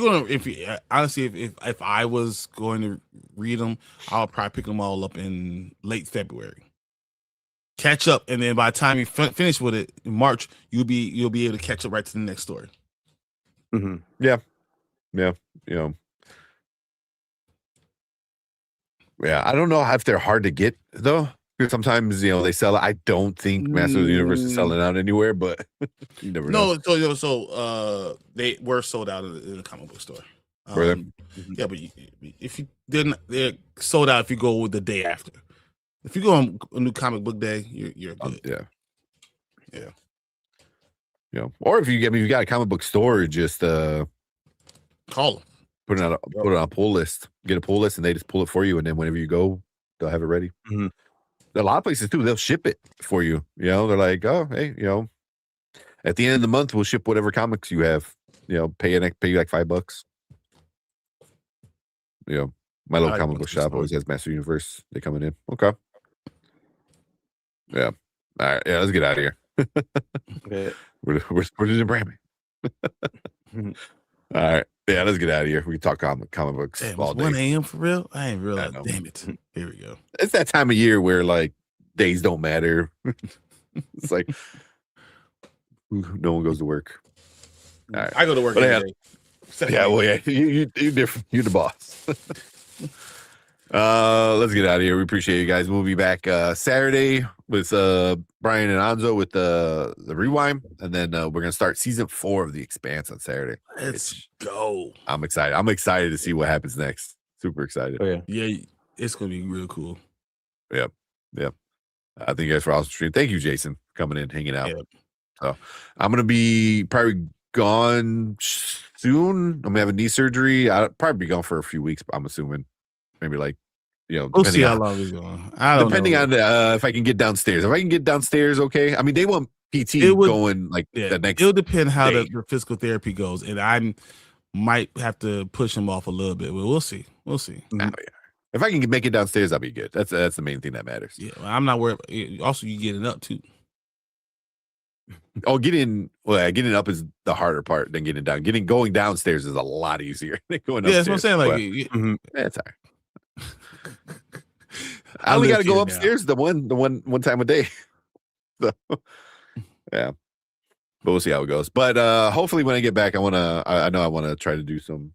I was going to read them, I'll probably pick them all up in late February. Catch up, and then by the time you finish with it in March, you'll be able to catch up right to the next story. Yeah. Yeah. You know. Yeah, I don't know if they're hard to get though. Because sometimes they sell it. I don't think Masters of the Universe is selling out anywhere, but you never know. No, so they were sold out in the comic book store. Were they? Yeah, but if you didn't, they're sold out if you go the day after. If you go on a new comic book day, you're good. Yeah. Or if you got a comic book store, just call them. Put it on a pull list. Get a pull list, and they just pull it for you. And then whenever you go, they'll have it ready. A lot of places too, they'll ship it for you. They're like, oh, hey, at the end of the month, we'll ship whatever comics you have. Pay you like $5. My little comic book shop always has Master Universe. They coming in. Okay. Yeah. All right. Yeah. Let's get out of here. We're just branding. All right. Yeah. Let's get out of here. We can talk comic books all day. 1 a.m. for real? I ain't realized. Damn it. Here we go. It's that time of year where like days don't matter. It's like no one goes to work. All right. I go to work every day. Yeah. Well, yeah. You're different. You're the boss. Let's get out of here. We appreciate you guys. We'll be back Saturday with Brian and Anzo with the rewind, and then we're gonna start season 4 of The Expanse on Saturday. Let's go. I'm excited. I'm excited to see what happens next. Super excited. Oh, yeah, it's gonna be real cool. Yep. Thank you guys for awesome stream. Thank you, Jason, for coming in, hanging out. Yep. So I'm gonna be probably gone soon. I'm gonna have a knee surgery. I'll probably be gone for a few weeks. I'm assuming. Maybe like, we'll see how long it's going. Depending on if I can get downstairs. If I can get downstairs, okay. I mean, they want PT going like the next. It'll depend how the physical therapy goes, and I might have to push him off a little bit, but we'll see. We'll see. Yeah. If I can make it downstairs, I'll be good. That's the main thing that matters. Yeah, I'm not worried. Also, you getting up too. Oh, getting up is the harder part than getting down. Going downstairs is a lot easier than going upstairs. Yeah, that's what I'm saying. Like, it's all right. I only got to go upstairs the one time a day. So, yeah, but we'll see how it goes. But hopefully, when I get back, I want to try to do some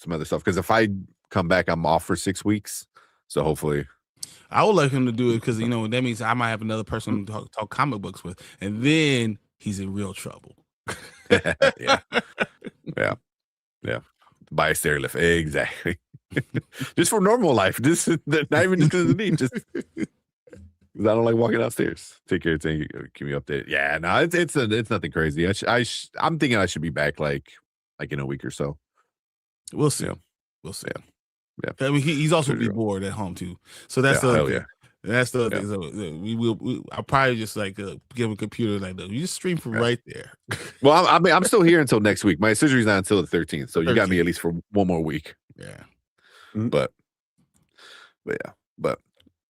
other stuff, because if I come back, I'm off for 6 weeks. So hopefully, I would like him to do it, because that means I might have another person to talk comic books with, and then he's in real trouble. Yeah. Buy a stairlift. Exactly. Just for normal life. Just not even just because of the knee. Just because I don't like walking downstairs. Take care. Keep me updated. Yeah, no, it's nothing crazy. I'm thinking I should be back like in a week or so. We'll see. Yeah. We'll see. Yeah. I mean, he's also be bored at home too. So that's the other thing. That's the other thing. So I'll probably just like give a computer like, you just stream from right there. Well, I'm still here until next week. My surgery's not until the 13th, so you got me at least for one more week. Yeah. But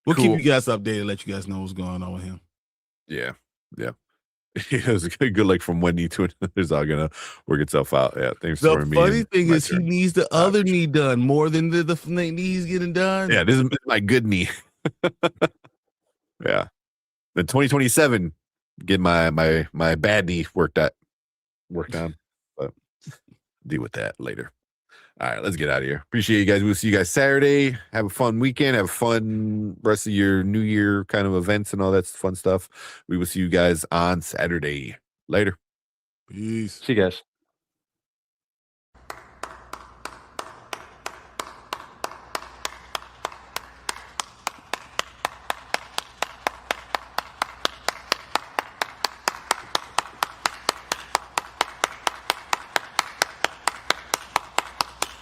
we'll keep you guys updated, let you guys know what's going on with him. Yeah. It was a good luck from one knee to another. It's all gonna work itself out. Yeah, thanks for me. The funny thing is, he needs the other knee done more than the knees getting done. Yeah, this is my good knee. Yeah, the 2027 get my bad knee worked on, but deal with that later. All right, let's get out of here. Appreciate you guys. We'll see you guys Saturday. Have a fun weekend. Have a fun rest of your New Year kind of events and all that fun stuff. We will see you guys on Saturday. Later. Peace. See you guys.